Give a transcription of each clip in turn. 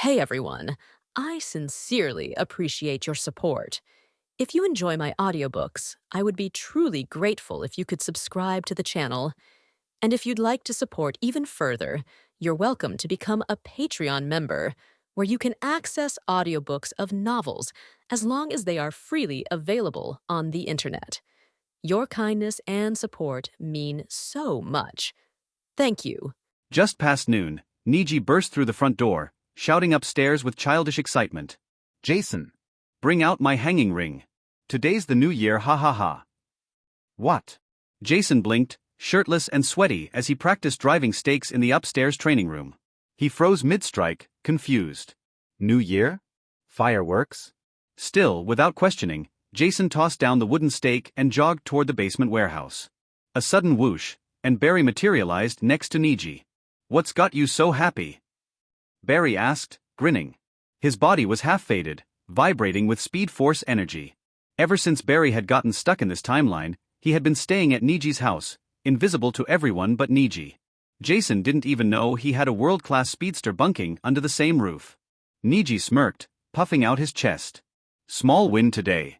Hey everyone, I sincerely appreciate your support. If you enjoy my audiobooks, I would be truly grateful if you could subscribe to the channel. And if you'd like to support even further, you're welcome to become a Patreon member, where you can access audiobooks of novels as long as they are freely available on the internet. Your kindness and support mean so much. Thank you. Just past noon, Niji burst through the front door, shouting upstairs with childish excitement. "Jason! Bring out my hanging ring. Today's the new year, ha ha ha." "What?" Jason blinked, shirtless and sweaty as he practiced driving stakes in the upstairs training room. He froze mid-strike, confused. "New year? Fireworks?" Still, without questioning, Jason tossed down the wooden stake and jogged toward the basement warehouse. A sudden whoosh, and Barry materialized next to Niji. "What's got you so happy?" Barry asked, grinning. His body was half-faded, vibrating with Speed Force energy. Ever since Barry had gotten stuck in this timeline, he had been staying at Niji's house, invisible to everyone but Niji. Jason didn't even know he had a world-class speedster bunking under the same roof. Niji smirked, puffing out his chest. Small win today.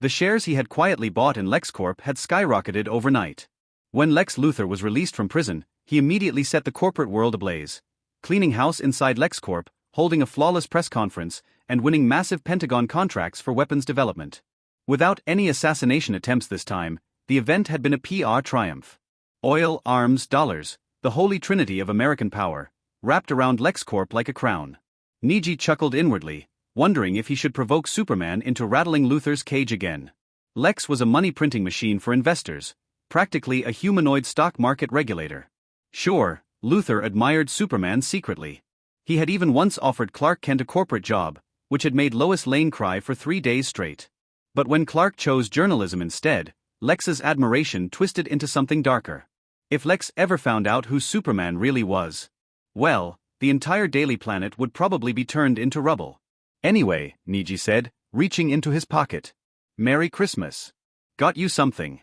The shares he had quietly bought in LexCorp had skyrocketed overnight. When Lex Luthor was released from prison, he immediately set the corporate world ablaze, cleaning house inside LexCorp, holding a flawless press conference, and winning massive Pentagon contracts for weapons development. Without any assassination attempts this time, the event had been a PR triumph. Oil, arms, dollars, the holy trinity of American power, wrapped around LexCorp like a crown. Niji chuckled inwardly, wondering if he should provoke Superman into rattling Luthor's cage again. Lex was a money-printing machine for investors, practically a humanoid stock market regulator. Sure, Luthor admired Superman secretly. He had even once offered Clark Kent a corporate job, which had made Lois Lane cry for 3 days straight. But when Clark chose journalism instead, Lex's admiration twisted into something darker. If Lex ever found out who Superman really was, well, the entire Daily Planet would probably be turned into rubble. "Anyway," Niji said, reaching into his pocket. "Merry Christmas. Got you something."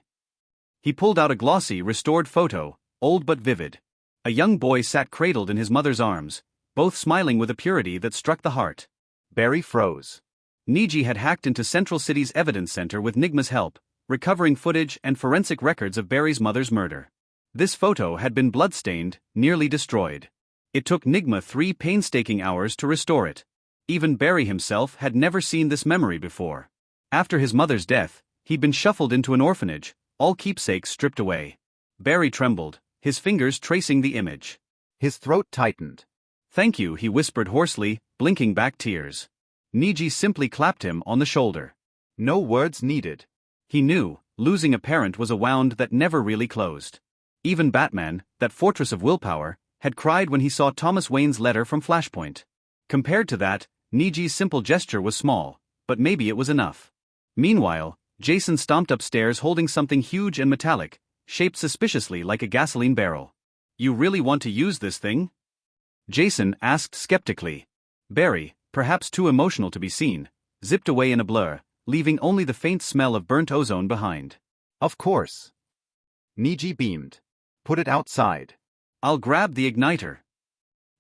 He pulled out a glossy, restored photo, old but vivid. A young boy sat cradled in his mother's arms, both smiling with a purity that struck the heart. Barry froze. Niji had hacked into Central City's evidence center with Nigma's help, recovering footage and forensic records of Barry's mother's murder. This photo had been bloodstained, nearly destroyed. It took Nigma 3 painstaking hours to restore it. Even Barry himself had never seen this memory before. After his mother's death, he'd been shuffled into an orphanage, all keepsakes stripped away. Barry trembled, his fingers tracing the image. His throat tightened. "Thank you," he whispered hoarsely, blinking back tears. Niji simply clapped him on the shoulder. No words needed. He knew, losing a parent was a wound that never really closed. Even Batman, that fortress of willpower, had cried when he saw Thomas Wayne's letter from Flashpoint. Compared to that, Niji's simple gesture was small, but maybe it was enough. Meanwhile, Jason stomped upstairs holding something huge and metallic, shaped suspiciously like a gasoline barrel. "You really want to use this thing?" Jason asked skeptically. Barry, perhaps too emotional to be seen, zipped away in a blur, leaving only the faint smell of burnt ozone behind. "Of course." Niji beamed. "Put it outside. I'll grab the igniter."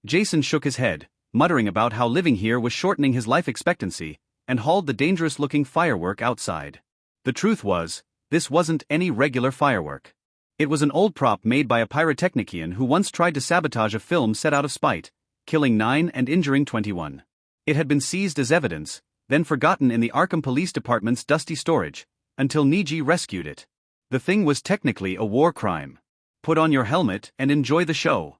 Jason shook his head, muttering about how living here was shortening his life expectancy, and hauled the dangerous-looking firework outside. The truth was, this wasn't any regular firework. It was an old prop made by a pyrotechnician who once tried to sabotage a film set out of spite, killing 9 and injuring 21. It had been seized as evidence, then forgotten in the Arkham Police Department's dusty storage, until Niji rescued it. The thing was technically a war crime. "Put on your helmet and enjoy the show,"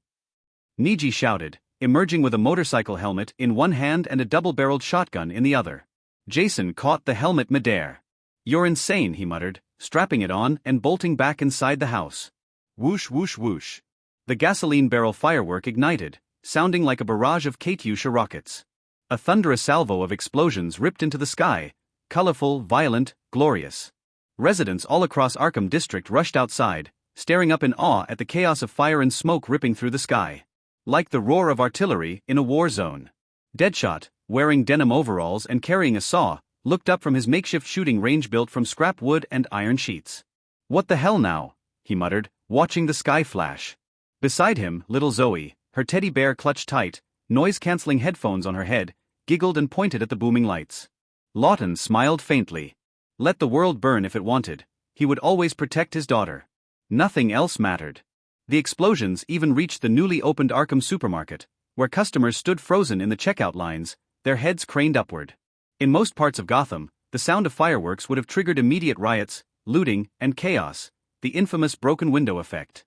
Niji shouted, emerging with a motorcycle helmet in one hand and a double-barreled shotgun in the other. Jason caught the helmet midair. "You're insane," he muttered, strapping it on and bolting back inside the house. Whoosh whoosh whoosh. The gasoline barrel firework ignited, sounding like a barrage of Katyusha rockets. A thunderous salvo of explosions ripped into the sky, colorful, violent, glorious. Residents all across Arkham District rushed outside, staring up in awe at the chaos of fire and smoke ripping through the sky. Like the roar of artillery in a war zone. Deadshot, wearing denim overalls and carrying a saw, looked up from his makeshift shooting range built from scrap wood and iron sheets. "What the hell now?" he muttered, watching the sky flash. Beside him, little Zoe, her teddy bear clutched tight, noise-canceling headphones on her head, giggled and pointed at the booming lights. Lawton smiled faintly. Let the world burn if it wanted, he would always protect his daughter. Nothing else mattered. The explosions even reached the newly opened Arkham supermarket, where customers stood frozen in the checkout lines, their heads craned upward. In most parts of Gotham, the sound of fireworks would have triggered immediate riots, looting, and chaos, the infamous broken window effect.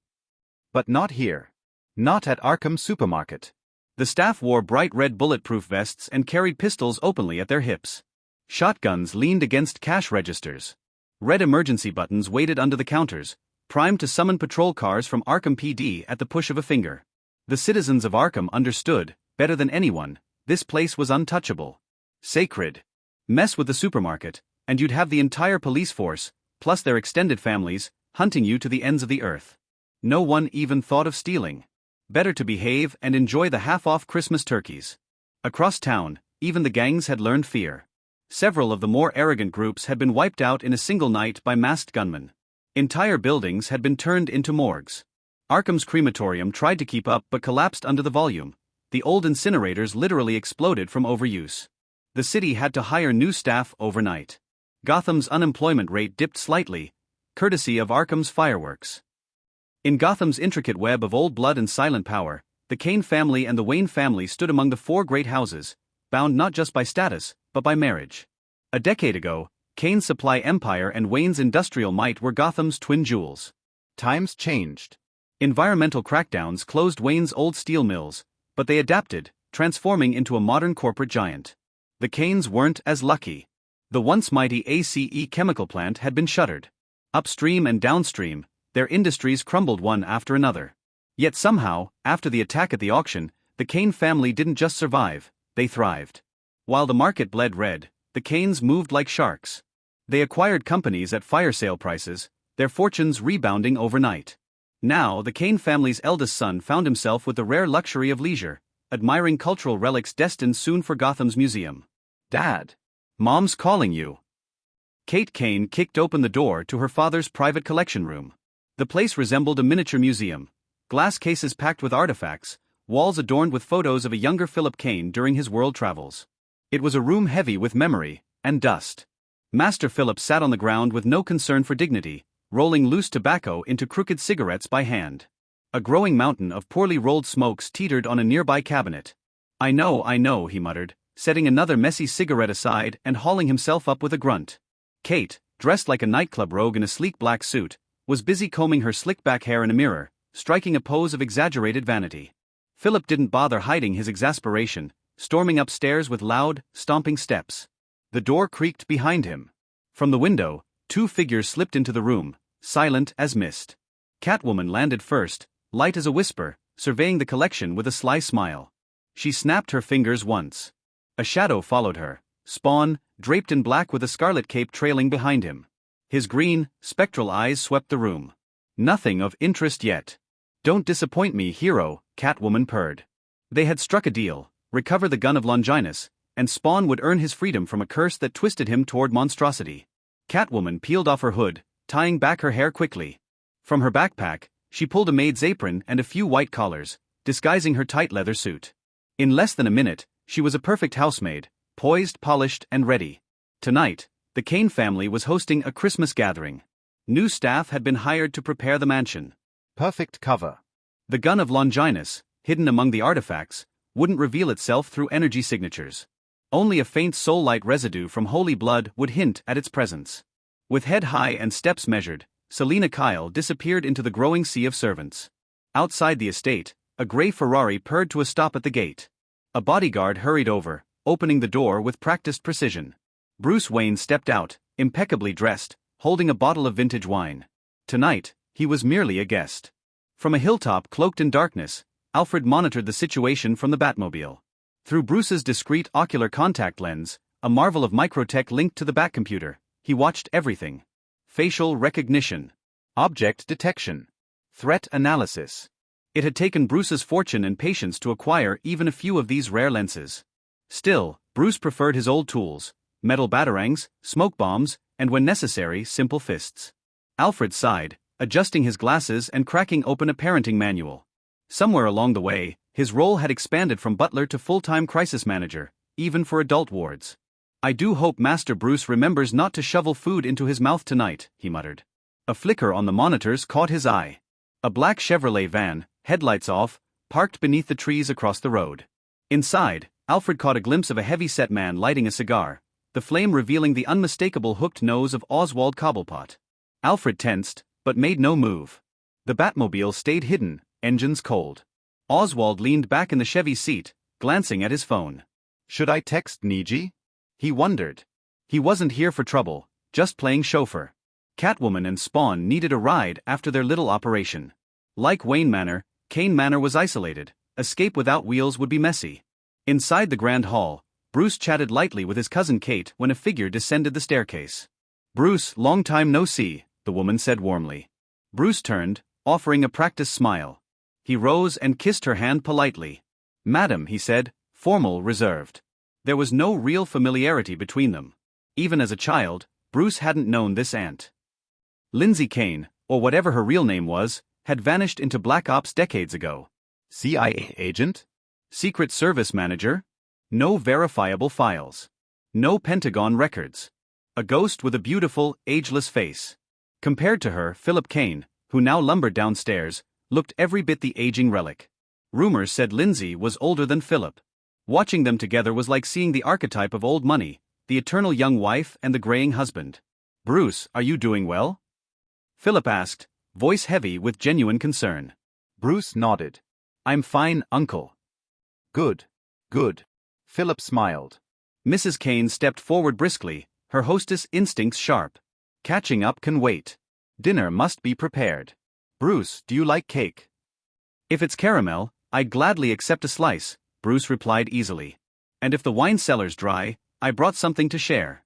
But not here. Not at Arkham Supermarket. The staff wore bright red bulletproof vests and carried pistols openly at their hips. Shotguns leaned against cash registers. Red emergency buttons waited under the counters, primed to summon patrol cars from Arkham PD at the push of a finger. The citizens of Arkham understood, better than anyone, this place was untouchable. Sacred. Mess with the supermarket, and you'd have the entire police force, plus their extended families, hunting you to the ends of the earth. No one even thought of stealing. Better to behave and enjoy the half-off Christmas turkeys. Across town, even the gangs had learned fear. Several of the more arrogant groups had been wiped out in a single night by masked gunmen. Entire buildings had been turned into morgues. Arkham's crematorium tried to keep up but collapsed under the volume. The old incinerators literally exploded from overuse. The city had to hire new staff overnight. Gotham's unemployment rate dipped slightly, courtesy of Arkham's fireworks. In Gotham's intricate web of old blood and silent power, the Kane family and the Wayne family stood among the four great houses, bound not just by status, but by marriage. A decade ago, Kane's supply empire and Wayne's industrial might were Gotham's twin jewels. Times changed. Environmental crackdowns closed Wayne's old steel mills, but they adapted, transforming into a modern corporate giant. The Kanes weren't as lucky. The once mighty ACE chemical plant had been shuttered. Upstream and downstream, their industries crumbled one after another. Yet somehow, after the attack at the auction, the Kane family didn't just survive, they thrived. While the market bled red, the Kanes moved like sharks. They acquired companies at fire sale prices, their fortunes rebounding overnight. Now the Kane family's eldest son found himself with the rare luxury of leisure, admiring cultural relics destined soon for Gotham's museum. Dad. Mom's calling you. Kate Kane kicked open the door to her father's private collection room. The place resembled a miniature museum. Glass cases packed with artifacts, walls adorned with photos of a younger Philip Kane during his world travels. It was a room heavy with memory and dust. Master Philip sat on the ground with no concern for dignity, rolling loose tobacco into crooked cigarettes by hand. A growing mountain of poorly rolled smokes teetered on a nearby cabinet. I know, he muttered, setting another messy cigarette aside and hauling himself up with a grunt. Kate, dressed like a nightclub rogue in a sleek black suit, was busy combing her slick-back hair in a mirror, striking a pose of exaggerated vanity. Philip didn't bother hiding his exasperation, storming upstairs with loud, stomping steps. The door creaked behind him. From the window, two figures slipped into the room, silent as mist. Catwoman landed first, light as a whisper, surveying the collection with a sly smile. She snapped her fingers once. A shadow followed her, Spawn, draped in black with a scarlet cape trailing behind him. His green, spectral eyes swept the room. Nothing of interest yet. Don't disappoint me, hero, Catwoman purred. They had struck a deal, recover the gun of Longinus, and Spawn would earn his freedom from a curse that twisted him toward monstrosity. Catwoman peeled off her hood, tying back her hair quickly. From her backpack, she pulled a maid's apron and a few white collars, disguising her tight leather suit. In less than a minute, she was a perfect housemaid, poised, polished, and ready. Tonight, the Kane family was hosting a Christmas gathering. New staff had been hired to prepare the mansion. Perfect cover. The gun of Longinus, hidden among the artifacts, wouldn't reveal itself through energy signatures. Only a faint soul-light residue from holy blood would hint at its presence. With head high and steps measured, Selina Kyle disappeared into the growing sea of servants. Outside the estate, a gray Ferrari purred to a stop at the gate. A bodyguard hurried over, opening the door with practiced precision. Bruce Wayne stepped out, impeccably dressed, holding a bottle of vintage wine. Tonight, he was merely a guest. From a hilltop cloaked in darkness, Alfred monitored the situation from the Batmobile. Through Bruce's discreet ocular contact lens, a marvel of microtech linked to the Batcomputer, he watched everything. Facial recognition. Object detection. Threat analysis. It had taken Bruce's fortune and patience to acquire even a few of these rare lenses. Still, Bruce preferred his old tools, metal batarangs, smoke bombs, and when necessary, simple fists. Alfred sighed, adjusting his glasses and cracking open a parenting manual. Somewhere along the way, His role had expanded from butler to full-time crisis manager, even for adult wards. "I do hope Master Bruce remembers not to shovel food into his mouth tonight," he muttered. A flicker on the monitors caught his eye. A black Chevrolet van, headlights off, parked beneath the trees across the road. Inside, Alfred caught a glimpse of a heavy-set man lighting a cigar, the flame revealing the unmistakable hooked nose of Oswald Cobblepot. Alfred tensed, but made no move. The Batmobile stayed hidden, engines cold. Oswald leaned back in the Chevy seat, glancing at his phone. "Should I text Niji?" He wondered. He wasn't here for trouble, just playing chauffeur. Catwoman and Spawn needed a ride after their little operation. Like Wayne Manor, Kane Manor was isolated. Escape without wheels would be messy. Inside the grand hall, Bruce chatted lightly with his cousin Kate when a figure descended the staircase. "Bruce, long time no see," the woman said warmly. Bruce turned, offering a practiced smile. He rose and kissed her hand politely. "Madam," he said, formal, reserved. There was no real familiarity between them. Even as a child, Bruce hadn't known this aunt. Lindsay Kane, or whatever her real name was, had vanished into Black Ops decades ago. CIA agent? Secret Service manager? No verifiable files. No Pentagon records. A ghost with a beautiful, ageless face. Compared to her, Philip Kane, who now lumbered downstairs, looked every bit the aging relic. Rumors said Lindsay was older than Philip. Watching them together was like seeing the archetype of old money, the eternal young wife and the graying husband. "Bruce, are you doing well?" Philip asked, voice heavy with genuine concern. Bruce nodded. "I'm fine, uncle." "Good. Good." Philip smiled. Mrs. Kane stepped forward briskly, her hostess instincts sharp. "Catching up can wait. Dinner must be prepared. Bruce, do you like cake?" "If it's caramel, I'd gladly accept a slice," Bruce replied easily. "And if the wine cellar's dry, I brought something to share."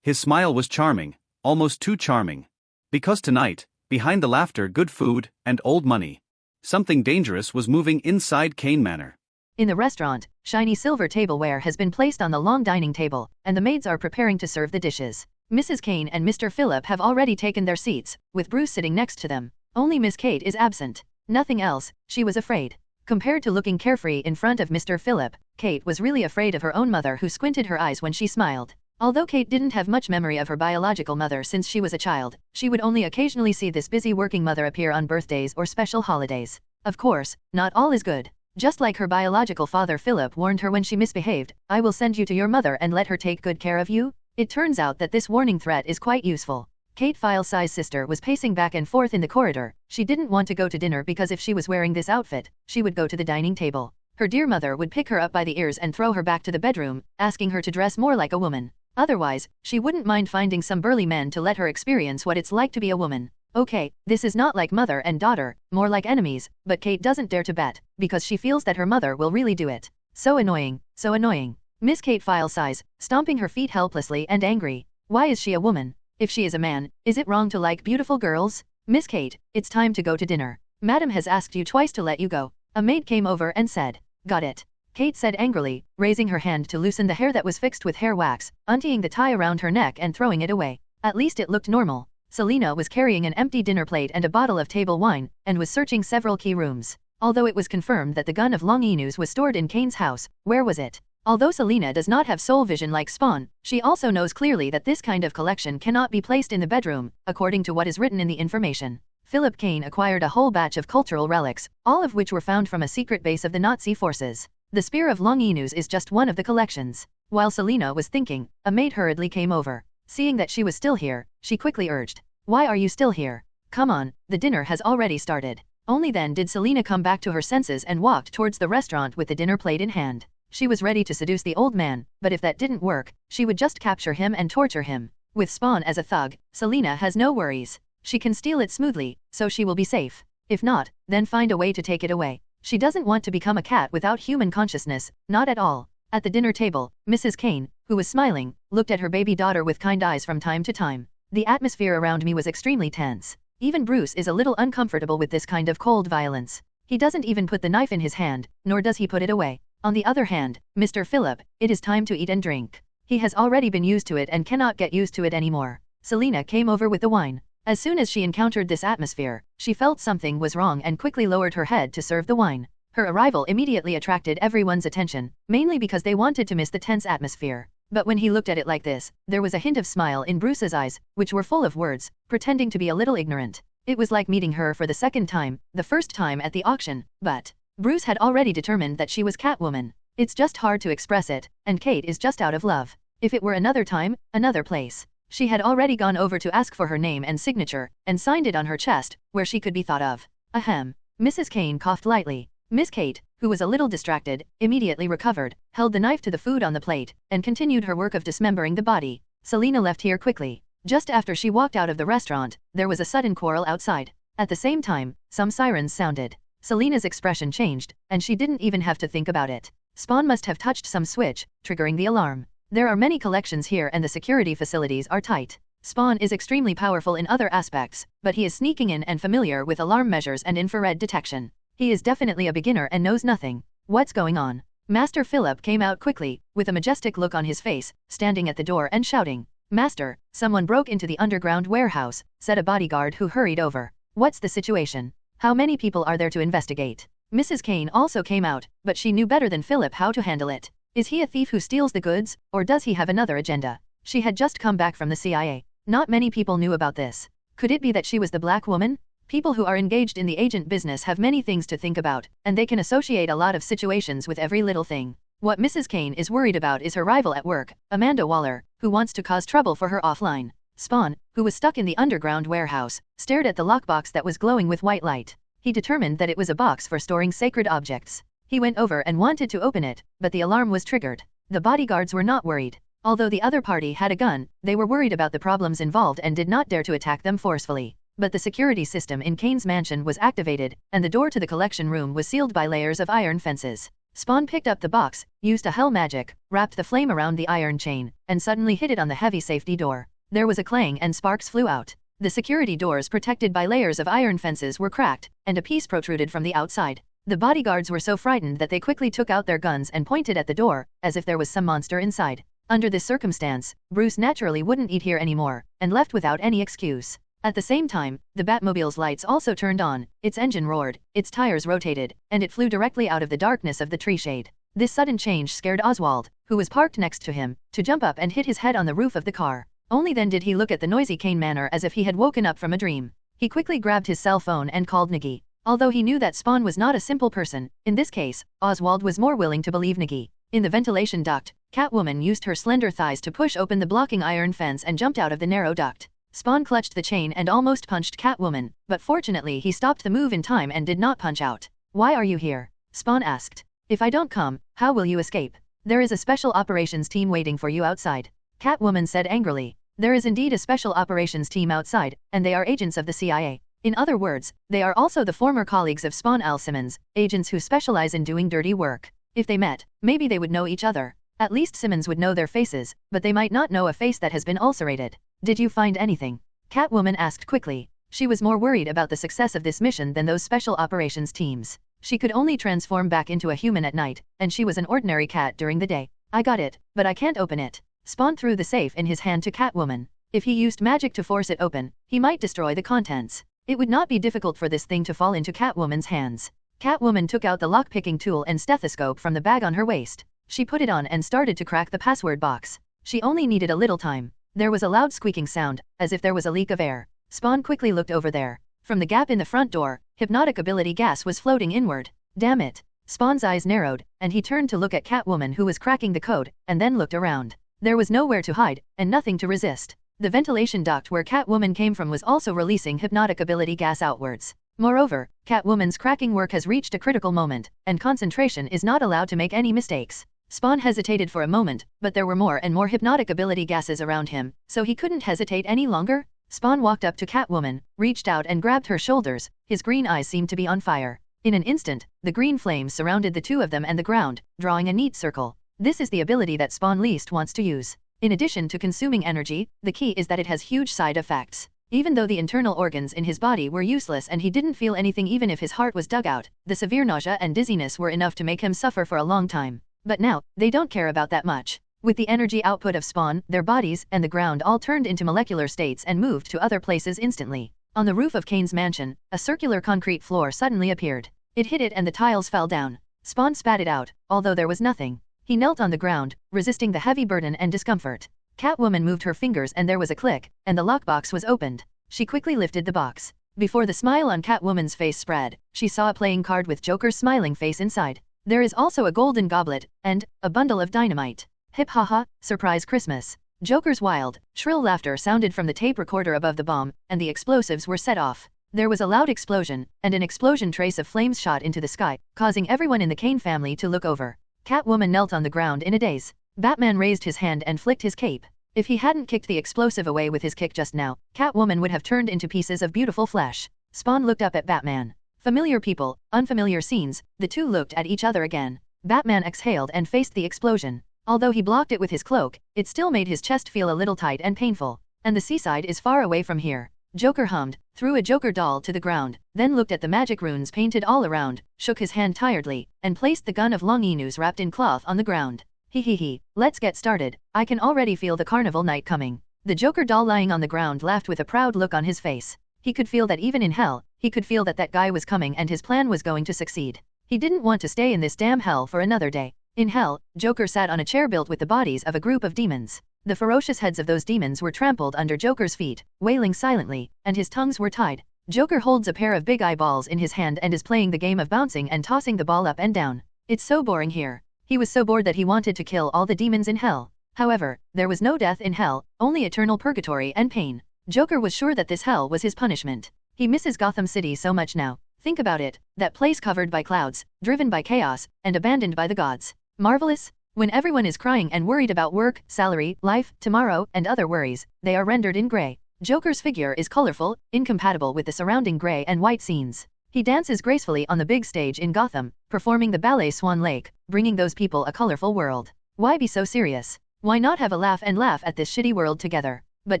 His smile was charming, almost too charming. Because tonight, behind the laughter, good food, and old money, something dangerous was moving inside Kane Manor. In the restaurant, shiny silver tableware has been placed on the long dining table, and the maids are preparing to serve the dishes. Mrs. Kane and Mr. Philip have already taken their seats, with Bruce sitting next to them. Only Miss Kate is absent. Nothing else, she was afraid. Compared to looking carefree in front of Mr. Philip, Kate was really afraid of her own mother, who squinted her eyes when she smiled. Although Kate didn't have much memory of her biological mother since she was a child, she would only occasionally see this busy working mother appear on birthdays or special holidays. Of course, not all is good. Just like her biological father Philip warned her when she misbehaved, "I will send you to your mother and let her take good care of you." It turns out that this warning threat is quite useful. Kate File-Size sister was pacing back and forth in the corridor. She didn't want to go to dinner because if she was wearing this outfit, she would go to the dining table. Her dear mother would pick her up by the ears and throw her back to the bedroom, asking her to dress more like a woman. Otherwise, she wouldn't mind finding some burly men to let her experience what it's like to be a woman. Okay, this is not like mother and daughter, more like enemies, but Kate doesn't dare to bet, because she feels that her mother will really do it. So annoying, so annoying. Miss Kate File-Size, stomping her feet helplessly and angry. Why is she a woman? If she is a man, is it wrong to like beautiful girls? "Miss Kate, it's time to go to dinner. Madam has asked you twice to let you go." A maid came over and said. "Got it," Kate said angrily, raising her hand to loosen the hair that was fixed with hair wax, untying the tie around her neck and throwing it away. At least it looked normal. Selina was carrying an empty dinner plate and a bottle of table wine, and was searching several key rooms. Although it was confirmed that the gun of Long Enu's was stored in Kane's house, where was it? Although Selina does not have soul vision like Spawn, she also knows clearly that this kind of collection cannot be placed in the bedroom, according to what is written in the information. Philip Kane acquired a whole batch of cultural relics, all of which were found from a secret base of the Nazi forces. The Spear of Long Enu's is just one of the collections. While Selina was thinking, a maid hurriedly came over. Seeing that she was still here, she quickly urged, "Why are you still here? Come on, the dinner has already started." Only then did Selina come back to her senses and walked towards the restaurant with the dinner plate in hand. She was ready to seduce the old man, but if that didn't work, she would just capture him and torture him. With Spawn as a thug, Selina has no worries. She can steal it smoothly, so she will be safe. If not, then find a way to take it away. She doesn't want to become a cat without human consciousness, not at all. At the dinner table, Mrs. Kane, who was smiling, looked at her baby daughter with kind eyes from time to time. "The atmosphere around me was extremely tense. Even Bruce is a little uncomfortable with this kind of cold violence. He doesn't even put the knife in his hand, nor does he put it away. On the other hand, Mr. Philip, it is time to eat and drink. He has already been used to it and cannot get used to it anymore." Selina came over with the wine. As soon as she encountered this atmosphere, she felt something was wrong and quickly lowered her head to serve the wine. Her arrival immediately attracted everyone's attention, mainly because they wanted to miss the tense atmosphere. But when he looked at it like this, there was a hint of smile in Bruce's eyes, which were full of words, pretending to be a little ignorant. It was like meeting her for the second time, the first time at the auction, but Bruce had already determined that she was Catwoman. It's just hard to express it, and Kate is just out of love. If it were another time, another place, she had already gone over to ask for her name and signature, and signed it on her chest, where she could be thought of. Ahem. Mrs. Kane coughed lightly. Miss Kate, who was a little distracted, immediately recovered, held the knife to the food on the plate, and continued her work of dismembering the body. Selina left here quickly. Just after she walked out of the restaurant, there was a sudden quarrel outside. At the same time, some sirens sounded. Selina's expression changed, and she didn't even have to think about it. Spawn must have touched some switch, triggering the alarm. There are many collections here and the security facilities are tight. Spawn is extremely powerful in other aspects, but he is sneaking in and familiar with alarm measures and infrared detection. He is definitely a beginner and knows nothing. What's going on? Master Philip came out quickly, with a majestic look on his face, standing at the door and shouting. Master, someone broke into the underground warehouse, said a bodyguard who hurried over. What's the situation? How many people are there to investigate? Mrs. Kane also came out, but she knew better than Philip how to handle it. Is he a thief who steals the goods, or does he have another agenda? She had just come back from the CIA. Not many people knew about this. Could it be that she was the black woman? People who are engaged in the agent business have many things to think about, and they can associate a lot of situations with every little thing. What Mrs. Kane is worried about is her rival at work, Amanda Waller, who wants to cause trouble for her offline. Spawn, who was stuck in the underground warehouse, stared at the lockbox that was glowing with white light. He determined that it was a box for storing sacred objects. He went over and wanted to open it, but the alarm was triggered. The bodyguards were not worried. Although the other party had a gun, they were worried about the problems involved and did not dare to attack them forcefully. But the security system in Kane's mansion was activated, and the door to the collection room was sealed by layers of iron fences. Spawn picked up the box, used a hell magic, wrapped the flame around the iron chain, and suddenly hit it on the heavy safety door. There was a clang and sparks flew out. The security doors protected by layers of iron fences were cracked, and a piece protruded from the outside. The bodyguards were so frightened that they quickly took out their guns and pointed at the door, as if there was some monster inside. Under this circumstance, Bruce naturally wouldn't eat here anymore, and left without any excuse. At the same time, the Batmobile's lights also turned on, its engine roared, its tires rotated, and it flew directly out of the darkness of the tree shade. This sudden change scared Oswald, who was parked next to him, to jump up and hit his head on the roof of the car. Only then did he look at the noisy Kane Manor as if he had woken up from a dream. He quickly grabbed his cell phone and called Niggy. Although he knew that Spawn was not a simple person, in this case, Oswald was more willing to believe Niggy. In the ventilation duct, Catwoman used her slender thighs to push open the blocking iron fence and jumped out of the narrow duct. Spawn clutched the chain and almost punched Catwoman, but fortunately he stopped the move in time and did not punch out. Why are you here? Spawn asked. If I don't come, how will you escape? There is a special operations team waiting for you outside. Catwoman said angrily. There is indeed a special operations team outside, and they are agents of the CIA. In other words, they are also the former colleagues of Spawn Al Simmons, agents who specialize in doing dirty work. If they met, maybe they would know each other. At least Simmons would know their faces, but they might not know a face that has been ulcerated. Did you find anything? Catwoman asked quickly. She was more worried about the success of this mission than those special operations teams. She could only transform back into a human at night, and she was an ordinary cat during the day. I got it, but I can't open it. Spawn threw the safe in his hand to Catwoman. If he used magic to force it open, he might destroy the contents. It would not be difficult for this thing to fall into Catwoman's hands. Catwoman took out the lock-picking tool and stethoscope from the bag on her waist. She put it on and started to crack the password box. She only needed a little time. There was a loud squeaking sound, as if there was a leak of air. Spawn quickly looked over there. From the gap in the front door, hypnotic ability gas was floating inward. Damn it. Spawn's eyes narrowed, and he turned to look at Catwoman who was cracking the code, and then looked around. There was nowhere to hide, and nothing to resist. The ventilation duct where Catwoman came from was also releasing hypnotic ability gas outwards. Moreover, Catwoman's cracking work has reached a critical moment, and concentration is not allowed to make any mistakes. Spawn hesitated for a moment, but there were more and more hypnotic ability gases around him, so he couldn't hesitate any longer. Spawn walked up to Catwoman, reached out and grabbed her shoulders. His green eyes seemed to be on fire. In an instant, the green flames surrounded the two of them and the ground, drawing a neat circle. This is the ability that Spawn least wants to use. In addition to consuming energy, the key is that it has huge side effects. Even though the internal organs in his body were useless and he didn't feel anything even if his heart was dug out, the severe nausea and dizziness were enough to make him suffer for a long time. But now, they don't care about that much. With the energy output of Spawn, their bodies and the ground all turned into molecular states and moved to other places instantly. On the roof of Kane's mansion, a circular concrete floor suddenly appeared. It hit it and the tiles fell down. Spawn spat it out, although there was nothing. He knelt on the ground, resisting the heavy burden and discomfort. Catwoman moved her fingers and there was a click, and the lockbox was opened. She quickly lifted the box. Before the smile on Catwoman's face spread, she saw a playing card with Joker's smiling face inside. There is also a golden goblet, and a bundle of dynamite. Hip haha, surprise Christmas. Joker's wild, shrill laughter sounded from the tape recorder above the bomb, and the explosives were set off. There was a loud explosion, and an explosion trace of flames shot into the sky, causing everyone in the Kane family to look over. Catwoman knelt on the ground in a daze. Batman raised his hand and flicked his cape. If he hadn't kicked the explosive away with his kick just now, Catwoman would have turned into pieces of beautiful flesh. Spawn looked up at Batman. Familiar people, unfamiliar scenes, the two looked at each other again. Batman exhaled and faced the explosion. Although he blocked it with his cloak, it still made his chest feel a little tight and painful. And the seaside is far away from here. Joker hummed, threw a Joker doll to the ground, then looked at the magic runes painted all around, shook his hand tiredly, and placed the gun of Longinus wrapped in cloth on the ground. He, let's get started. I can already feel the carnival night coming. The Joker doll lying on the ground laughed with a proud look on his face. He could feel that even in hell, he could feel that that guy was coming and his plan was going to succeed. He didn't want to stay in this damn hell for another day. In hell, Joker sat on a chair built with the bodies of a group of demons. The ferocious heads of those demons were trampled under Joker's feet, wailing silently, and his tongues were tied. Joker holds a pair of big eyeballs in his hand and is playing the game of bouncing and tossing the ball up and down. It's so boring here. He was so bored that he wanted to kill all the demons in hell. However, there was no death in hell, only eternal purgatory and pain. Joker was sure that this hell was his punishment. He misses Gotham City so much now. Think about it, that place covered by clouds, driven by chaos, and abandoned by the gods. Marvelous? When everyone is crying and worried about work, salary, life, tomorrow, and other worries, they are rendered in gray. Joker's figure is colorful, incompatible with the surrounding gray and white scenes. He dances gracefully on the big stage in Gotham, performing the ballet Swan Lake, bringing those people a colorful world. Why be so serious? Why not have a laugh and laugh at this shitty world together? But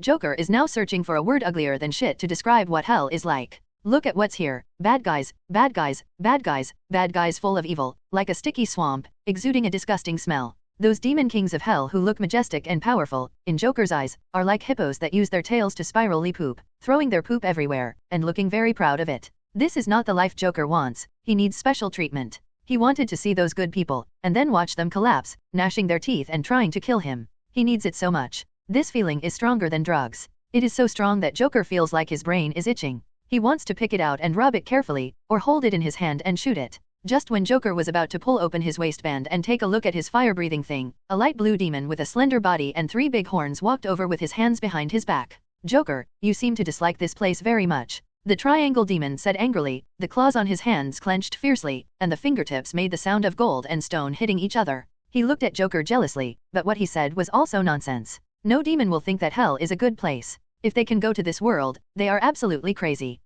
Joker is now searching for a word uglier than shit to describe what hell is like. Look at what's here. Bad guys, bad guys, bad guys, bad guys full of evil, like a sticky swamp, exuding a disgusting smell. Those demon kings of hell who look majestic and powerful, in Joker's eyes, are like hippos that use their tails to spirally poop, throwing their poop everywhere, and looking very proud of it. This is not the life Joker wants. He needs special treatment. He wanted to see those good people, and then watch them collapse, gnashing their teeth and trying to kill him. He needs it so much. This feeling is stronger than drugs. It is so strong that Joker feels like his brain is itching. He wants to pick it out and rub it carefully, or hold it in his hand and shoot it. Just when Joker was about to pull open his waistband and take a look at his fire-breathing thing, a light blue demon with a slender body and 3 big horns walked over with his hands behind his back. Joker, you seem to dislike this place very much. The triangle demon said angrily, the claws on his hands clenched fiercely, and the fingertips made the sound of gold and stone hitting each other. He looked at Joker jealously, but what he said was also nonsense. No demon will think that hell is a good place. If they can go to this world, they are absolutely crazy.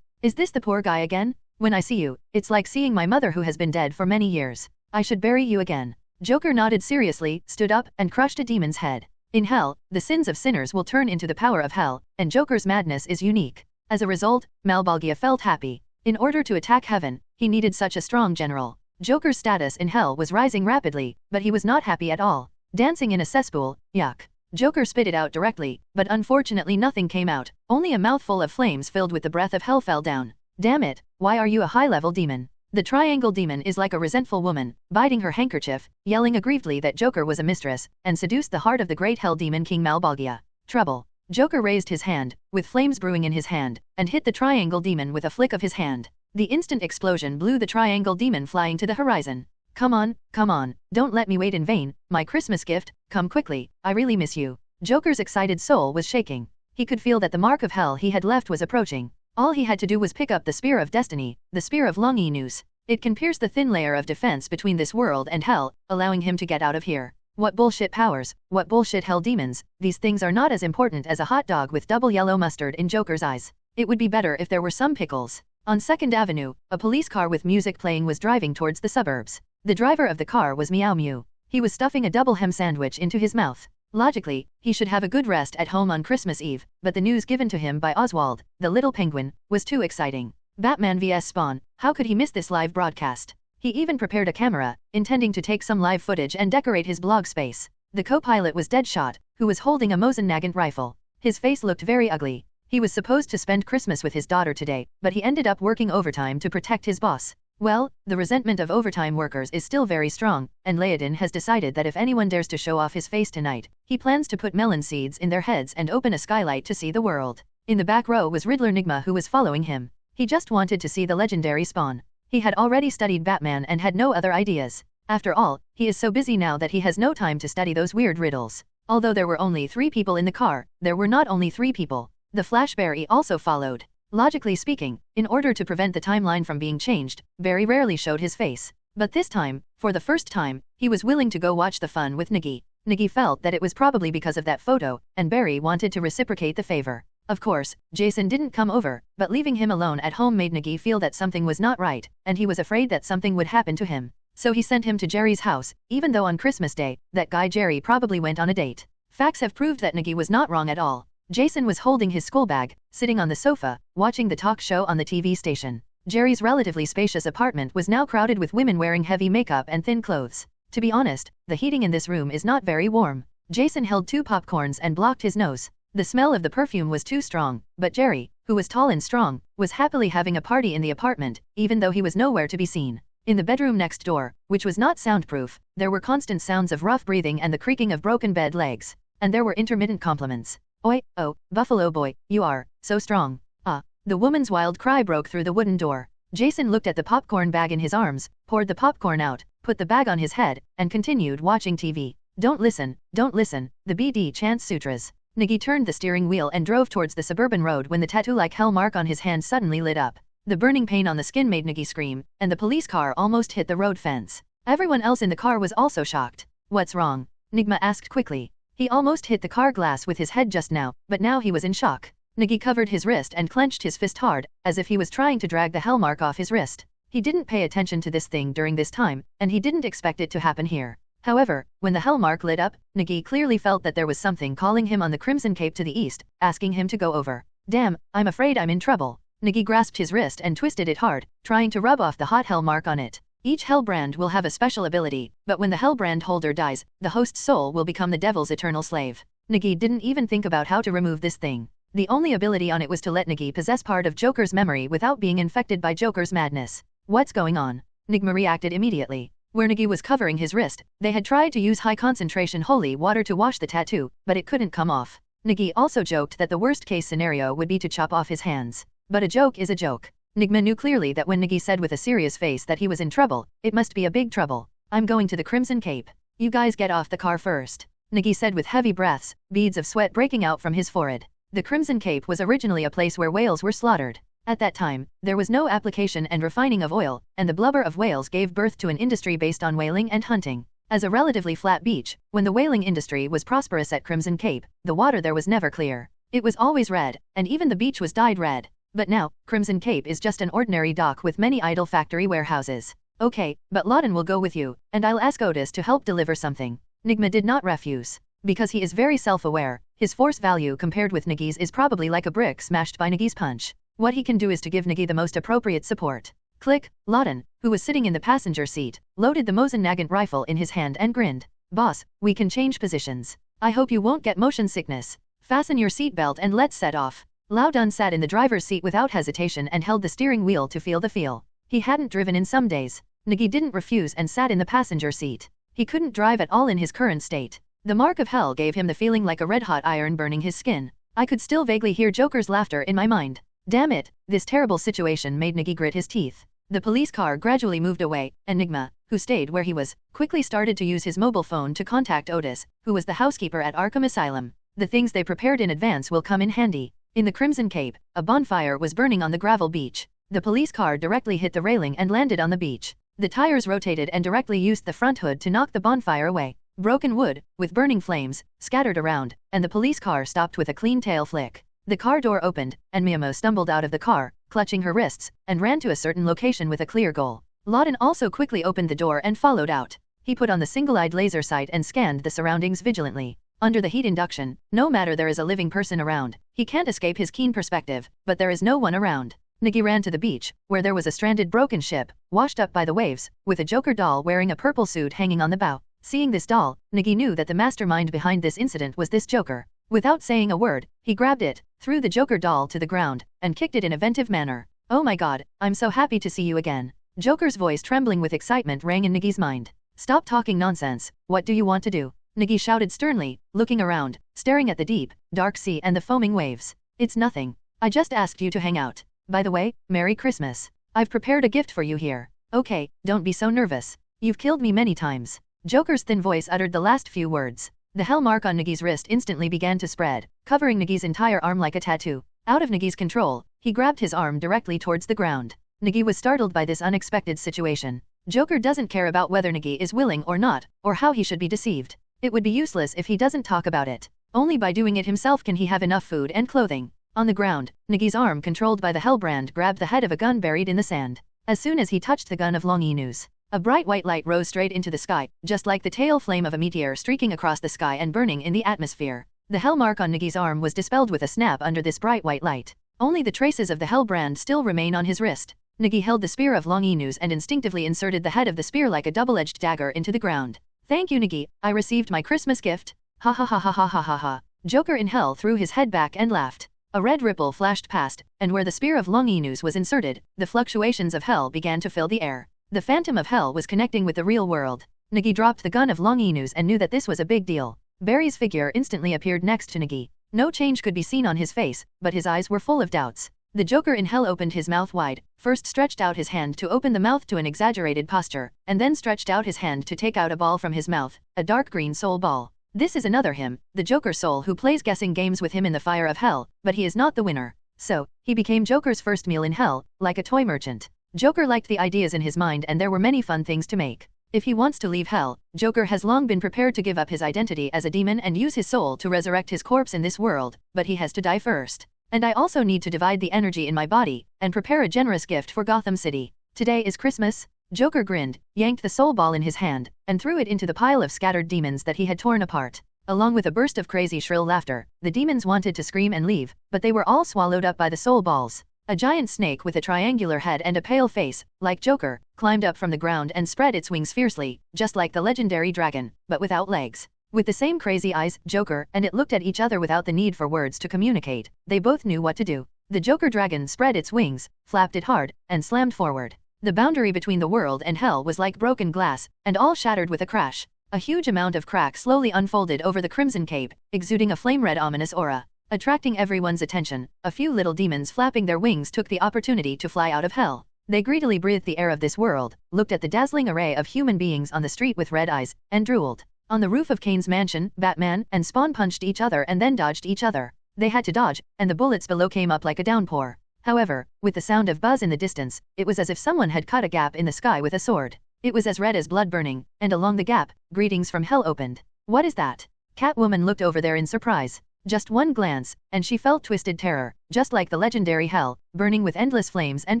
Is this the poor guy again? When I see you, it's like seeing my mother who has been dead for many years. I should bury you again. Joker nodded seriously, stood up, and crushed a demon's head. In hell, the sins of sinners will turn into the power of hell, and Joker's madness is unique. As a result, Malbolgia felt happy. In order to attack heaven, he needed such a strong general. Joker's status in hell was rising rapidly, but he was not happy at all. Dancing in a cesspool, yuck. Joker spit it out directly, but unfortunately nothing came out. Only a mouthful of flames filled with the breath of hell fell down. Damn it, why are you a high-level demon? The triangle demon is like a resentful woman, biting her handkerchief, yelling aggrievedly that Joker was a mistress, and seduced the heart of the great hell demon King Malbolgia. Trouble. Joker raised his hand, with flames brewing in his hand, and hit the triangle demon with a flick of his hand. The instant explosion blew the triangle demon flying to the horizon. Come on, don't let me wait in vain, my Christmas gift, come quickly, I really miss you. Joker's excited soul was shaking. He could feel that the mark of hell he had left was approaching. All he had to do was pick up the Spear of Destiny, the Spear of Longinus. It can pierce the thin layer of defense between this world and hell, allowing him to get out of here. What bullshit powers, what bullshit hell demons, these things are not as important as a hot dog with double yellow mustard in Joker's eyes. It would be better if there were some pickles. On 2nd Avenue, a police car with music playing was driving towards the suburbs. The driver of the car was Meow Mew. He was stuffing a double ham sandwich into his mouth. Logically, he should have a good rest at home on Christmas Eve, but the news given to him by Oswald, the little penguin, was too exciting. Batman vs Spawn, how could he miss this live broadcast? He even prepared a camera, intending to take some live footage and decorate his blog space. The co-pilot was Deadshot, who was holding a Mosin Nagant rifle. His face looked very ugly. He was supposed to spend Christmas with his daughter today, but he ended up working overtime to protect his boss. Well, the resentment of overtime workers is still very strong, and Laodin has decided that if anyone dares to show off his face tonight, he plans to put melon seeds in their heads and open a skylight to see the world. In the back row was Riddler Nigma, who was following him. He just wanted to see the legendary Spawn. He had already studied Batman and had no other ideas. After all, he is so busy now that he has no time to study those weird riddles. Although there were only 3 people in the car, there were not only 3 people. The Flash Barry also followed. Logically speaking, in order to prevent the timeline from being changed, Barry rarely showed his face. But this time, for the first time, he was willing to go watch the fun with Niggy. Niggy felt that it was probably because of that photo, and Barry wanted to reciprocate the favor. Of course, Jason didn't come over, but leaving him alone at home made Niggy feel that something was not right, and he was afraid that something would happen to him. So he sent him to Jerry's house, even though on Christmas Day, that guy Jerry probably went on a date. Facts have proved that Niggy was not wrong at all. Jason was holding his school bag, sitting on the sofa, watching the talk show on the TV station. Jerry's relatively spacious apartment was now crowded with women wearing heavy makeup and thin clothes. To be honest, the heating in this room is not very warm. Jason held 2 popcorns and blocked his nose. The smell of the perfume was too strong, but Jerry, who was tall and strong, was happily having a party in the apartment, even though he was nowhere to be seen. In the bedroom next door, which was not soundproof, there were constant sounds of rough breathing and the creaking of broken bed legs. And there were intermittent compliments. "Oi, oh, Buffalo boy, you are so strong." "Ah." The woman's wild cry broke through the wooden door. Jason looked at the popcorn bag in his arms, poured the popcorn out, put the bag on his head, and continued watching TV. Don't listen, the BD chants sutras." Niggy turned the steering wheel and drove towards the suburban road when the tattoo-like hell mark on his hand suddenly lit up. The burning pain on the skin made Niggy scream, and the police car almost hit the road fence. Everyone else in the car was also shocked. "What's wrong?" Nigma asked quickly. He almost hit the car glass with his head just now, but now he was in shock. Niggy covered his wrist and clenched his fist hard, as if he was trying to drag the hell mark off his wrist. He didn't pay attention to this thing during this time, and he didn't expect it to happen here. However, when the hell mark lit up, Niggy clearly felt that there was something calling him on the Crimson Cape to the east, asking him to go over. "Damn, I'm afraid I'm in trouble." Niggy grasped his wrist and twisted it hard, trying to rub off the hot hell mark on it. Each hell brand will have a special ability, but when the hell brand holder dies, the host's soul will become the devil's eternal slave. Niggy didn't even think about how to remove this thing. The only ability on it was to let Niggy possess part of Joker's memory without being infected by Joker's madness. "What's going on?" Nigma reacted immediately. Where Niggy was covering his wrist, they had tried to use high-concentration holy water to wash the tattoo, but it couldn't come off. Niggy also joked that the worst-case scenario would be to chop off his hands. But a joke is a joke. Nigma knew clearly that when Niggy said with a serious face that he was in trouble, it must be a big trouble. "I'm going to the Crimson Cape. You guys get off the car first," Niggy said with heavy breaths, beads of sweat breaking out from his forehead. The Crimson Cape was originally a place where whales were slaughtered. At that time, there was no application and refining of oil, and the blubber of whales gave birth to an industry based on whaling and hunting. As a relatively flat beach, when the whaling industry was prosperous at Crimson Cape, the water there was never clear. It was always red, and even the beach was dyed red. But now, Crimson Cape is just an ordinary dock with many idle factory warehouses. "Okay, but Laden will go with you, and I'll ask Otis to help deliver something." Nigma did not refuse. Because he is very self-aware, his force value compared with Niggy's is probably like a brick smashed by Niggy's punch. What he can do is to give Niggy the most appropriate support. Click. Laden, who was sitting in the passenger seat, loaded the Mosin Nagant rifle in his hand and grinned. "Boss, we can change positions. I hope you won't get motion sickness. Fasten your seatbelt and let's set off." Laodun sat in the driver's seat without hesitation and held the steering wheel to feel the feel. He hadn't driven in some days. Niggy didn't refuse and sat in the passenger seat. He couldn't drive at all in his current state. The mark of hell gave him the feeling like a red-hot iron burning his skin. I could still vaguely hear Joker's laughter in my mind. Damn it, this terrible situation made Niggy grit his teeth. The police car gradually moved away, and Nigma, who stayed where he was, quickly started to use his mobile phone to contact Otis, who was the housekeeper at Arkham Asylum. The things they prepared in advance will come in handy. In the Crimson Cape, a bonfire was burning on the gravel beach. The police car directly hit the railing and landed on the beach. The tires rotated and directly used the front hood to knock the bonfire away. Broken wood, with burning flames, scattered around, and the police car stopped with a clean tail flick. The car door opened, and Miyamo stumbled out of the car, clutching her wrists, and ran to a certain location with a clear goal. Laden also quickly opened the door and followed out. He put on the single-eyed laser sight and scanned the surroundings vigilantly. Under the heat induction, no matter there is a living person around, he can't escape his keen perspective, but there is no one around. Niggy ran to the beach, where there was a stranded broken ship, washed up by the waves, with a Joker doll wearing a purple suit hanging on the bow. Seeing this doll, Niggy knew that the mastermind behind this incident was this Joker. Without saying a word, he grabbed it, threw the Joker doll to the ground, and kicked it in a ventive manner. "Oh my god, I'm so happy to see you again." Joker's voice trembling with excitement rang in Nagi's mind. Stop talking nonsense, what do you want to do? Nagi shouted sternly, looking around, staring at the deep, dark sea and the foaming waves. It's nothing. I just asked you to hang out. By the way, Merry Christmas. I've prepared a gift for you here. Okay, don't be so nervous. You've killed me many times. Joker's thin voice uttered the last few words. The hell mark on Nagi's wrist instantly began to spread, covering Nagi's entire arm like a tattoo. Out of Nagi's control, he grabbed his arm directly towards the ground. Nagi was startled by this unexpected situation. Joker doesn't care about whether Nagi is willing or not, or how he should be deceived. It would be useless if he doesn't talk about it. Only by doing it himself can he have enough food and clothing. On the ground, Nagi's arm controlled by the Hellbrand grabbed the head of a gun buried in the sand. As soon as he touched the gun of Longinus, a bright white light rose straight into the sky, just like the tail flame of a meteor streaking across the sky and burning in the atmosphere. The hell mark on Nagi's arm was dispelled with a snap under this bright white light. Only the traces of the Hellbrand still remain on his wrist. Nagi held the spear of Longinus and instinctively inserted the head of the spear like a double-edged dagger into the ground. Thank you, Nagi, I received my Christmas gift. Ha ha ha ha ha ha ha ha. Joker in hell threw his head back and laughed. A red ripple flashed past, and where the spear of Longinus was inserted, the fluctuations of hell began to fill the air. The phantom of hell was connecting with the real world. Nagi dropped the gun of Longinus and knew that this was a big deal. Barry's figure instantly appeared next to Nagi. No change could be seen on his face, but his eyes were full of doubts. The Joker in hell opened his mouth wide, first stretched out his hand to open the mouth to an exaggerated posture, and then stretched out his hand to take out a ball from his mouth, a dark green soul ball. This is another him, the Joker soul who plays guessing games with him in the fire of hell, but he is not the winner. So, he became Joker's first meal in hell, like a toy merchant. Joker liked the ideas in his mind and there were many fun things to make. If he wants to leave hell, Joker has long been prepared to give up his identity as a demon and use his soul to resurrect his corpse in this world, but he has to die first. And I also need to divide the energy in my body, and prepare a generous gift for Gotham City. Today is Christmas. Joker grinned, yanked the soul ball in his hand, and threw it into the pile of scattered demons that he had torn apart. Along with a burst of crazy shrill laughter, the demons wanted to scream and leave, but they were all swallowed up by the soul balls. A giant snake with a triangular head and a pale face, like Joker, climbed up from the ground and spread its wings fiercely, just like the legendary dragon, but without legs. With the same crazy eyes, Joker and it looked at each other without the need for words to communicate. They both knew what to do. The Joker dragon spread its wings, flapped it hard, and slammed forward. The boundary between the world and hell was like broken glass, and all shattered with a crash. A huge amount of crack slowly unfolded over the crimson cape, exuding a flame-red ominous aura. Attracting everyone's attention, a few little demons flapping their wings took the opportunity to fly out of hell. They greedily breathed the air of this world, looked at the dazzling array of human beings on the street with red eyes, and drooled. On the roof of Kane's mansion, Batman and Spawn punched each other and then dodged each other. They had to dodge, and the bullets below came up like a downpour. However, with the sound of buzz in the distance, it was as if someone had cut a gap in the sky with a sword. It was as red as blood burning, and along the gap, greetings from hell opened. What is that? Catwoman looked over there in surprise. Just one glance, and she felt twisted terror, just like the legendary hell, burning with endless flames and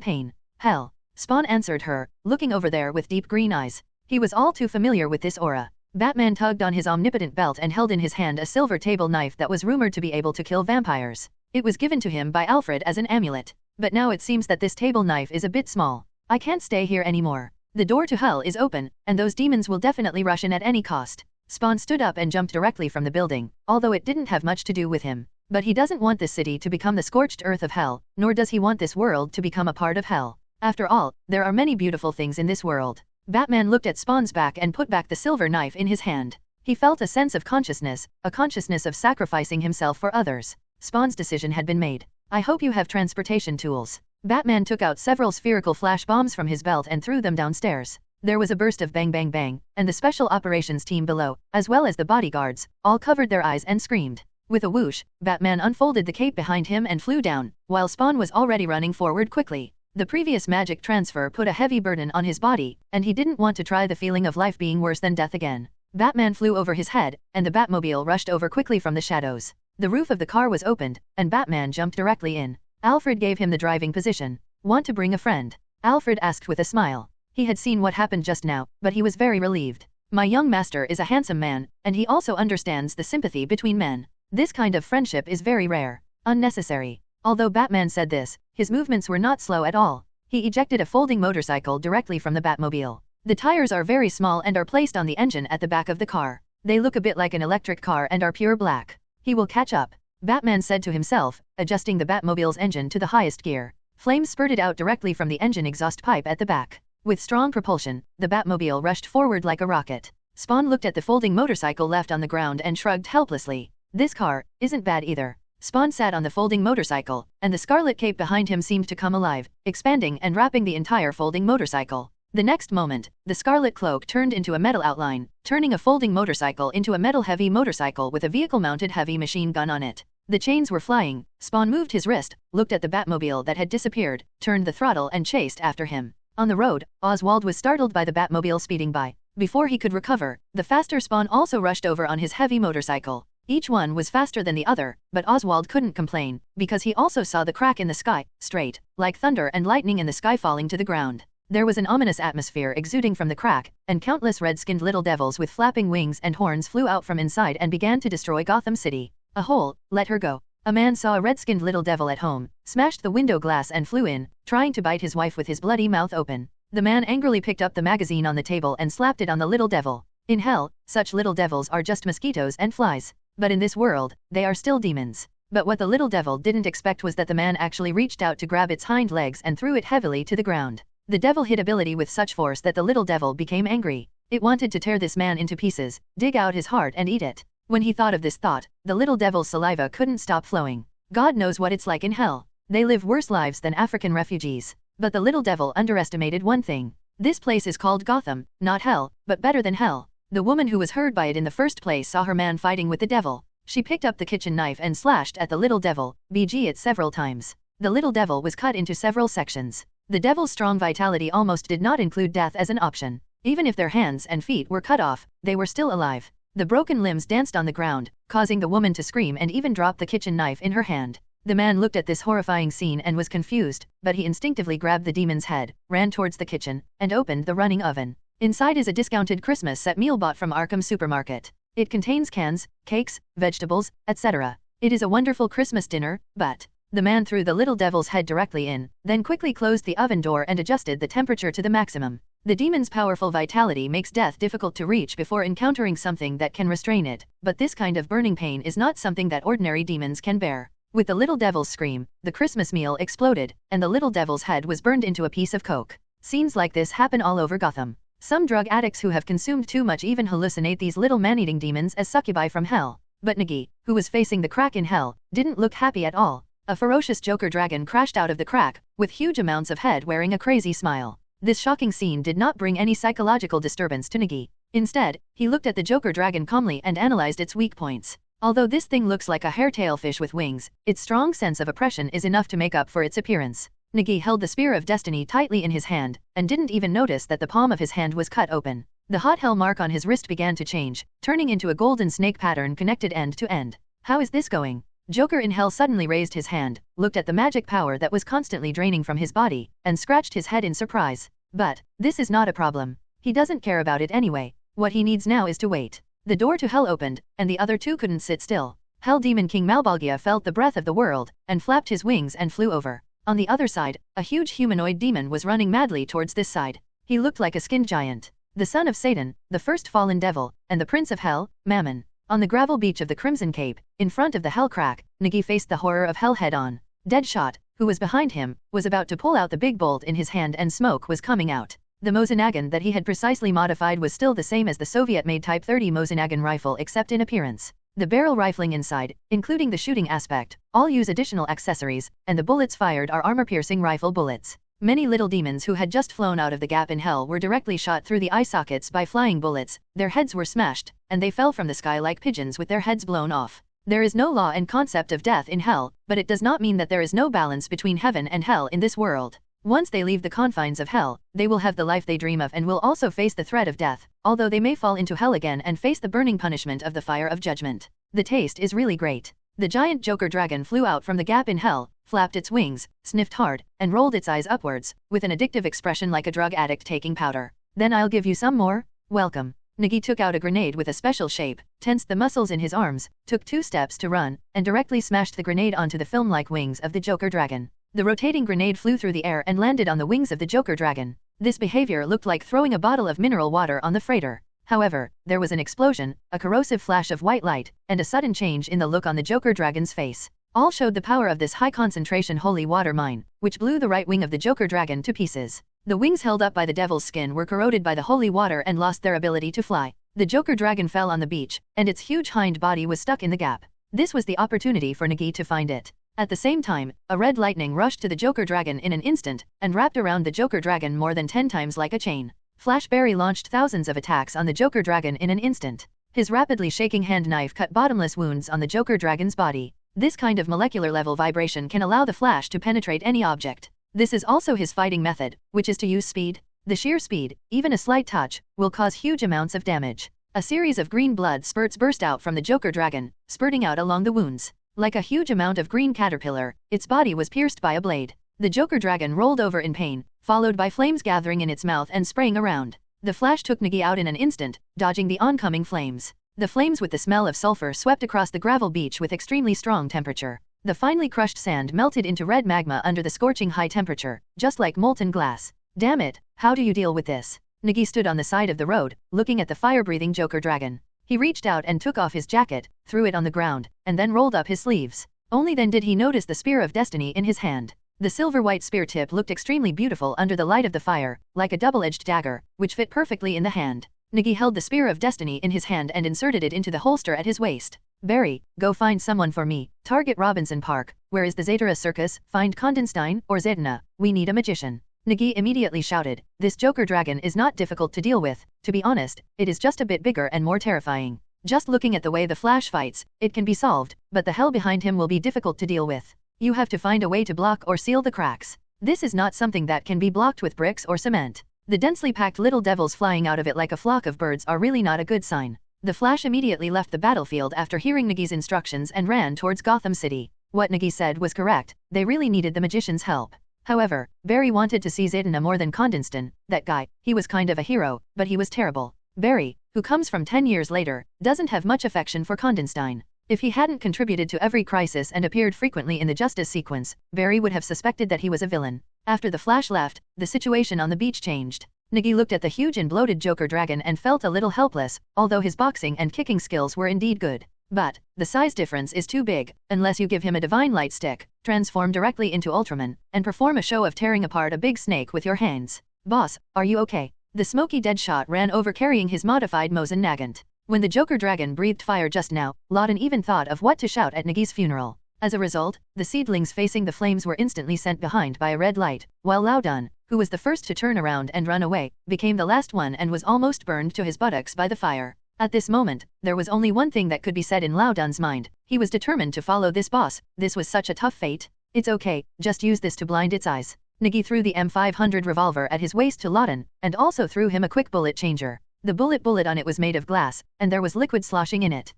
pain. Hell. Spawn answered her, looking over there with deep green eyes. He was all too familiar with this aura. Batman tugged on his omnipotent belt and held in his hand a silver table knife that was rumored to be able to kill vampires. It was given to him by Alfred as an amulet. But now it seems that this table knife is a bit small. I can't stay here anymore. The door to hell is open, and those demons will definitely rush in at any cost. Spawn stood up and jumped directly from the building, although it didn't have much to do with him. But he doesn't want this city to become the scorched earth of hell, nor does he want this world to become a part of hell. After all, there are many beautiful things in this world. Batman looked at Spawn's back and put back the silver knife in his hand. He felt a sense of consciousness, a consciousness of sacrificing himself for others. Spawn's decision had been made. I hope you have transportation tools. Batman took out several spherical flash bombs from his belt and threw them downstairs. There was a burst of bang bang bang, and the special operations team below, as well as the bodyguards, all covered their eyes and screamed. With a whoosh, Batman unfolded the cape behind him and flew down, while Spawn was already running forward quickly. The previous magic transfer put a heavy burden on his body, and he didn't want to try the feeling of life being worse than death again. Batman flew over his head, and the Batmobile rushed over quickly from the shadows. The roof of the car was opened, and Batman jumped directly in. Alfred gave him the driving position. Want to bring a friend? Alfred asked with a smile. He had seen what happened just now, but he was very relieved. My young master is a handsome man, and he also understands the sympathy between men. This kind of friendship is very rare. Unnecessary. Although Batman said this, his movements were not slow at all. He ejected a folding motorcycle directly from the Batmobile. The tires are very small and are placed on the engine at the back of the car. They look a bit like an electric car and are pure black. He will catch up, Batman said to himself, adjusting the Batmobile's engine to the highest gear. Flames spurted out directly from the engine exhaust pipe at the back. With strong propulsion, the Batmobile rushed forward like a rocket. Spawn looked at the folding motorcycle left on the ground and shrugged helplessly. This car isn't bad either. Spawn sat on the folding motorcycle, and the scarlet cape behind him seemed to come alive, expanding and wrapping the entire folding motorcycle. The next moment, the scarlet cloak turned into a metal outline, turning a folding motorcycle into a metal-heavy motorcycle with a vehicle-mounted heavy machine gun on it. The chains were flying. Spawn moved his wrist, looked at the Batmobile that had disappeared, turned the throttle and chased after him. On the road, Oswald was startled by the Batmobile speeding by. Before he could recover, the faster Spawn also rushed over on his heavy motorcycle. Each one was faster than the other, but Oswald couldn't complain, because he also saw the crack in the sky, straight, like thunder and lightning in the sky falling to the ground. There was an ominous atmosphere exuding from the crack, and countless red-skinned little devils with flapping wings and horns flew out from inside and began to destroy Gotham City. A hole, let her go. A man saw a red-skinned little devil at home, smashed the window glass and flew in, trying to bite his wife with his bloody mouth open. The man angrily picked up the magazine on the table and slapped it on the little devil. In hell, such little devils are just mosquitoes and flies. But in this world, they are still demons. But what the little devil didn't expect was that the man actually reached out to grab its hind legs and threw it heavily to the ground. The devil hit ability with such force that the little devil became angry. It wanted to tear this man into pieces, dig out his heart and eat it. When he thought of this thought, the little devil's saliva couldn't stop flowing. God knows what it's like in hell. They live worse lives than African refugees. But the little devil underestimated one thing. This place is called Gotham, not hell, but better than hell. The woman who was heard by it in the first place saw her man fighting with the devil. She picked up the kitchen knife and slashed at the little devil, BG it several times. The little devil was cut into several sections. The devil's strong vitality almost did not include death as an option. Even if their hands and feet were cut off, they were still alive. The broken limbs danced on the ground, causing the woman to scream and even drop the kitchen knife in her hand. The man looked at this horrifying scene and was confused, but he instinctively grabbed the demon's head, ran towards the kitchen, and opened the running oven. Inside is a discounted Christmas set meal bought from Arkham Supermarket. It contains cans, cakes, vegetables, etc. It is a wonderful Christmas dinner, but... The man threw the little devil's head directly in, then quickly closed the oven door and adjusted the temperature to the maximum. The demon's powerful vitality makes death difficult to reach before encountering something that can restrain it, but this kind of burning pain is not something that ordinary demons can bear. With the little devil's scream, the Christmas meal exploded, and the little devil's head was burned into a piece of coke. Scenes like this happen all over Gotham. Some drug addicts who have consumed too much even hallucinate these little man-eating demons as succubi from hell. But Nagi, who was facing the crack in hell, didn't look happy at all. A ferocious Joker dragon crashed out of the crack, with huge amounts of head wearing a crazy smile. This shocking scene did not bring any psychological disturbance to Nagi. Instead, he looked at the Joker dragon calmly and analyzed its weak points. Although this thing looks like a hair-tail fish with wings, its strong sense of oppression is enough to make up for its appearance. Nagi held the Spear of Destiny tightly in his hand, and didn't even notice that the palm of his hand was cut open. The hot hell mark on his wrist began to change, turning into a golden snake pattern connected end to end. How is this going? Joker in hell suddenly raised his hand, looked at the magic power that was constantly draining from his body, and scratched his head in surprise. But, this is not a problem. He doesn't care about it anyway. What he needs now is to wait. The door to hell opened, and the other two couldn't sit still. Hell Demon King Malbolgia felt the breath of the world, and flapped his wings and flew over. On the other side, a huge humanoid demon was running madly towards this side. He looked like a skinned giant. The son of Satan, the first fallen devil, and the prince of hell, Mammon. On the gravel beach of the Crimson Cape, in front of the Hell Crack, Nagi faced the horror of hell head-on. Deadshot, who was behind him, was about to pull out the big bolt in his hand and smoke was coming out. The Mosin-Nagant that he had precisely modified was still the same as the Soviet-made Type 30 Mosin-Nagant rifle except in appearance. The barrel rifling inside, including the shooting aspect, all use additional accessories, and the bullets fired are armor-piercing rifle bullets. Many little demons who had just flown out of the gap in hell were directly shot through the eye sockets by flying bullets, their heads were smashed, and they fell from the sky like pigeons with their heads blown off. There is no law and concept of death in hell, but it does not mean that there is no balance between heaven and hell in this world. Once they leave the confines of hell, they will have the life they dream of and will also face the threat of death, although they may fall into hell again and face the burning punishment of the fire of judgment. The taste is really great. The giant Joker dragon flew out from the gap in hell, flapped its wings, sniffed hard, and rolled its eyes upwards, with an addictive expression like a drug addict taking powder. Then I'll give you some more? Welcome. Nagi took out a grenade with a special shape, tensed the muscles in his arms, took 2 steps to run, and directly smashed the grenade onto the film-like wings of the Joker dragon. The rotating grenade flew through the air and landed on the wings of the Joker dragon. This behavior looked like throwing a bottle of mineral water on the freighter. However, there was an explosion, a corrosive flash of white light, and a sudden change in the look on the Joker dragon's face. All showed the power of this high-concentration holy water mine, which blew the right wing of the Joker dragon to pieces. The wings held up by the devil's skin were corroded by the holy water and lost their ability to fly. The Joker Dragon fell on the beach, and its huge hind body was stuck in the gap. This was the opportunity for Nagi to find it. At the same time, a red lightning rushed to the Joker Dragon in an instant, and wrapped around the Joker Dragon more than 10 times like a chain. Flashberry launched thousands of attacks on the Joker Dragon in an instant. His rapidly shaking hand knife cut bottomless wounds on the Joker Dragon's body. This kind of molecular level vibration can allow the Flash to penetrate any object. This is also his fighting method, which is to use speed. The sheer speed, even a slight touch, will cause huge amounts of damage. A series of green blood spurts burst out from the Joker Dragon, spurting out along the wounds. Like a huge amount of green caterpillar, its body was pierced by a blade. The Joker Dragon rolled over in pain, followed by flames gathering in its mouth and spraying around. The Flash took Nagi out in an instant, dodging the oncoming flames. The flames with the smell of sulfur swept across the gravel beach with extremely strong temperature. The finely crushed sand melted into red magma under the scorching high temperature, just like molten glass. Damn it, how do you deal with this? Nagi stood on the side of the road, looking at the fire-breathing Joker Dragon. He reached out and took off his jacket, threw it on the ground, and then rolled up his sleeves. Only then did he notice the Spear of Destiny in his hand. The silver-white spear tip looked extremely beautiful under the light of the fire, like a double-edged dagger, which fit perfectly in the hand. Nagi held the Spear of Destiny in his hand and inserted it into the holster at his waist. Barry, go find someone for me. Target Robinson Park. Where is the Zatara Circus? Find Condenstein or Zedna. We need a magician. Nagi immediately shouted, this Joker Dragon is not difficult to deal with. To be honest, it is just a bit bigger and more terrifying. Just looking at the way the Flash fights, it can be solved, but the hell behind him will be difficult to deal with. You have to find a way to block or seal the cracks. This is not something that can be blocked with bricks or cement. The densely packed little devils flying out of it like a flock of birds are really not a good sign. The Flash immediately left the battlefield after hearing Nagi's instructions and ran towards Gotham City. What Nagi said was correct, they really needed the magician's help. However, Barry wanted to see Zatanna more than Condenston. That guy, he was kind of a hero, but he was terrible. Barry, who comes from 10 years later, doesn't have much affection for Condenstein. If he hadn't contributed to every crisis and appeared frequently in the Justice sequence, Barry would have suspected that he was a villain. After the Flash left, the situation on the beach changed. Nagi looked at the huge and bloated Joker Dragon and felt a little helpless, although his boxing and kicking skills were indeed good. But, the size difference is too big, unless you give him a divine light stick, transform directly into Ultraman, and perform a show of tearing apart a big snake with your hands. Boss, are you okay? The smoky Deadshot ran over carrying his modified Mosin Nagant. When the Joker Dragon breathed fire just now, Lawton even thought of what to shout at Nagi's funeral. As a result, the seedlings facing the flames were instantly sent behind by a red light, while Laudon, who was the first to turn around and run away, became the last one and was almost burned to his buttocks by the fire. At this moment, there was only one thing that could be said in Laudon's mind. He was determined to follow this boss. This was such a tough fate. It's okay, just use this to blind its eyes. Nagi threw the M500 revolver at his waist to Laudon, and also threw him a quick bullet changer. The bullet on it was made of glass, and there was liquid sloshing in it.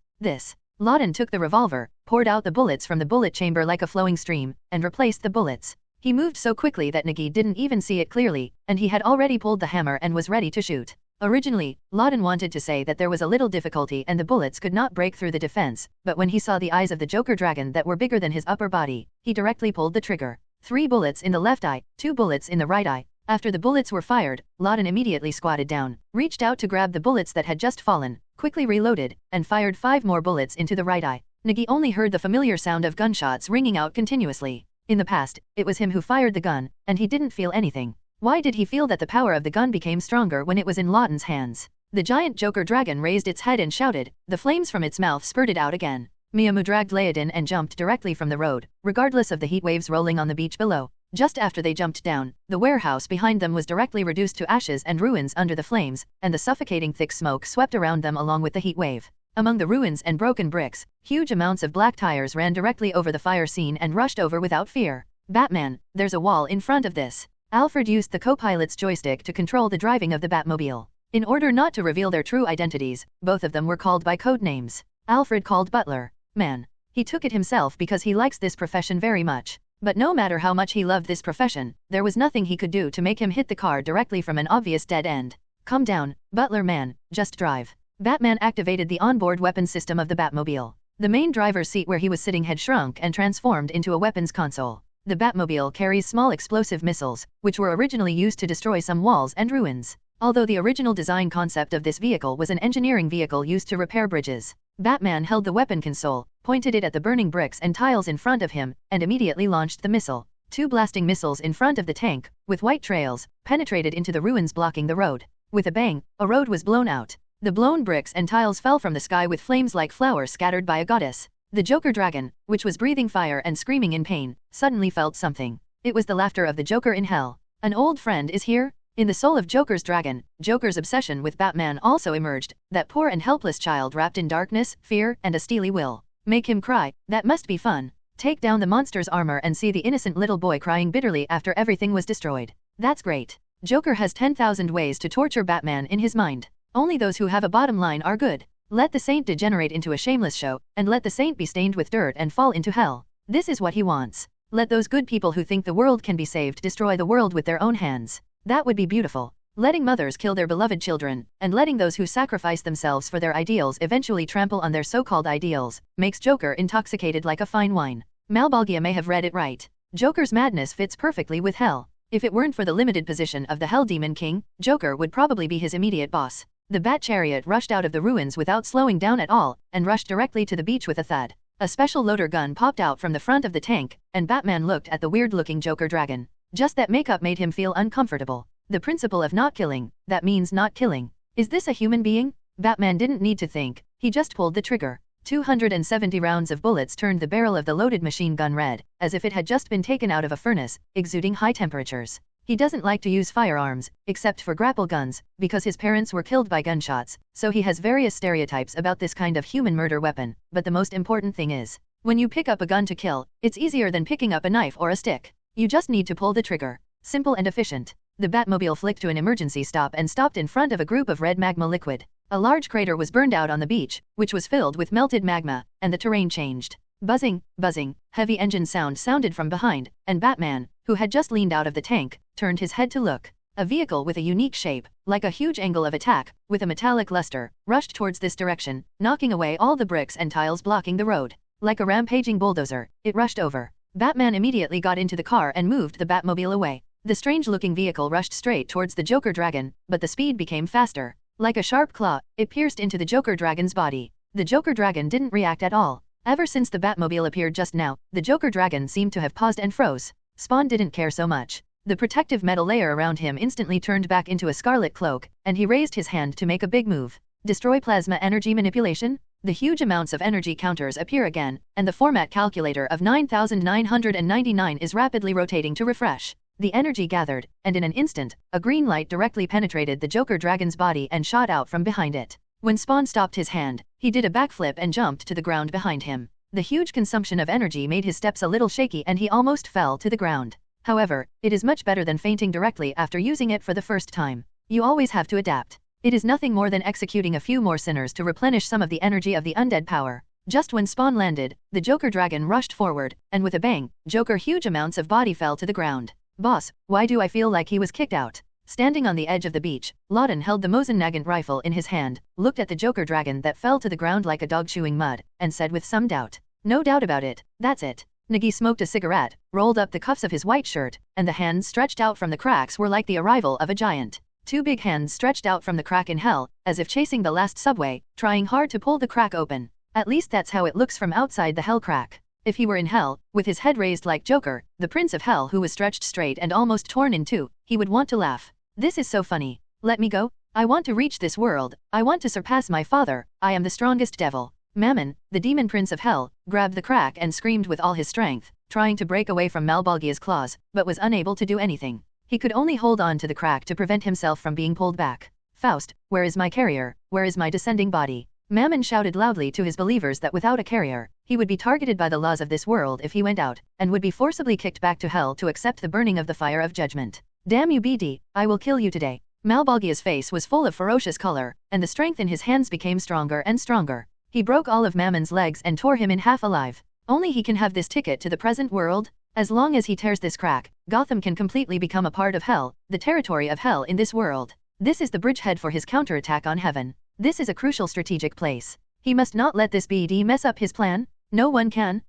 Laudon took the revolver, poured out the bullets from the bullet chamber like a flowing stream, and replaced the bullets. He moved so quickly that Nagi didn't even see it clearly, and he had already pulled the hammer and was ready to shoot. Originally, Laudon wanted to say that there was a little difficulty and the bullets could not break through the defense, but when he saw the eyes of the Joker Dragon that were bigger than his upper body, he directly pulled the trigger. 3 bullets in the left eye, 2 bullets in the right eye. After the bullets were fired, Laudon immediately squatted down, reached out to grab the bullets that had just fallen, quickly reloaded, and fired 5 more bullets into the right eye. Nagi only heard the familiar sound of gunshots ringing out continuously. In the past, it was him who fired the gun, and he didn't feel anything. Why did he feel that the power of the gun became stronger when it was in Laudon's hands? The giant Joker Dragon raised its head and shouted. The flames from its mouth spurted out again. Miyamu dragged Laodin and jumped directly from the road, regardless of the heat waves rolling on the beach below. Just after they jumped down, the warehouse behind them was directly reduced to ashes and ruins under the flames, and the suffocating thick smoke swept around them along with the heat wave. Among the ruins and broken bricks, huge amounts of black tires ran directly over the fire scene and rushed over without fear. Batman, there's a wall in front of this. Alfred used the co-pilot's joystick to control the driving of the Batmobile. In order not to reveal their true identities, both of them were called by code names. Alfred called Butler Man. He took it himself because he likes this profession very much. But no matter how much he loved this profession, there was nothing he could do to make him hit the car directly from an obvious dead end. Calm down, Butler Man, just drive. Batman activated the onboard weapons system of the Batmobile. The main driver's seat where he was sitting had shrunk and transformed into a weapons console. The Batmobile carries small explosive missiles, which were originally used to destroy some walls and ruins. Although the original design concept of this vehicle was an engineering vehicle used to repair bridges, Batman held the weapon console, pointed it at the burning bricks and tiles in front of him, and immediately launched the missile. 2 blasting missiles in front of the tank, with white trails, penetrated into the ruins blocking the road. With a bang, a road was blown out. The blown bricks and tiles fell from the sky with flames like flowers scattered by a goddess. The Joker dragon, which was breathing fire and screaming in pain, suddenly felt something. It was the laughter of the Joker in hell. An old friend is here? In the soul of Joker's dragon, Joker's obsession with Batman also emerged, that poor and helpless child wrapped in darkness, fear, and a steely will. Make him cry, that must be fun. Take down the monster's armor and see the innocent little boy crying bitterly after everything was destroyed. That's great. Joker has 10,000 ways to torture Batman in his mind. Only those who have a bottom line are good. Let the saint degenerate into a shameless show, and let the saint be stained with dirt and fall into hell. This is what he wants. Let those good people who think the world can be saved destroy the world with their own hands. That would be beautiful. Letting mothers kill their beloved children, and letting those who sacrifice themselves for their ideals eventually trample on their so-called ideals, makes Joker intoxicated like a fine wine. Malbolgia may have read it right. Joker's madness fits perfectly with hell. If it weren't for the limited position of the Hell Demon King, Joker would probably be his immediate boss. The Bat Chariot rushed out of the ruins without slowing down at all, and rushed directly to the beach with a thud. A special loader gun popped out from the front of the tank, and Batman looked at the weird-looking Joker dragon. Just that makeup made him feel uncomfortable. The principle of not killing, that means not killing. Is this a human being? Batman didn't need to think, he just pulled the trigger. 270 rounds of bullets turned the barrel of the loaded machine gun red, as if it had just been taken out of a furnace, exuding high temperatures. He doesn't like to use firearms, except for grapple guns, because his parents were killed by gunshots, so he has various stereotypes about this kind of human murder weapon, but the most important thing is, when you pick up a gun to kill, it's easier than picking up a knife or a stick. You just need to pull the trigger. Simple and efficient. The Batmobile flicked to an emergency stop and stopped in front of a group of red magma liquid. A large crater was burned out on the beach, which was filled with melted magma, and the terrain changed. Buzzing, buzzing, heavy engine sound sounded from behind, and Batman, who had just leaned out of the tank, turned his head to look. A vehicle with a unique shape, like a huge angle of attack, with a metallic luster, rushed towards this direction, knocking away all the bricks and tiles blocking the road. Like a rampaging bulldozer, it rushed over. Batman immediately got into the car and moved the Batmobile away. The strange-looking vehicle rushed straight towards the Joker dragon, but the speed became faster. Like a sharp claw, it pierced into the Joker dragon's body. The Joker dragon didn't react at all. Ever since the Batmobile appeared just now, the Joker dragon seemed to have paused and froze. Spawn didn't care so much. The protective metal layer around him instantly turned back into a scarlet cloak, and he raised his hand to make a big move. Destroy plasma energy manipulation? The huge amounts of energy counters appear again, and the format calculator of 9999 is rapidly rotating to refresh. The energy gathered, and in an instant, a green light directly penetrated the Joker dragon's body and shot out from behind it. When Spawn stopped his hand, he did a backflip and jumped to the ground behind him. The huge consumption of energy made his steps a little shaky and he almost fell to the ground. However, it is much better than fainting directly after using it for the first time. You always have to adapt. It is nothing more than executing a few more sinners to replenish some of the energy of the undead power. Just when Spawn landed, the Joker dragon rushed forward, and with a bang, Joker huge amounts of body fell to the ground. Boss, why do I feel like he was kicked out? Standing on the edge of the beach, Lawton held the Mosin Nagant rifle in his hand, looked at the Joker dragon that fell to the ground like a dog chewing mud, and said with some doubt, "No doubt about it, that's it." Nagy smoked a cigarette, rolled up the cuffs of his white shirt, and the hands stretched out from the cracks were like the arrival of a giant. 2 big hands stretched out from the crack in hell, as if chasing the last subway, trying hard to pull the crack open. At least that's how it looks from outside the hell crack. If he were in hell, with his head raised like Joker, the Prince of Hell who was stretched straight and almost torn in two, he would want to laugh. This is so funny. Let me go. I want to reach this world. I want to surpass my father. I am the strongest devil. Mammon, the demon Prince of Hell, grabbed the crack and screamed with all his strength, trying to break away from Malbolgia's claws, but was unable to do anything. He could only hold on to the crack to prevent himself from being pulled back. Faust, where is my carrier? Where is my descending body? Mammon shouted loudly to his believers that without a carrier, he would be targeted by the laws of this world if he went out, and would be forcibly kicked back to hell to accept the burning of the fire of judgment. Damn you BD, I will kill you today. Malbolgia's face was full of ferocious color, and the strength in his hands became stronger and stronger. He broke all of Mammon's legs and tore him in half alive. Only he can have this ticket to the present world. As long as he tears this crack, Gotham can completely become a part of hell, the territory of hell in this world. This is the bridgehead for his counterattack on heaven. This is a crucial strategic place. He must not let this BD mess up his plan. No one can.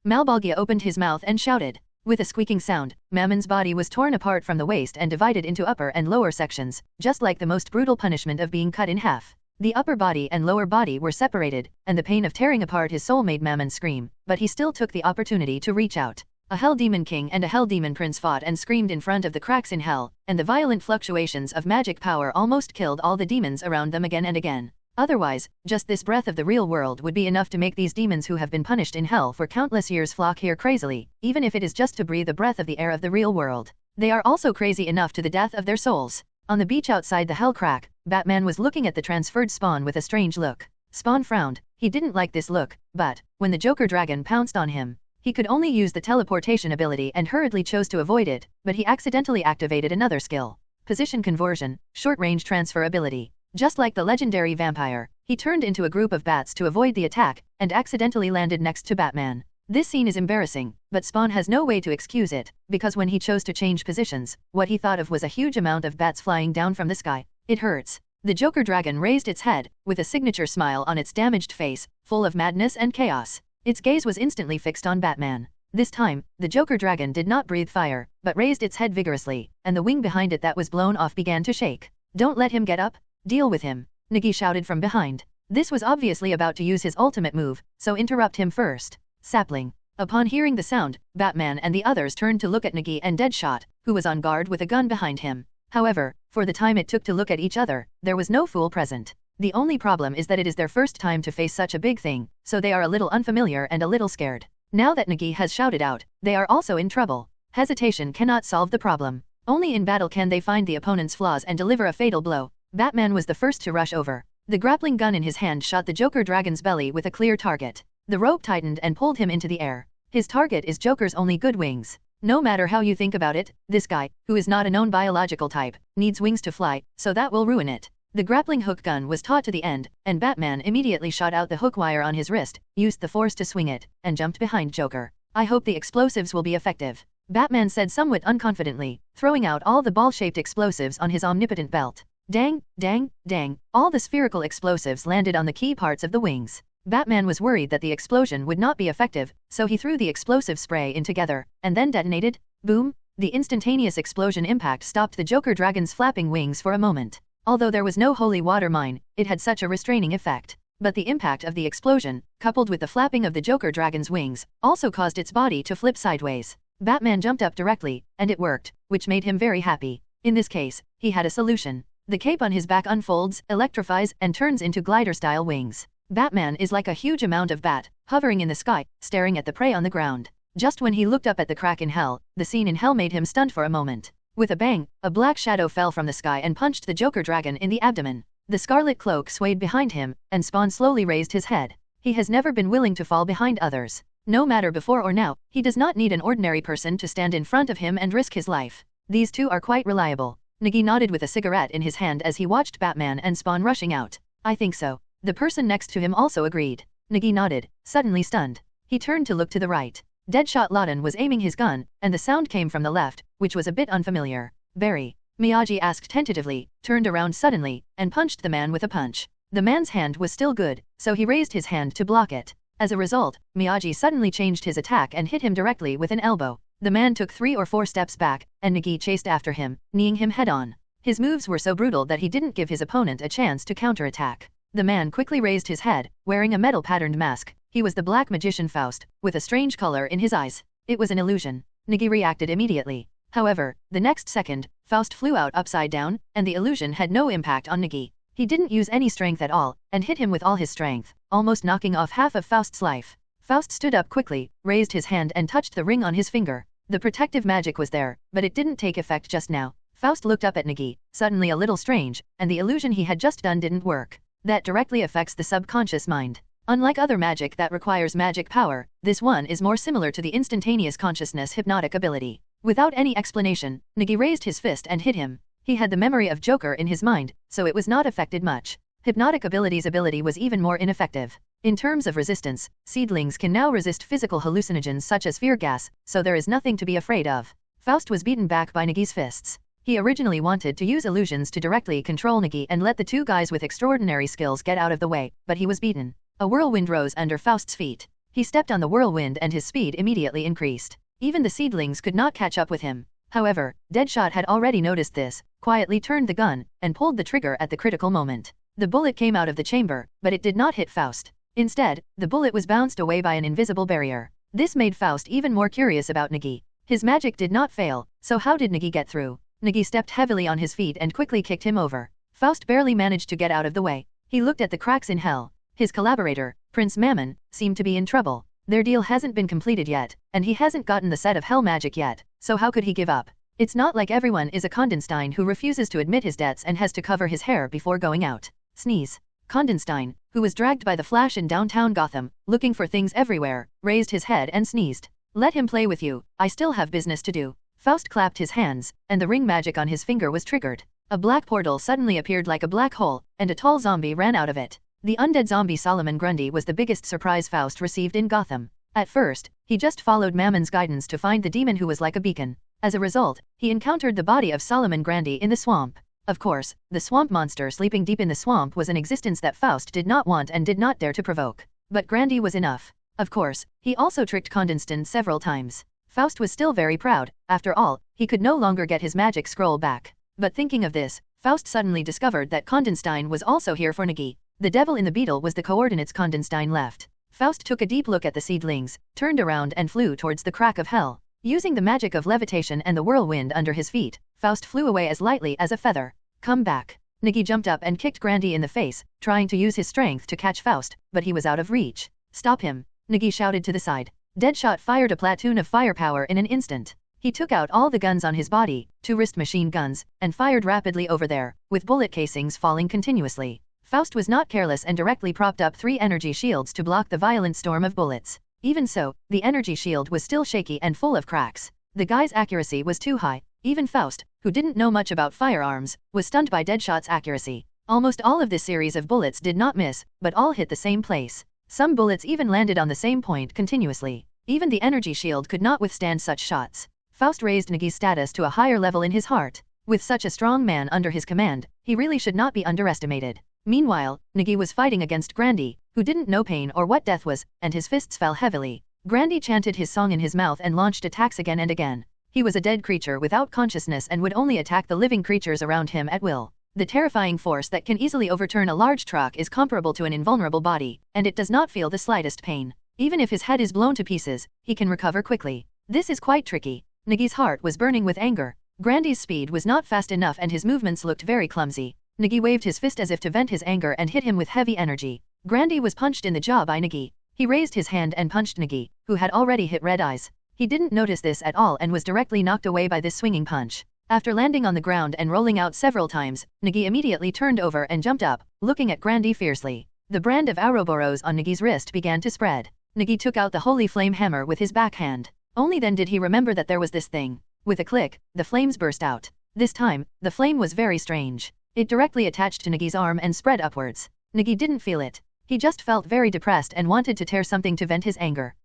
Malbolgia opened his mouth and shouted. With a squeaking sound, Mammon's body was torn apart from the waist and divided into upper and lower sections, just like the most brutal punishment of being cut in half. The upper body and lower body were separated, and the pain of tearing apart his soul made Mammon scream, but he still took the opportunity to reach out. A Hell Demon King and a Hell Demon Prince fought and screamed in front of the cracks in hell, and the violent fluctuations of magic power almost killed all the demons around them again and again. Otherwise, just this breath of the real world would be enough to make these demons who have been punished in hell for countless years flock here crazily, even if it is just to breathe the breath of the air of the real world. They are also crazy enough to the death of their souls. On the beach outside the hell crack, Batman was looking at the transferred Spawn with a strange look. Spawn frowned. He didn't like this look, but when the Joker Dragon pounced on him, he could only use the teleportation ability and hurriedly chose to avoid it, but he accidentally activated another skill. Position conversion, short-range transfer ability. Just like the legendary vampire, he turned into a group of bats to avoid the attack, and accidentally landed next to Batman. This scene is embarrassing, but Spawn has no way to excuse it, because when he chose to change positions, what he thought of was a huge amount of bats flying down from the sky. It hurts. The Joker Dragon raised its head, with a signature smile on its damaged face, full of madness and chaos. Its gaze was instantly fixed on Batman. This time, the Joker Dragon did not breathe fire, but raised its head vigorously, and the wing behind it that was blown off began to shake. "Don't let him get up. Deal with him," Nagi shouted from behind. This was obviously about to use his ultimate move, so interrupt him first. Sapling. Upon hearing the sound, Batman and the others turned to look at Nagi and Deadshot, who was on guard with a gun behind him. However, for the time it took to look at each other, there was no fool present. The only problem is that it is their first time to face such a big thing, so they are a little unfamiliar and a little scared. Now that Nagi has shouted out, they are also in trouble. Hesitation cannot solve the problem. Only in battle can they find the opponent's flaws and deliver a fatal blow. Batman was the first to rush over. The grappling gun in his hand shot the Joker Dragon's belly with a clear target. The rope tightened and pulled him into the air. His target is Joker's only good wings. No matter how you think about it, this guy, who is not a known biological type, needs wings to fly, so that will ruin it. The grappling hook gun was taut to the end, and Batman immediately shot out the hook wire on his wrist, used the force to swing it, and jumped behind Joker. "I hope the explosives will be effective," Batman said somewhat unconfidently, throwing out all the ball-shaped explosives on his omnipotent belt. Dang, dang, dang, all the spherical explosives landed on the key parts of the wings. Batman was worried that the explosion would not be effective, so he threw the explosive spray in together, and then detonated. Boom! The instantaneous explosion impact stopped the Joker Dragon's flapping wings for a moment. Although there was no holy water mine, it had such a restraining effect. But the impact of the explosion, coupled with the flapping of the Joker Dragon's wings, also caused its body to flip sideways. Batman jumped up directly, and it worked, which made him very happy. In this case, he had a solution. The cape on his back unfolds, electrifies, and turns into glider-style wings. Batman is like a huge amount of bat, hovering in the sky, staring at the prey on the ground. Just when he looked up at the crack in hell, the scene in hell made him stunned for a moment. With a bang, a black shadow fell from the sky and punched the Joker Dragon in the abdomen. The scarlet cloak swayed behind him, and Spawn slowly raised his head. He has never been willing to fall behind others. No matter before or now, he does not need an ordinary person to stand in front of him and risk his life. These two are quite reliable. Nagi nodded with a cigarette in his hand as he watched Batman and Spawn rushing out. "I think so." The person next to him also agreed. Nagi nodded, suddenly stunned. He turned to look to the right. Deadshot Lawton was aiming his gun, and the sound came from the left, which was a bit unfamiliar. "Barry?" Miyagi asked tentatively, turned around suddenly, and punched the man with a punch. The man's hand was still good, so he raised his hand to block it. As a result, Miyagi suddenly changed his attack and hit him directly with an elbow. The man took 3 or 4 steps back, and Nagi chased after him, kneeing him head-on. His moves were so brutal that he didn't give his opponent a chance to counterattack. The man quickly raised his head, wearing a metal-patterned mask. He was the black magician Faust, with a strange color in his eyes. It was an illusion. Nagi reacted immediately. However, the next second, Faust flew out upside down, and the illusion had no impact on Nagi. He didn't use any strength at all, and hit him with all his strength, almost knocking off half of Faust's life. Faust stood up quickly, raised his hand and touched the ring on his finger. The protective magic was there, but it didn't take effect just now. Faust looked up at Nagi, suddenly a little strange, and the illusion he had just done didn't work. That directly affects the subconscious mind. Unlike other magic that requires magic power, this one is more similar to the instantaneous consciousness hypnotic ability. Without any explanation, Nagi raised his fist and hit him. He had the memory of Joker in his mind, so it was not affected much. Hypnotic ability was even more ineffective. In terms of resistance, seedlings can now resist physical hallucinogens such as fear gas, so there is nothing to be afraid of. Faust was beaten back by Nagi's fists. He originally wanted to use illusions to directly control Nagi and let the two guys with extraordinary skills get out of the way, but he was beaten. A whirlwind rose under Faust's feet. He stepped on the whirlwind and his speed immediately increased. Even the seedlings could not catch up with him. However, Deadshot had already noticed this, quietly turned the gun, and pulled the trigger at the critical moment. The bullet came out of the chamber, but it did not hit Faust. Instead, the bullet was bounced away by an invisible barrier. This made Faust even more curious about Nagi. His magic did not fail, so how did Nagi get through? Nagi stepped heavily on his feet and quickly kicked him over. Faust barely managed to get out of the way. He looked at the cracks in hell. His collaborator, Prince Mammon, seemed to be in trouble. Their deal hasn't been completed yet, and he hasn't gotten the set of hell magic yet, so how could he give up? It's not like everyone is a Condenstein who refuses to admit his debts and has to cover his hair before going out. Sneeze. Condenstein, who was dragged by the Flash in downtown Gotham, looking for things everywhere, raised his head and sneezed. Let him play with you, I still have business to do. Faust clapped his hands, and the ring magic on his finger was triggered. A black portal suddenly appeared like a black hole, and a tall zombie ran out of it. The undead zombie Solomon Grundy was the biggest surprise Faust received in Gotham. At first, he just followed Mammon's guidance to find the demon who was like a beacon. As a result, he encountered the body of Solomon Grundy in the swamp. Of course, the swamp monster sleeping deep in the swamp was an existence that Faust did not want and did not dare to provoke. But Grundy was enough. Of course, he also tricked Condenstein several times. Faust was still very proud. After all, he could no longer get his magic scroll back. But thinking of this, Faust suddenly discovered that Condenstein was also here for Nagi. The devil in the beetle was the coordinates Condenstein left. Faust took a deep look at the seedlings, turned around and flew towards the crack of hell. Using the magic of levitation and the whirlwind under his feet, Faust flew away as lightly as a feather. Come back. Nagi jumped up and kicked Grundy in the face, trying to use his strength to catch Faust, but he was out of reach. Stop him. Nagi shouted to the side. Deadshot fired a platoon of firepower in an instant. He took out all the guns on his body, 2 wrist machine guns, and fired rapidly over there, with bullet casings falling continuously. Faust was not careless and directly propped up 3 energy shields to block the violent storm of bullets. Even so, the energy shield was still shaky and full of cracks. The guy's accuracy was too high. Even Faust, who didn't know much about firearms, was stunned by Deadshot's accuracy. Almost all of this series of bullets did not miss, but all hit the same place. Some bullets even landed on the same point continuously. Even the energy shield could not withstand such shots. Faust raised Nagi's status to a higher level in his heart. With such a strong man under his command, he really should not be underestimated. Meanwhile, Nagi was fighting against Grundy, who didn't know pain or what death was, and his fists fell heavily. Grundy chanted his song in his mouth and launched attacks again and again. He was a dead creature without consciousness and would only attack the living creatures around him at will. The terrifying force that can easily overturn a large truck is comparable to an invulnerable body, and it does not feel the slightest pain. Even if his head is blown to pieces, he can recover quickly. This is quite tricky. Nagi's heart was burning with anger. Grundy's speed was not fast enough and his movements looked very clumsy. Nagi waved his fist as if to vent his anger and hit him with heavy energy. Grundy was punched in the jaw by Nagi. He raised his hand and punched Nagi, who had already hit Red Eyes. He didn't notice this at all and was directly knocked away by this swinging punch. After landing on the ground and rolling out several times, Nagi immediately turned over and jumped up, looking at Grundy fiercely. The brand of Ouroboros on Nagi's wrist began to spread. Nagi took out the holy flame hammer with his backhand. Only then did he remember that there was this thing. With a click, the flames burst out. This time, the flame was very strange. It directly attached to Nagi's arm and spread upwards. Nagi didn't feel it. He just felt very depressed and wanted to tear something to vent his anger.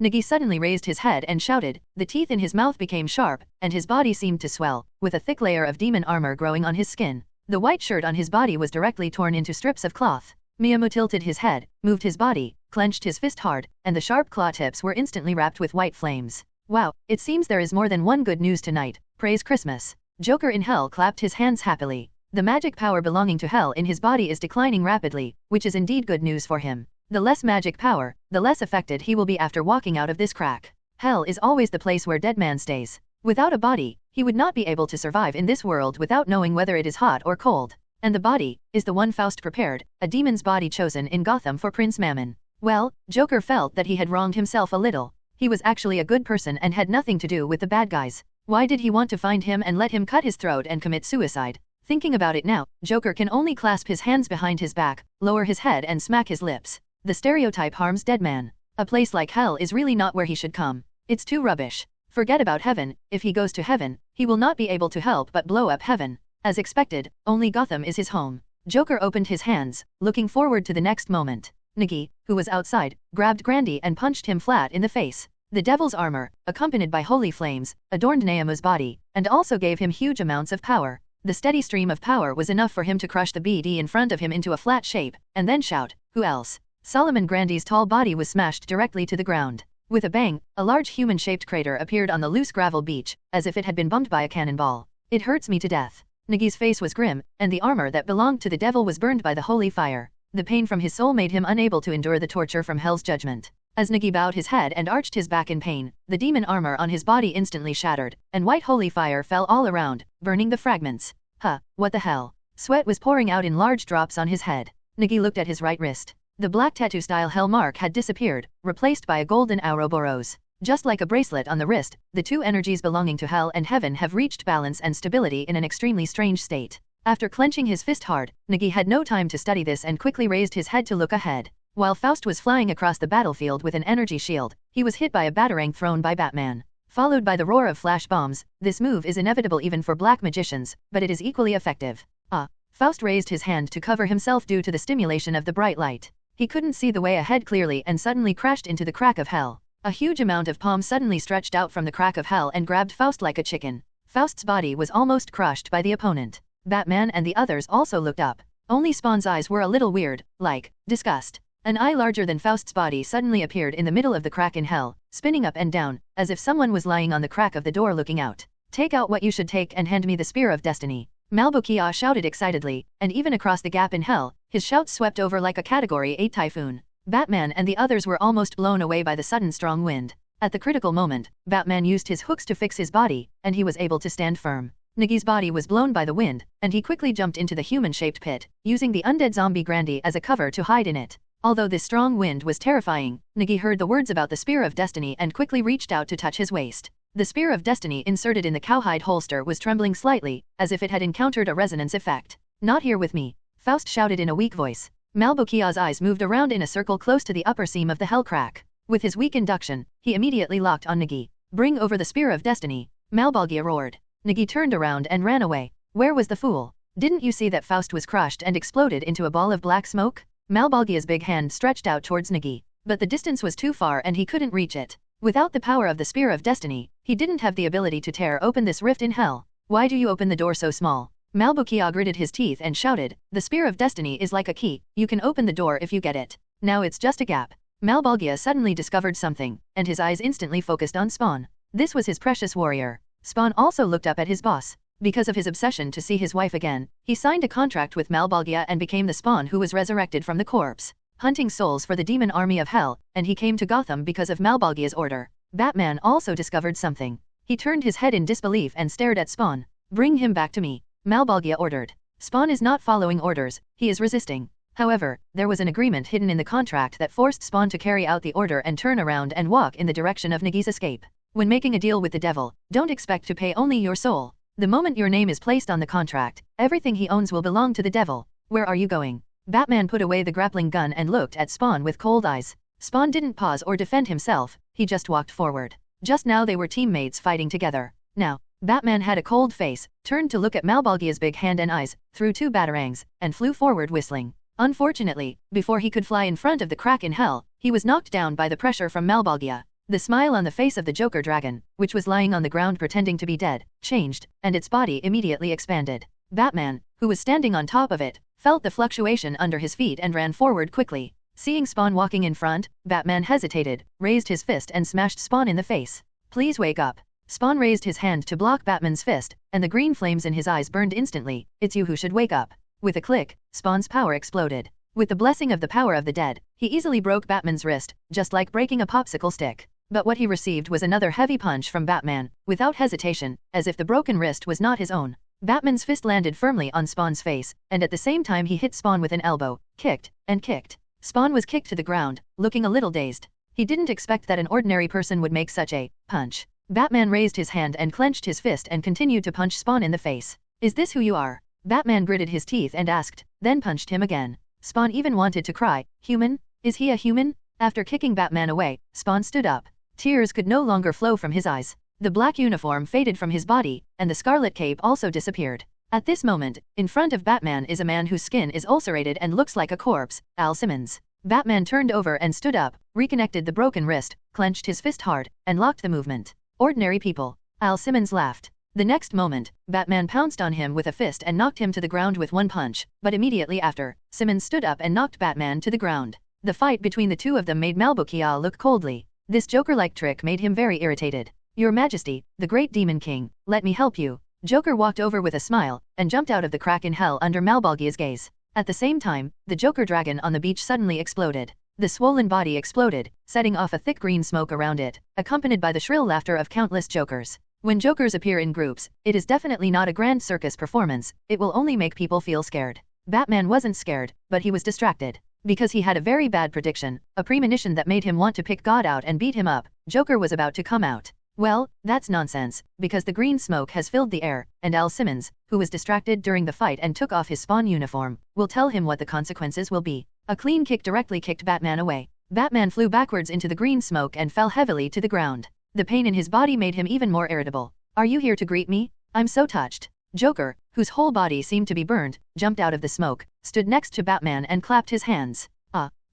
Nagi suddenly raised his head and shouted. The teeth in his mouth became sharp, and his body seemed to swell, with a thick layer of demon armor growing on his skin. The white shirt on his body was directly torn into strips of cloth. Miyamoto tilted his head, moved his body, clenched his fist hard, and the sharp claw tips were instantly wrapped with white flames. Wow, it seems there is more than one good news tonight. Praise Christmas. Joker in Hell clapped his hands happily. The magic power belonging to Hell in his body is declining rapidly, which is indeed good news for him. The less magic power, the less affected he will be after walking out of this crack. Hell is always the place where dead man stays. Without a body, he would not be able to survive in this world without knowing whether it is hot or cold. And the body is the one Faust prepared, a demon's body chosen in Gotham for Prince Mammon. Well, Joker felt that he had wronged himself a little. He was actually a good person and had nothing to do with the bad guys. Why did he want to find him and let him cut his throat and commit suicide? Thinking about it now, Joker can only clasp his hands behind his back, lower his head and smack his lips. The stereotype harms dead man. A place like Hell is really not where he should come. It's too rubbish. Forget about heaven. If he goes to heaven, he will not be able to help but blow up heaven. As expected, only Gotham is his home. Joker opened his hands, looking forward to the next moment. Nagi, who was outside, grabbed Grundy and punched him flat in the face. The devil's armor, accompanied by holy flames, adorned Neamu's body, and also gave him huge amounts of power. The steady stream of power was enough for him to crush the BD in front of him into a flat shape, and then shout, "Who else?" Solomon Grundy's tall body was smashed directly to the ground. With a bang, a large human-shaped crater appeared on the loose gravel beach, as if it had been bumped by a cannonball. It hurts me to death. Nagi's face was grim, and the armor that belonged to the devil was burned by the holy fire. The pain from his soul made him unable to endure the torture from Hell's judgment. As Nagi bowed his head and arched his back in pain, the demon armor on his body instantly shattered, and white holy fire fell all around, burning the fragments. What the hell? Sweat was pouring out in large drops on his head. Nagi looked at his right wrist. The black tattoo-style hell mark had disappeared, replaced by a golden Ouroboros. Just like a bracelet on the wrist, the two energies belonging to hell and heaven have reached balance and stability in an extremely strange state. After clenching his fist hard, Nagi had no time to study this and quickly raised his head to look ahead. While Faust was flying across the battlefield with an energy shield, he was hit by a batarang thrown by Batman. Followed by the roar of flash bombs. This move is inevitable even for black magicians, but it is equally effective. Faust raised his hand to cover himself due to the stimulation of the bright light. He couldn't see the way ahead clearly and suddenly crashed into the crack of hell. A huge amount of palm suddenly stretched out from the crack of hell and grabbed Faust like a chicken. Faust's body was almost crushed by the opponent. Batman and the others also looked up. Only Spawn's eyes were a little weird, like disgust. An eye larger than Faust's body suddenly appeared in the middle of the crack in hell, spinning up and down, as if someone was lying on the crack of the door looking out. Take out what you should take and hand me the Spear of Destiny. Malbukia shouted excitedly, and even across the gap in hell, his shouts swept over like a Category 8 typhoon. Batman and the others were almost blown away by the sudden strong wind. At the critical moment, Batman used his hooks to fix his body, and he was able to stand firm. Nagi's body was blown by the wind, and he quickly jumped into the human-shaped pit, using the undead zombie Grandy as a cover to hide in it. Although this strong wind was terrifying, Nagi heard the words about the Spear of Destiny and quickly reached out to touch his waist. The Spear of Destiny inserted in the cowhide holster was trembling slightly, as if it had encountered a resonance effect. Not here with me, Faust shouted in a weak voice. Malbukia's eyes moved around in a circle close to the upper seam of the hell crack. With his weak induction, he immediately locked on Nagi. Bring over the Spear of Destiny, Malbukia roared. Nagi turned around and ran away. Where was the fool? Didn't you see that Faust was crushed and exploded into a ball of black smoke? Malbukia's big hand stretched out towards Nagi, but the distance was too far and he couldn't reach it. Without the power of the Spear of Destiny, he didn't have the ability to tear open this rift in hell. Why do you open the door so small? Malbukia gritted his teeth and shouted, the Spear of Destiny is like a key, you can open the door if you get it. Now it's just a gap. Malbukia suddenly discovered something, and his eyes instantly focused on Spawn. This was his precious warrior. Spawn also looked up at his boss. Because of his obsession to see his wife again, he signed a contract with Malbukia and became the Spawn who was resurrected from the corpse, hunting souls for the demon army of hell, and he came to Gotham because of Malbukia's order. Batman also discovered something. He turned his head in disbelief and stared at Spawn. Bring him back to me, Malbukia ordered. Spawn is not following orders, he is resisting. However, there was an agreement hidden in the contract that forced Spawn to carry out the order and turn around and walk in the direction of Nagi's escape. When making a deal with the devil, don't expect to pay only your soul. The moment your name is placed on the contract, everything he owns will belong to the devil. Where are you going? Batman put away the grappling gun and looked at Spawn with cold eyes. Spawn didn't pause or defend himself, he just walked forward. Just now they were teammates fighting together. Now, Batman had a cold face, turned to look at Malbukia's big hand and eyes, threw 2 batarangs, and flew forward whistling. Unfortunately, before he could fly in front of the crack in hell, he was knocked down by the pressure from Malbukia. The smile on the face of the Joker dragon, which was lying on the ground pretending to be dead, changed, and its body immediately expanded. Batman, who was standing on top of it, felt the fluctuation under his feet and ran forward quickly. Seeing Spawn walking in front, Batman hesitated, raised his fist and smashed Spawn in the face. Please wake up. Spawn raised his hand to block Batman's fist, and the green flames in his eyes burned instantly. It's you who should wake up. With a click, Spawn's power exploded. With the blessing of the power of the dead, he easily broke Batman's wrist, just like breaking a popsicle stick. But what he received was another heavy punch from Batman, without hesitation, as if the broken wrist was not his own. Batman's fist landed firmly on Spawn's face, and at the same time he hit Spawn with an elbow, kicked, and kicked. Spawn was kicked to the ground, looking a little dazed. He didn't expect that an ordinary person would make such a punch. Batman raised his hand and clenched his fist and continued to punch Spawn in the face. Is this who you are? Batman gritted his teeth and asked, then punched him again. Spawn even wanted to cry, human? Is he a human? After kicking Batman away, Spawn stood up. Tears could no longer flow from his eyes. The black uniform faded from his body, and the scarlet cape also disappeared. At this moment, in front of Batman is a man whose skin is ulcerated and looks like a corpse, Al Simmons. Batman turned over and stood up, reconnected the broken wrist, clenched his fist hard, and locked the movement. Ordinary people. Al Simmons laughed. The next moment, Batman pounced on him with a fist and knocked him to the ground with one punch, but immediately after, Simmons stood up and knocked Batman to the ground. The fight between the two of them made Malbukia look coldly. This Joker-like trick made him very irritated. Your Majesty, the Great Demon King, let me help you. Joker walked over with a smile, and jumped out of the crack in hell under Malbukia's gaze. At the same time, the Joker dragon on the beach suddenly exploded. The swollen body exploded, setting off a thick green smoke around it, accompanied by the shrill laughter of countless Jokers. When Jokers appear in groups, it is definitely not a grand circus performance, it will only make people feel scared. Batman wasn't scared, but he was distracted. Because he had a very bad prediction, a premonition that made him want to pick God out and beat him up. Joker was about to come out. Well, that's nonsense, because the green smoke has filled the air, and Al Simmons, who was distracted during the fight and took off his Spawn uniform, will tell him what the consequences will be. A clean kick directly kicked Batman away. Batman flew backwards into the green smoke and fell heavily to the ground. The pain in his body made him even more irritable. "Are you here to greet me? I'm so touched." Joker, whose whole body seemed to be burned, jumped out of the smoke, stood next to Batman and clapped his hands.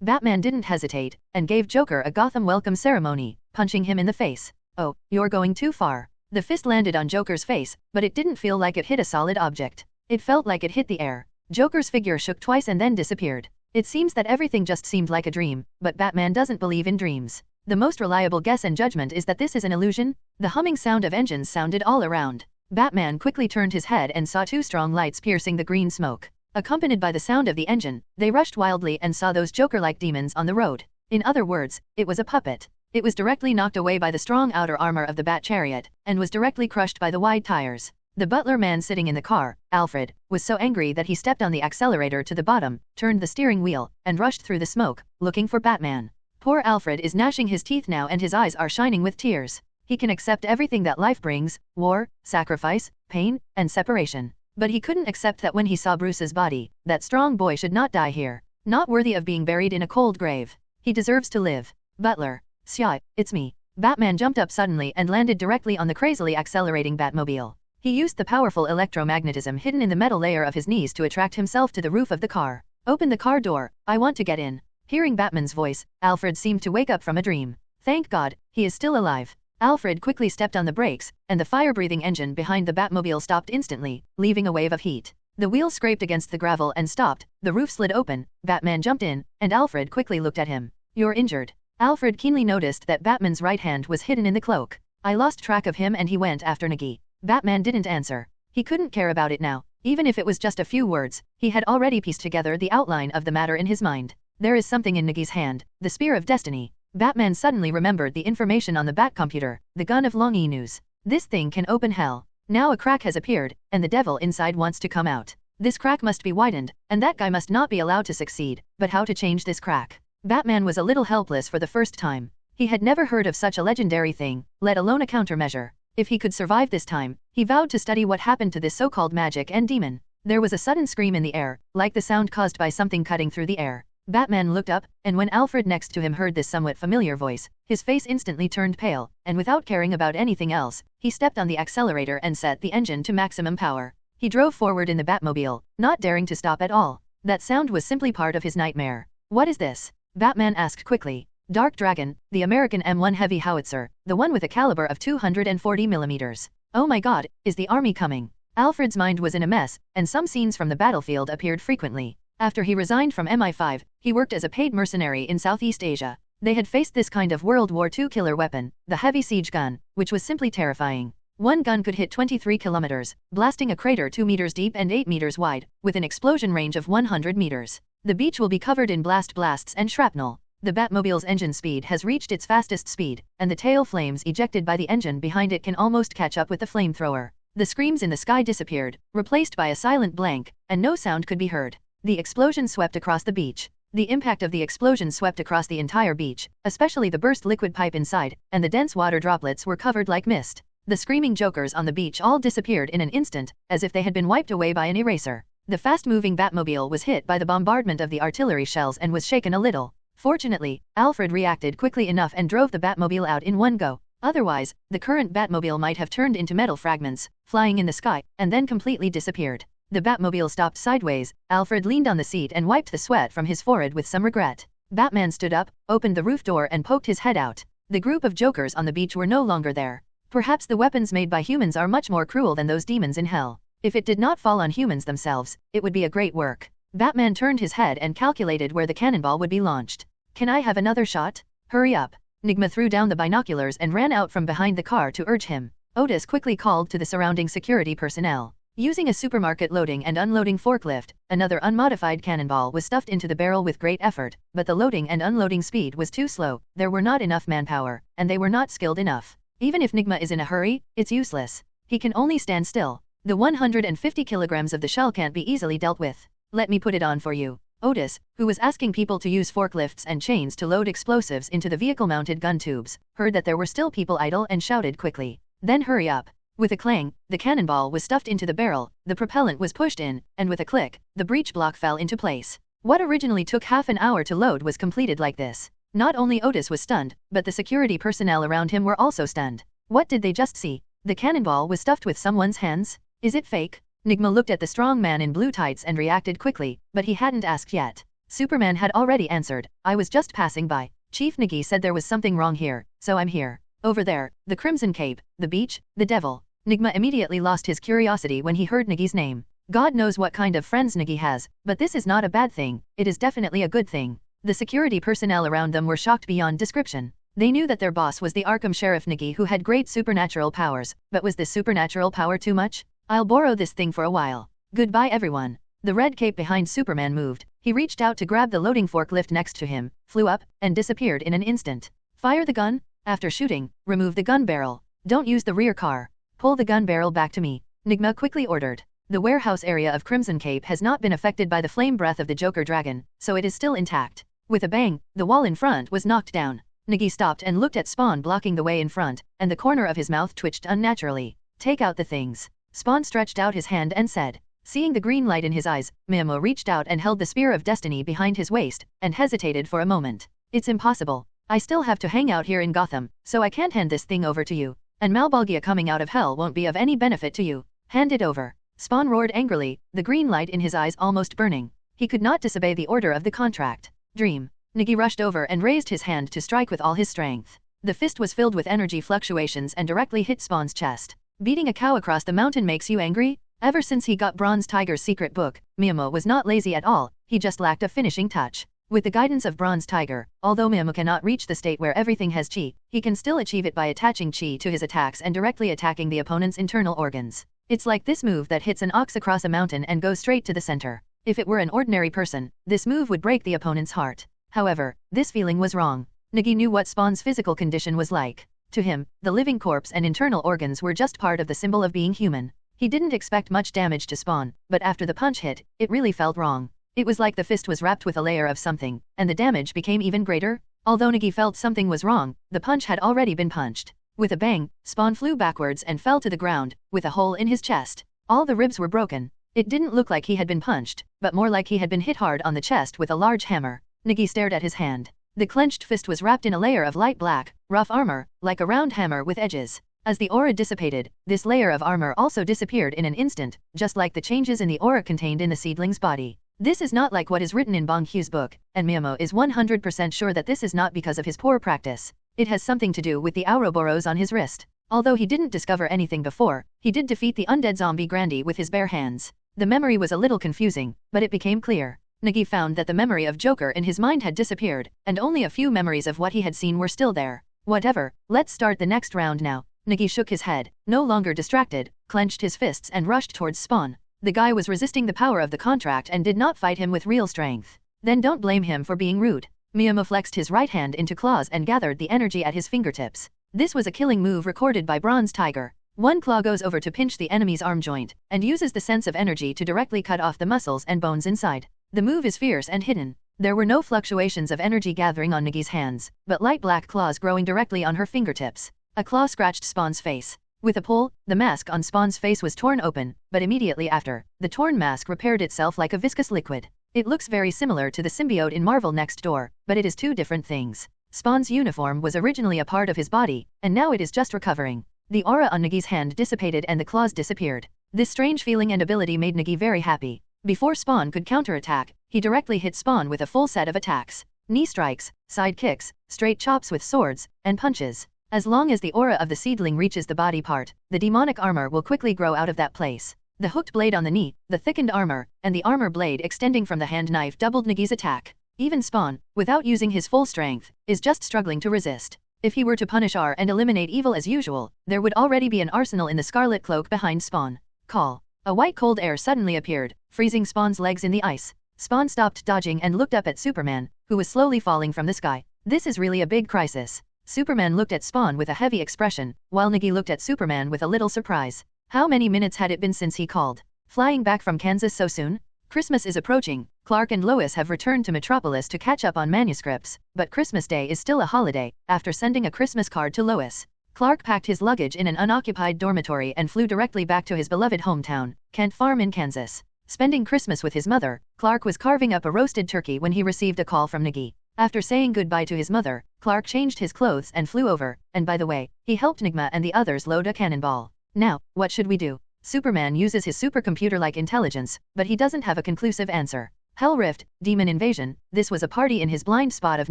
Batman didn't hesitate, and gave Joker a Gotham welcome ceremony, punching him in the face. "Oh, you're going too far." The fist landed on Joker's face, but it didn't feel like it hit a solid object. It felt like it hit the air. Joker's figure shook twice and then disappeared. It seems that everything just seemed like a dream, but Batman doesn't believe in dreams. The most reliable guess and judgment is that this is an illusion. The humming sound of engines sounded all around. Batman quickly turned his head and saw two strong lights piercing the green smoke. Accompanied by the sound of the engine, they rushed wildly and saw those Joker-like demons on the road. In other words, it was a puppet. It was directly knocked away by the strong outer armor of the Bat Chariot, and was directly crushed by the wide tires. The butler man sitting in the car, Alfred, was so angry that he stepped on the accelerator to the bottom, turned the steering wheel, and rushed through the smoke, looking for Batman. Poor Alfred is gnashing his teeth now and his eyes are shining with tears. He can accept everything that life brings: war, sacrifice, pain, and separation. But he couldn't accept that when he saw Bruce's body, that strong boy should not die here. Not worthy of being buried in a cold grave. He deserves to live. "Butler. Shy, it's me." Batman jumped up suddenly and landed directly on the crazily accelerating Batmobile. He used the powerful electromagnetism hidden in the metal layer of his knees to attract himself to the roof of the car. "Open the car door, I want to get in." Hearing Batman's voice, Alfred seemed to wake up from a dream. Thank God, he is still alive. Alfred quickly stepped on the brakes, and the fire-breathing engine behind the Batmobile stopped instantly, leaving a wave of heat. The wheels scraped against the gravel and stopped, the roof slid open, Batman jumped in, and Alfred quickly looked at him. "You're injured." Alfred keenly noticed that Batman's right hand was hidden in the cloak. "I lost track of him and he went after Nagi." Batman didn't answer. He couldn't care about it now. Even if it was just a few words, he had already pieced together the outline of the matter in his mind. There is something in Nagi's hand, the Spear of Destiny. Batman suddenly remembered the information on the Batcomputer, the gun of Long News. This thing can open hell. Now a crack has appeared, and the devil inside wants to come out. This crack must be widened, and that guy must not be allowed to succeed. But how to change this crack? Batman was a little helpless for the first time. He had never heard of such a legendary thing, let alone a countermeasure. If he could survive this time, he vowed to study what happened to this so-called magic and demon. There was a sudden scream in the air, like the sound caused by something cutting through the air. Batman looked up, and when Alfred next to him heard this somewhat familiar voice, his face instantly turned pale, and without caring about anything else, he stepped on the accelerator and set the engine to maximum power. He drove forward in the Batmobile, not daring to stop at all. That sound was simply part of his nightmare. "What is this?" Batman asked quickly. "Dark Dragon, the American M1 heavy howitzer, the one with a caliber of 240 millimeters. Oh my God, is the army coming?" Alfred's mind was in a mess, and some scenes from the battlefield appeared frequently. After he resigned from MI5, he worked as a paid mercenary in Southeast Asia. They had faced this kind of World War II killer weapon, the heavy siege gun, which was simply terrifying. One gun could hit 23 kilometers, blasting a crater 2 meters deep and 8 meters wide, with an explosion range of 100 meters. The beach will be covered in blasts and shrapnel. The Batmobile's engine speed has reached its fastest speed, and the tail flames ejected by the engine behind it can almost catch up with the flamethrower. The screams in the sky disappeared, replaced by a silent blank, and no sound could be heard. The explosion swept across the beach. The impact of the explosion swept across the entire beach, especially the burst liquid pipe inside, and the dense water droplets were covered like mist. The screaming Jokers on the beach all disappeared in an instant, as if they had been wiped away by an eraser. The fast-moving Batmobile was hit by the bombardment of the artillery shells and was shaken a little. Fortunately, Alfred reacted quickly enough and drove the Batmobile out in one go. Otherwise, the current Batmobile might have turned into metal fragments, flying in the sky, and then completely disappeared. The Batmobile stopped sideways. Alfred leaned on the seat and wiped the sweat from his forehead with some regret. Batman stood up, opened the roof door and poked his head out. The group of Jokers on the beach were no longer there. Perhaps the weapons made by humans are much more cruel than those demons in hell. If it did not fall on humans themselves, it would be a great work. Batman turned his head and calculated where the cannonball would be launched. "Can I have another shot? Hurry up." Nigma threw down the binoculars and ran out from behind the car to urge him. Otis quickly called to the surrounding security personnel. Using a supermarket loading and unloading forklift, another unmodified cannonball was stuffed into the barrel with great effort, but the loading and unloading speed was too slow, there were not enough manpower, and they were not skilled enough. Even if Nigma is in a hurry, it's useless. He can only stand still. The 150 kilograms of the shell can't be easily dealt with. Let me put it on for you. Otis, who was asking people to use forklifts and chains to load explosives into the vehicle-mounted gun tubes, heard that there were still people idle and shouted quickly, "Then hurry up." With a clang, the cannonball was stuffed into the barrel, the propellant was pushed in, and with a click, the breech block fell into place. What originally took half an hour to load was completed like this. Not only Otis was stunned, but the security personnel around him were also stunned. What did they just see? The cannonball was stuffed with someone's hands? Is it fake? Nigma looked at the strong man in blue tights and reacted quickly, but he hadn't asked yet. Superman had already answered, "I was just passing by. Chief Niggy said there was something wrong here, so I'm here." Over there, the Crimson Cape, the beach, the devil. Nigma immediately lost his curiosity when he heard Niggy's name. God knows what kind of friends Niggy has, but this is not a bad thing, it is definitely a good thing. The security personnel around them were shocked beyond description. They knew that their boss was the Arkham Sheriff Niggy, who had great supernatural powers, but was this supernatural power too much? "I'll borrow this thing for a while. Goodbye everyone." The red cape behind Superman moved. He reached out to grab the loading forklift next to him, flew up, and disappeared in an instant. "Fire the gun. After shooting, remove the gun barrel. Don't use the rear car. Pull the gun barrel back to me," Nigma quickly ordered. The warehouse area of Crimson Cape has not been affected by the flame breath of the Joker Dragon, so it is still intact. With a bang, the wall in front was knocked down. Niggy stopped and looked at Spawn blocking the way in front, and the corner of his mouth twitched unnaturally. "Take out the things." Spawn stretched out his hand and said. Seeing the green light in his eyes, Mimo reached out and held the Spear of Destiny behind his waist, and hesitated for a moment. "It's impossible. I still have to hang out here in Gotham, so I can't hand this thing over to you. And Malbolgia coming out of hell won't be of any benefit to you. Hand it over." Spawn roared angrily, the green light in his eyes almost burning. He could not disobey the order of the contract. "Dream." Niggy rushed over and raised his hand to strike with all his strength. The fist was filled with energy fluctuations and directly hit Spawn's chest. "Beating a cow across the mountain makes you angry?" Ever since he got Bronze Tiger's secret book, Miyamo was not lazy at all, he just lacked a finishing touch. With the guidance of Bronze Tiger, although Miyamo cannot reach the state where everything has chi, he can still achieve it by attaching chi to his attacks and directly attacking the opponent's internal organs. It's like this move that hits an ox across a mountain and goes straight to the center. If it were an ordinary person, this move would break the opponent's heart. However, this feeling was wrong. Nagi knew what Spawn's physical condition was like. To him, the living corpse and internal organs were just part of the symbol of being human. He didn't expect much damage to Spawn, but after the punch hit, it really felt wrong. It was like the fist was wrapped with a layer of something, and the damage became even greater. Although Nagi felt something was wrong, the punch had already been punched. With a bang, Spawn flew backwards and fell to the ground, with a hole in his chest. All the ribs were broken. It didn't look like he had been punched, but more like he had been hit hard on the chest with a large hammer. Nagi stared at his hand. The clenched fist was wrapped in a layer of light black, rough armor, like a round hammer with edges. As the aura dissipated, this layer of armor also disappeared in an instant, just like the changes in the aura contained in the seedling's body. This is not like what is written in Bong Hu's book, and Miyamo is 100% sure that this is not because of his poor practice. It has something to do with the Ouroboros on his wrist. Although he didn't discover anything before, he did defeat the undead zombie Grandy with his bare hands. The memory was a little confusing, but it became clear. Nagi found that the memory of Joker in his mind had disappeared, and only a few memories of what he had seen were still there. Whatever, let's start the next round now. Nagi shook his head, no longer distracted, clenched his fists and rushed towards Spawn. The guy was resisting the power of the contract and did not fight him with real strength. Then don't blame him for being rude. Miyamo flexed his right hand into claws and gathered the energy at his fingertips. This was a killing move recorded by Bronze Tiger. One claw goes over to pinch the enemy's arm joint, and uses the sense of energy to directly cut off the muscles and bones inside. The move is fierce and hidden. There were no fluctuations of energy gathering on Nagi's hands, but light black claws growing directly on her fingertips. A claw scratched Spawn's face. With a pull, the mask on Spawn's face was torn open, but immediately after, the torn mask repaired itself like a viscous liquid. It looks very similar to the symbiote in Marvel Next Door, but it is two different things. Spawn's uniform was originally a part of his body, and now it is just recovering. The aura on Nagi's hand dissipated and the claws disappeared. This strange feeling and ability made Nagi very happy. Before Spawn could counterattack, he directly hit Spawn with a full set of attacks. Knee strikes, side kicks, straight chops with swords, and punches. As long as the aura of the seedling reaches the body part, the demonic armor will quickly grow out of that place. The hooked blade on the knee, the thickened armor, and the armor blade extending from the hand knife doubled Nagi's attack. Even Spawn, without using his full strength, is just struggling to resist. If he were to punish R and eliminate evil as usual, there would already be an arsenal in the Scarlet Cloak behind Spawn. Call. A white cold air suddenly appeared, freezing Spawn's legs in the ice. Spawn stopped dodging and looked up at Superman, who was slowly falling from the sky. This is really a big crisis. Superman looked at Spawn with a heavy expression, while Nagi looked at Superman with a little surprise. How many minutes had it been since he called? Flying back from Kansas so soon? Christmas is approaching. Clark and Lois have returned to Metropolis to catch up on manuscripts, but Christmas Day is still a holiday. After sending a Christmas card to Lois, Clark packed his luggage in an unoccupied dormitory and flew directly back to his beloved hometown, Kent Farm in Kansas. Spending Christmas with his mother, Clark was carving up a roasted turkey when he received a call from Nagi. After saying goodbye to his mother, Clark changed his clothes and flew over, and by the way, he helped Nigma and the others load a cannonball. Now, what should we do? Superman uses his supercomputer-like intelligence, but he doesn't have a conclusive answer. Hell Rift, Demon Invasion, this was a party in his blind spot of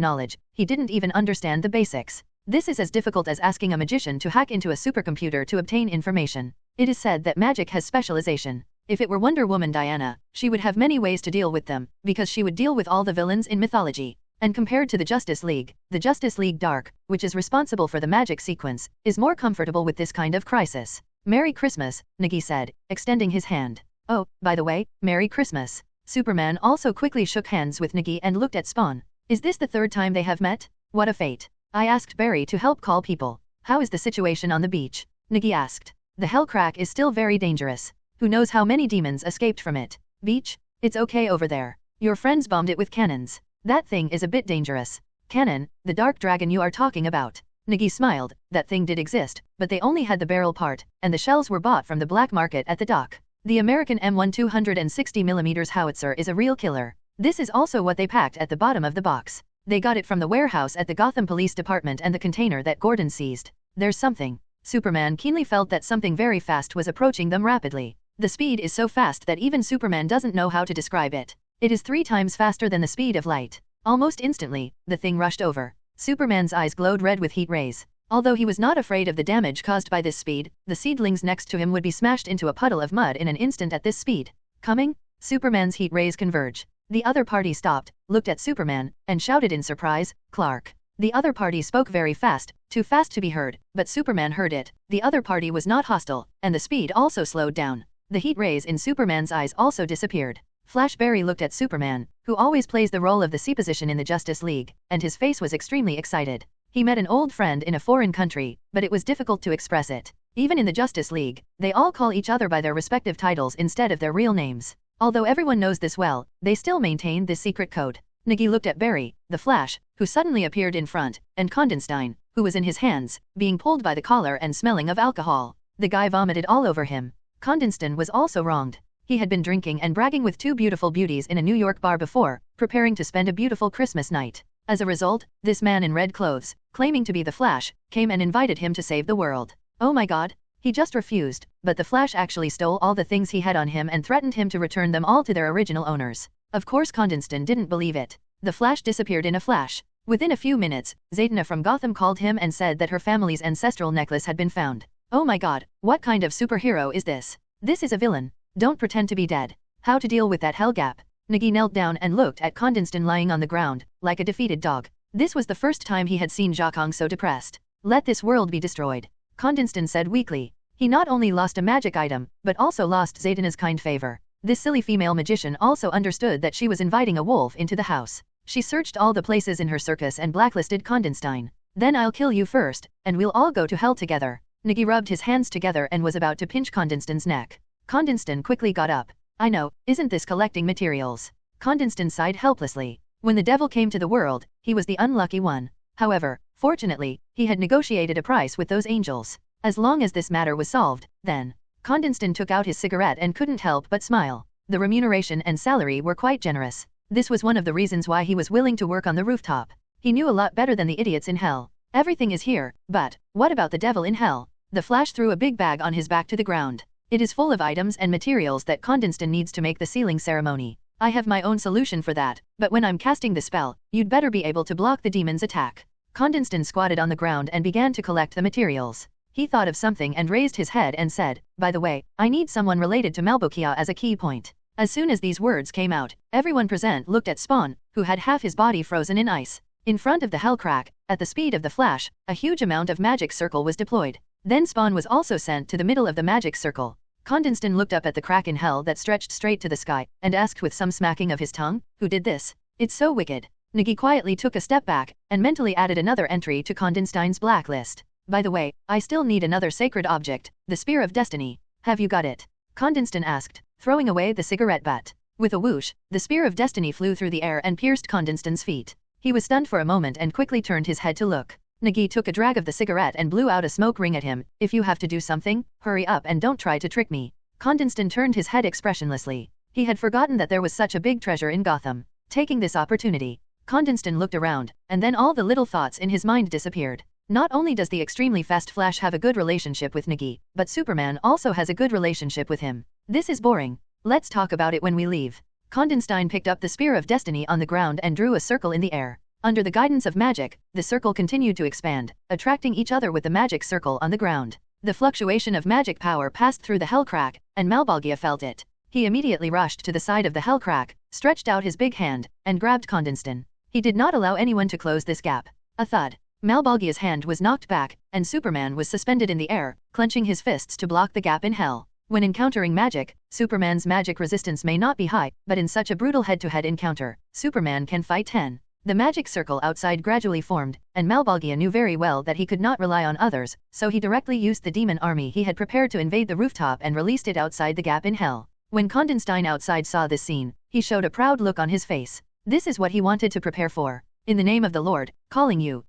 knowledge. He didn't even understand the basics. This is as difficult as asking a magician to hack into a supercomputer to obtain information. It is said that magic has specialization. If it were Wonder Woman Diana, she would have many ways to deal with them, because she would deal with all the villains in mythology. And compared to the Justice League Dark, which is responsible for the magic sequence, is more comfortable with this kind of crisis. Merry Christmas, Nagi said, extending his hand. Oh, by the way, Merry Christmas. Superman also quickly shook hands with Nagi and looked at Spawn. Is this the third time they have met? What a fate. I asked Barry to help call people. How is the situation on the beach? Nagi asked. The Hellcrack is still very dangerous. Who knows how many demons escaped from it? Beach? It's okay over there. Your friends bombed it with cannons. That thing is a bit dangerous. Cannon, the dark dragon you are talking about. Nagi smiled. That thing did exist, but they only had the barrel part, and the shells were bought from the black market at the dock. The American M1 260mm howitzer is a real killer. This is also what they packed at the bottom of the box. They got it from the warehouse at the Gotham Police Department and the container that Gordon seized. There's something. Superman keenly felt that something very fast was approaching them rapidly. The speed is so fast that even Superman doesn't know how to describe it. It is 3 times faster than the speed of light. Almost instantly, the thing rushed over. Superman's eyes glowed red with heat rays. Although he was not afraid of the damage caused by this speed, the seedlings next to him would be smashed into a puddle of mud in an instant at this speed. Coming? Superman's heat rays converge. The other party stopped, looked at Superman, and shouted in surprise, Clark. The other party spoke very fast, too fast to be heard, but Superman heard it. The other party was not hostile, and the speed also slowed down. The heat rays in Superman's eyes also disappeared. Flash Barry looked at Superman, who always plays the role of the C position in the Justice League, and his face was extremely excited. He met an old friend in a foreign country, but it was difficult to express it. Even in the Justice League, they all call each other by their respective titles instead of their real names. Although everyone knows this well, they still maintain this secret code. Nagi looked at Barry, the Flash, who suddenly appeared in front, and Condenstein, who was in his hands, being pulled by the collar and smelling of alcohol. The guy vomited all over him. Condenstein was also wronged. He had been drinking and bragging with 2 beautiful beauties in a New York bar before, preparing to spend a beautiful Christmas night. As a result, this man in red clothes, claiming to be the Flash, came and invited him to save the world. Oh my god. He just refused, but the Flash actually stole all the things he had on him and threatened him to return them all to their original owners. Of course Condenstein didn't believe it. The Flash disappeared in a flash. Within a few minutes, Zatanna from Gotham called him and said that her family's ancestral necklace had been found. Oh my god, what kind of superhero is this? This is a villain. Don't pretend to be dead. How to deal with that hell gap? Nagi knelt down and looked at Condenstein lying on the ground, like a defeated dog. This was the first time he had seen Jakong so depressed. Let this world be destroyed. Condenstein said weakly. He not only lost a magic item, but also lost Zatanna's kind favor. This silly female magician also understood that she was inviting a wolf into the house. She searched all the places in her circus and blacklisted Condenstein. Then I'll kill you first, and we'll all go to hell together. Nagi rubbed his hands together and was about to pinch Condenstein's neck. Condenstein quickly got up. I know, isn't this collecting materials? Condenstein sighed helplessly. When the devil came to the world, he was the unlucky one. However, fortunately, he had negotiated a price with those angels. As long as this matter was solved, then. Condenstein took out his cigarette and couldn't help but smile. The remuneration and salary were quite generous. This was one of the reasons why he was willing to work on the rooftop. He knew a lot better than the idiots in hell. Everything is here, but what about the devil in hell? The Flash threw a big bag on his back to the ground. It is full of items and materials that Condenstein needs to make the sealing ceremony. I have my own solution for that, but when I'm casting the spell, you'd better be able to block the demon's attack. Condenstein squatted on the ground and began to collect the materials. He thought of something and raised his head and said, by the way, I need someone related to Malbokia as a key point. As soon as these words came out, everyone present looked at Spawn, who had half his body frozen in ice. In front of the Hellcrack, at the speed of the Flash, a huge amount of magic circle was deployed. Then Spawn was also sent to the middle of the magic circle. Condenston looked up at the crack in hell that stretched straight to the sky, and asked with some smacking of his tongue, "Who did this? It's so wicked." Nagi quietly took a step back, and mentally added another entry to Condenstein's blacklist. "By the way, I still need another sacred object, the Spear of Destiny. Have you got it?" Condenston asked, throwing away the cigarette butt. With a whoosh, the Spear of Destiny flew through the air and pierced Condenston's feet. He was stunned for a moment and quickly turned his head to look. Nagi took a drag of the cigarette and blew out a smoke ring at him. "If you have to do something, hurry up and don't try to trick me." Condenston turned his head expressionlessly. He had forgotten that there was such a big treasure in Gotham. Taking this opportunity, Condenston looked around, and then all the little thoughts in his mind disappeared. Not only does the extremely fast Flash have a good relationship with Nagi, but Superman also has a good relationship with him. This is boring. Let's talk about it when we leave. Condenstein picked up the Spear of Destiny on the ground and drew a circle in the air. Under the guidance of magic, the circle continued to expand, attracting each other with the magic circle on the ground. The fluctuation of magic power passed through the hell crack, and Malbolgia felt it. He immediately rushed to the side of the hell crack, stretched out his big hand, and grabbed Condenston. He did not allow anyone to close this gap. A thud. Malbolgia's hand was knocked back, and Superman was suspended in the air, clenching his fists to block the gap in hell. When encountering magic, Superman's magic resistance may not be high, but in such a brutal head-to-head encounter, Superman can fight 10. The magic circle outside gradually formed, and Malbolgia knew very well that he could not rely on others, so he directly used the demon army he had prepared to invade the rooftop and released it outside the gap in hell. When Condenstein outside saw this scene, he showed a proud look on his face. This is what he wanted to prepare for. "In the name of the Lord, calling you,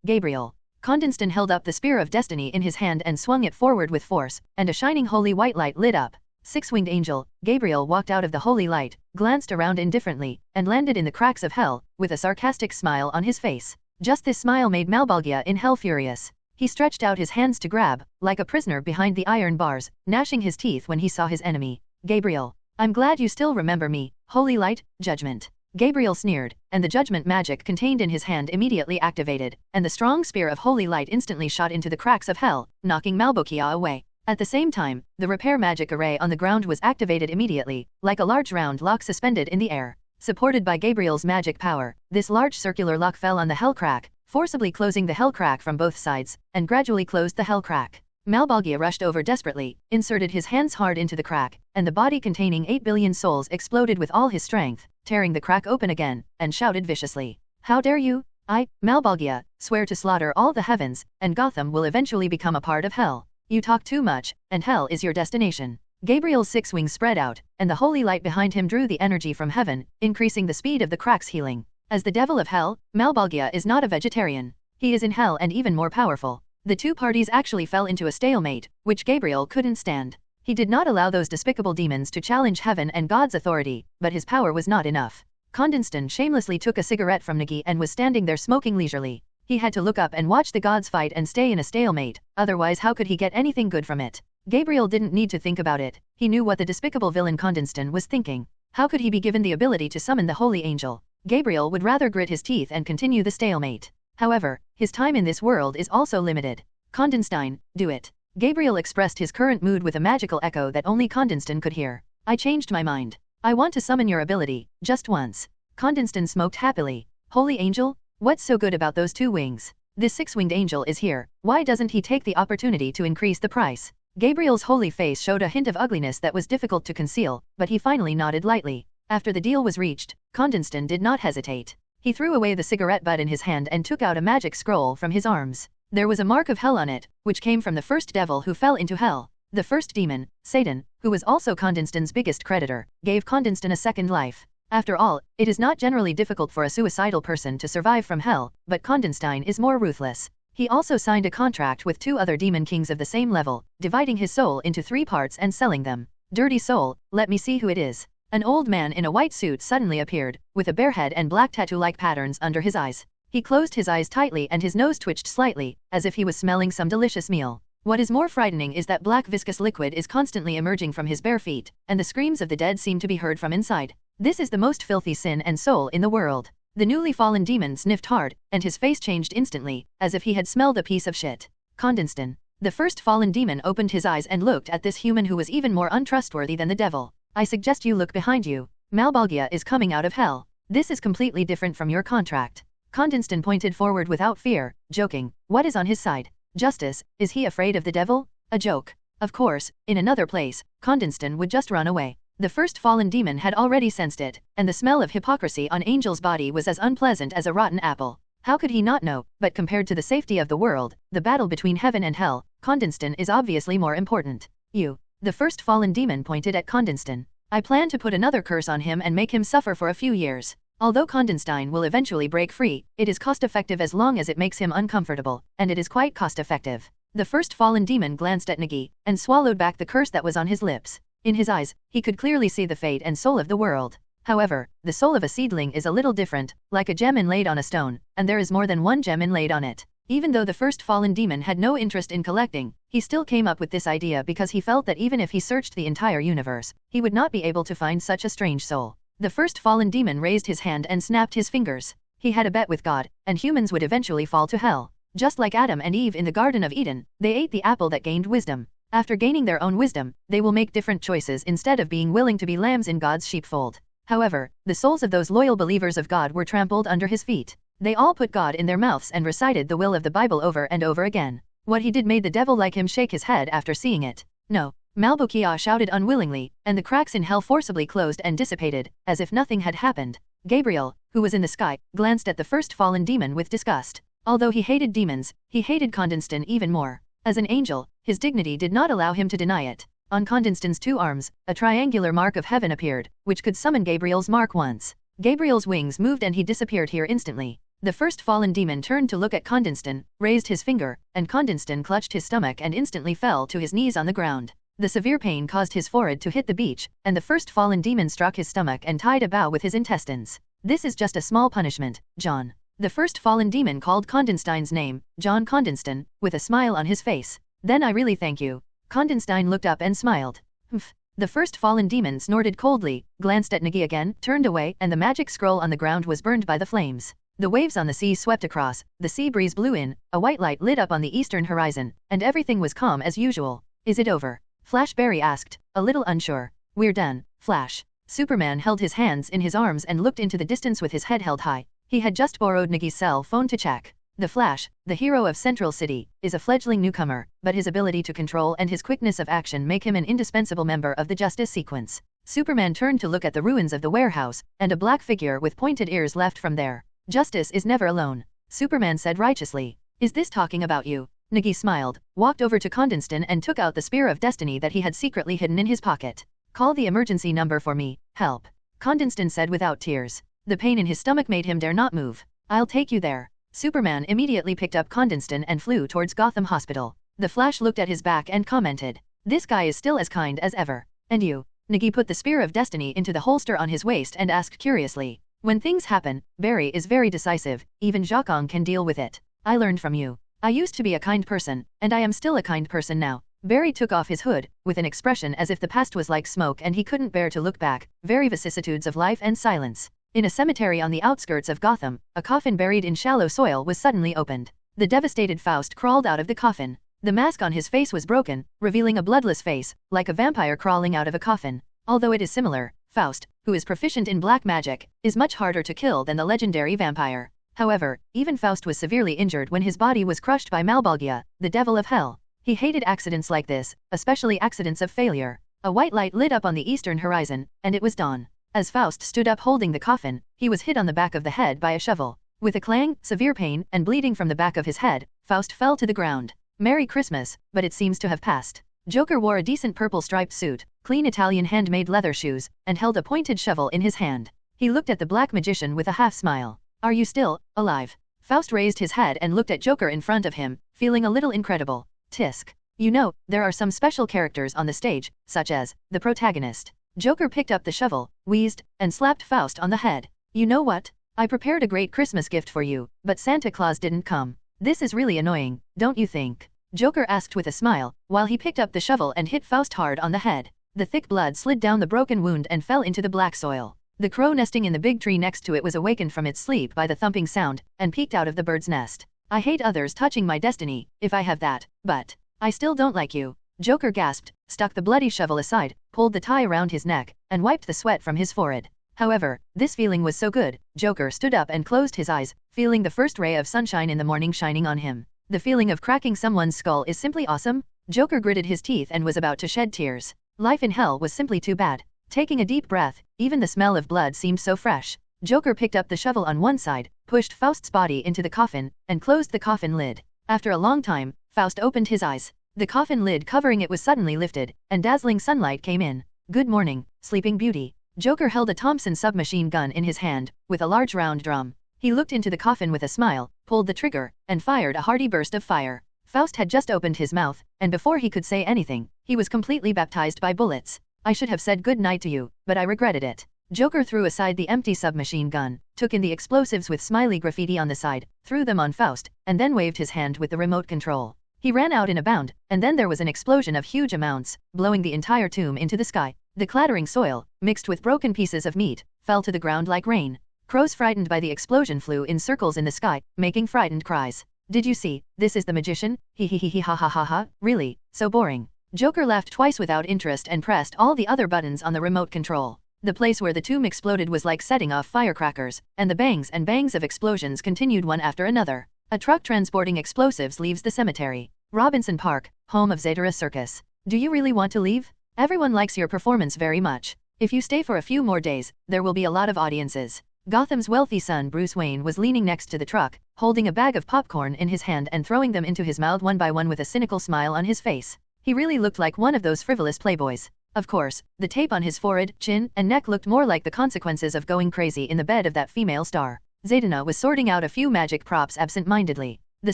Gabriel." Condenston held up the Spear of Destiny in his hand and swung it forward with force, and a shining holy white light lit up. Six-winged angel, Gabriel walked out of the holy light, glanced around indifferently, and landed in the cracks of hell, with a sarcastic smile on his face. Just this smile made Malbolgia in hell furious. He stretched out his hands to grab, like a prisoner behind the iron bars, gnashing his teeth when he saw his enemy. "Gabriel, I'm glad you still remember me. Holy light, judgment." Gabriel sneered, and the judgment magic contained in his hand immediately activated, and the strong spear of holy light instantly shot into the cracks of hell, knocking Malbolgia away. At the same time, the repair magic array on the ground was activated immediately, like a large round lock suspended in the air. Supported by Gabriel's magic power, this large circular lock fell on the hell crack, forcibly closing the hell crack from both sides, and gradually closed the hell crack. Malbolgia rushed over desperately, inserted his hands hard into the crack, and the body containing 8 billion souls exploded with all his strength, tearing the crack open again, and shouted viciously, "How dare you? I, Malbolgia, swear to slaughter all the heavens, and Gotham will eventually become a part of hell. You talk too much, and hell is your destination." Gabriel's six wings spread out, and the holy light behind him drew the energy from heaven, increasing the speed of the crack's healing. As the devil of hell, Malbolgia is not a vegetarian. He is in hell and even more powerful. The two parties actually fell into a stalemate, which Gabriel couldn't stand. He did not allow those despicable demons to challenge heaven and God's authority, but his power was not enough. Condenston shamelessly took a cigarette from Nagi and was standing there smoking leisurely. He had to look up and watch the gods fight and stay in a stalemate, otherwise how could he get anything good from it? Gabriel didn't need to think about it. He knew what the despicable villain Condenston was thinking. How could he be given the ability to summon the holy angel? Gabriel would rather grit his teeth and continue the stalemate. However, his time in this world is also limited. "Condenstein, do it." Gabriel expressed his current mood with a magical echo that only Condenston could hear. "I changed my mind. I want to summon your ability, just once." Condenston smoked happily. "Holy angel? What's so good about those two wings? This six-winged angel is here, why doesn't he take the opportunity to increase the price?" Gabriel's holy face showed a hint of ugliness that was difficult to conceal, but he finally nodded lightly. After the deal was reached, Condenston did not hesitate. He threw away the cigarette butt in his hand and took out a magic scroll from his arms. There was a mark of hell on it, which came from the first devil who fell into hell. The first demon, Satan, who was also Condenston's biggest creditor, gave Condenston a second life. After all, it is not generally difficult for a suicidal person to survive from hell, but Condenstein is more ruthless. He also signed a contract with two other demon kings of the same level, dividing his soul into 3 parts and selling them. "Dirty soul, let me see who it is." An old man in a white suit suddenly appeared, with a bare head and black tattoo-like patterns under his eyes. He closed his eyes tightly and his nose twitched slightly, as if he was smelling some delicious meal. What is more frightening is that black viscous liquid is constantly emerging from his bare feet, and the screams of the dead seem to be heard from inside. This is the most filthy sin and soul in the world. The newly fallen demon sniffed hard, and his face changed instantly, as if he had smelled a piece of shit. Condenston. The first fallen demon opened his eyes and looked at this human who was even more untrustworthy than the devil. "I suggest you look behind you. Malbolgia is coming out of hell. This is completely different from your contract." Condenston pointed forward without fear, joking. What is on his side? Justice, is he afraid of the devil? A joke. Of course, in another place, Condenston would just run away. The first fallen demon had already sensed it, and the smell of hypocrisy on Angel's body was as unpleasant as a rotten apple. How could he not know? But compared to the safety of the world, the battle between heaven and hell, Condenston is obviously more important. You. The first fallen demon pointed at Condenston. I plan to put another curse on him and make him suffer for a few years. Although Condenstein will eventually break free, it is cost-effective as long as it makes him uncomfortable, and it is quite cost-effective. The first fallen demon glanced at Nagi, and swallowed back the curse that was on his lips. In his eyes, he could clearly see the fate and soul of the world. However, the soul of a seedling is a little different, like a gem inlaid on a stone, and there is more than one gem inlaid on it. Even though the first fallen demon had no interest in collecting, he still came up with this idea because he felt that even if he searched the entire universe, he would not be able to find such a strange soul. The first fallen demon raised his hand and snapped his fingers. He had a bet with God, and humans would eventually fall to hell. Just like Adam and Eve in the Garden of Eden, they ate the apple that gained wisdom. After gaining their own wisdom, they will make different choices instead of being willing to be lambs in God's sheepfold. However, the souls of those loyal believers of God were trampled under his feet. They all put God in their mouths and recited the will of the Bible over and over again. What he did made the devil like him shake his head after seeing it. No. Malbokia shouted unwillingly, and the cracks in hell forcibly closed and dissipated, as if nothing had happened. Gabriel, who was in the sky, glanced at the first fallen demon with disgust. Although he hated demons, he hated Condenston even more. As an angel, his dignity did not allow him to deny it. On Condenston's 2 arms, a triangular mark of heaven appeared, which could summon Gabriel's mark once. Gabriel's wings moved and he disappeared here instantly. The first fallen demon turned to look at Condenston, raised his finger, and Condenston clutched his stomach and instantly fell to his knees on the ground. The severe pain caused his forehead to hit the beach, and the first fallen demon struck his stomach and tied a bow with his intestines. This is just a small punishment, John. The first fallen demon called Condenstein's name, John Condenston, with a smile on his face. Then I really thank you. Condenstein looked up and smiled. Humph. The first fallen demon snorted coldly, glanced at Nagi again, turned away, and the magic scroll on the ground was burned by the flames. The waves on the sea swept across, the sea breeze blew in, a white light lit up on the eastern horizon, and everything was calm as usual. Is it over? Flash Barry asked, a little unsure. We're done, Flash. Superman held his hands in his arms and looked into the distance with his head held high. He had just borrowed Nagi's cell phone to check. The Flash, the hero of Central City, is a fledgling newcomer, but his ability to control and his quickness of action make him an indispensable member of the Justice Sequence. Superman turned to look at the ruins of the warehouse, and a black figure with pointed ears left from there. Justice is never alone. Superman said righteously. Is this talking about you? Nagi smiled, walked over to Condenston and took out the Spear of Destiny that he had secretly hidden in his pocket. Call the emergency number for me, help. Condenston said without tears. The pain in his stomach made him dare not move. I'll take you there. Superman immediately picked up Condenston and flew towards Gotham Hospital. The Flash looked at his back and commented. This guy is still as kind as ever. And you? Nagi put the Spear of Destiny into the holster on his waist and asked curiously. When things happen, Barry is very decisive, even Jokong can deal with it. I learned from you. I used to be a kind person, and I am still a kind person now. Barry took off his hood, with an expression as if the past was like smoke and he couldn't bear to look back, very vicissitudes of life and silence. In a cemetery on the outskirts of Gotham, a coffin buried in shallow soil was suddenly opened. The devastated Faust crawled out of the coffin. The mask on his face was broken, revealing a bloodless face, like a vampire crawling out of a coffin. Although it is similar, Faust, who is proficient in black magic, is much harder to kill than the legendary vampire. However, even Faust was severely injured when his body was crushed by Malbolgia, the devil of hell. He hated accidents like this, especially accidents of failure. A white light lit up on the eastern horizon, and it was dawn. As Faust stood up holding the coffin, he was hit on the back of the head by a shovel. With a clang, severe pain, and bleeding from the back of his head, Faust fell to the ground. Merry Christmas, but it seems to have passed. Joker wore a decent purple striped suit, clean Italian handmade leather shoes, and held a pointed shovel in his hand. He looked at the black magician with a half-smile. Are you still alive? Faust raised his head and looked at Joker in front of him, feeling a little incredible. Tisk. You know, there are some special characters on the stage, such as the protagonist. Joker picked up the shovel, wheezed, and slapped Faust on the head. You know what? I prepared a great Christmas gift for you, but Santa Claus didn't come. This is really annoying, don't you think? Joker asked with a smile, while he picked up the shovel and hit Faust hard on the head. The thick blood slid down the broken wound and fell into the black soil. The crow nesting in the big tree next to it was awakened from its sleep by the thumping sound, and peeked out of the bird's nest. I hate others touching my destiny, if I have that, but I still don't like you. Joker gasped, stuck the bloody shovel aside, pulled the tie around his neck, and wiped the sweat from his forehead. However, this feeling was so good, Joker stood up and closed his eyes, feeling the first ray of sunshine in the morning shining on him. The feeling of cracking someone's skull is simply awesome. Joker gritted his teeth and was about to shed tears. Life in hell was simply too bad. Taking a deep breath, even the smell of blood seemed so fresh. Joker picked up the shovel on one side, pushed Faust's body into the coffin, and closed the coffin lid. After a long time, Faust opened his eyes. The coffin lid covering it was suddenly lifted, and dazzling sunlight came in. Good morning, Sleeping Beauty. Joker held a Thompson submachine gun in his hand, with a large round drum. He looked into the coffin with a smile, pulled the trigger, and fired a hearty burst of fire. Faust had just opened his mouth, and before he could say anything, he was completely baptized by bullets. I should have said good night to you, but I regretted it. Joker threw aside the empty submachine gun, took in the explosives with smiley graffiti on the side, threw them on Faust, and then waved his hand with the remote control. He ran out in a bound, and then there was an explosion of huge amounts, blowing the entire tomb into the sky. The clattering soil, mixed with broken pieces of meat, fell to the ground like rain. Crows frightened by the explosion flew in circles in the sky, making frightened cries. Did you see? This is the magician? He ha ha ha ha, really? So boring. Joker laughed twice without interest and pressed all the other buttons on the remote control. The place where the tomb exploded was like setting off firecrackers, and the bangs and bangs of explosions continued one after another. A truck transporting explosives leaves the cemetery. Robinson Park, home of Zetera Circus. Do you really want to leave? Everyone likes your performance very much. If you stay for a few more days, there will be a lot of audiences. Gotham's wealthy son Bruce Wayne was leaning next to the truck, holding a bag of popcorn in his hand and throwing them into his mouth one by one with a cynical smile on his face. He really looked like one of those frivolous playboys. Of course, the tape on his forehead, chin, and neck looked more like the consequences of going crazy in the bed of that female star. Zatanna was sorting out a few magic props absent-mindedly. The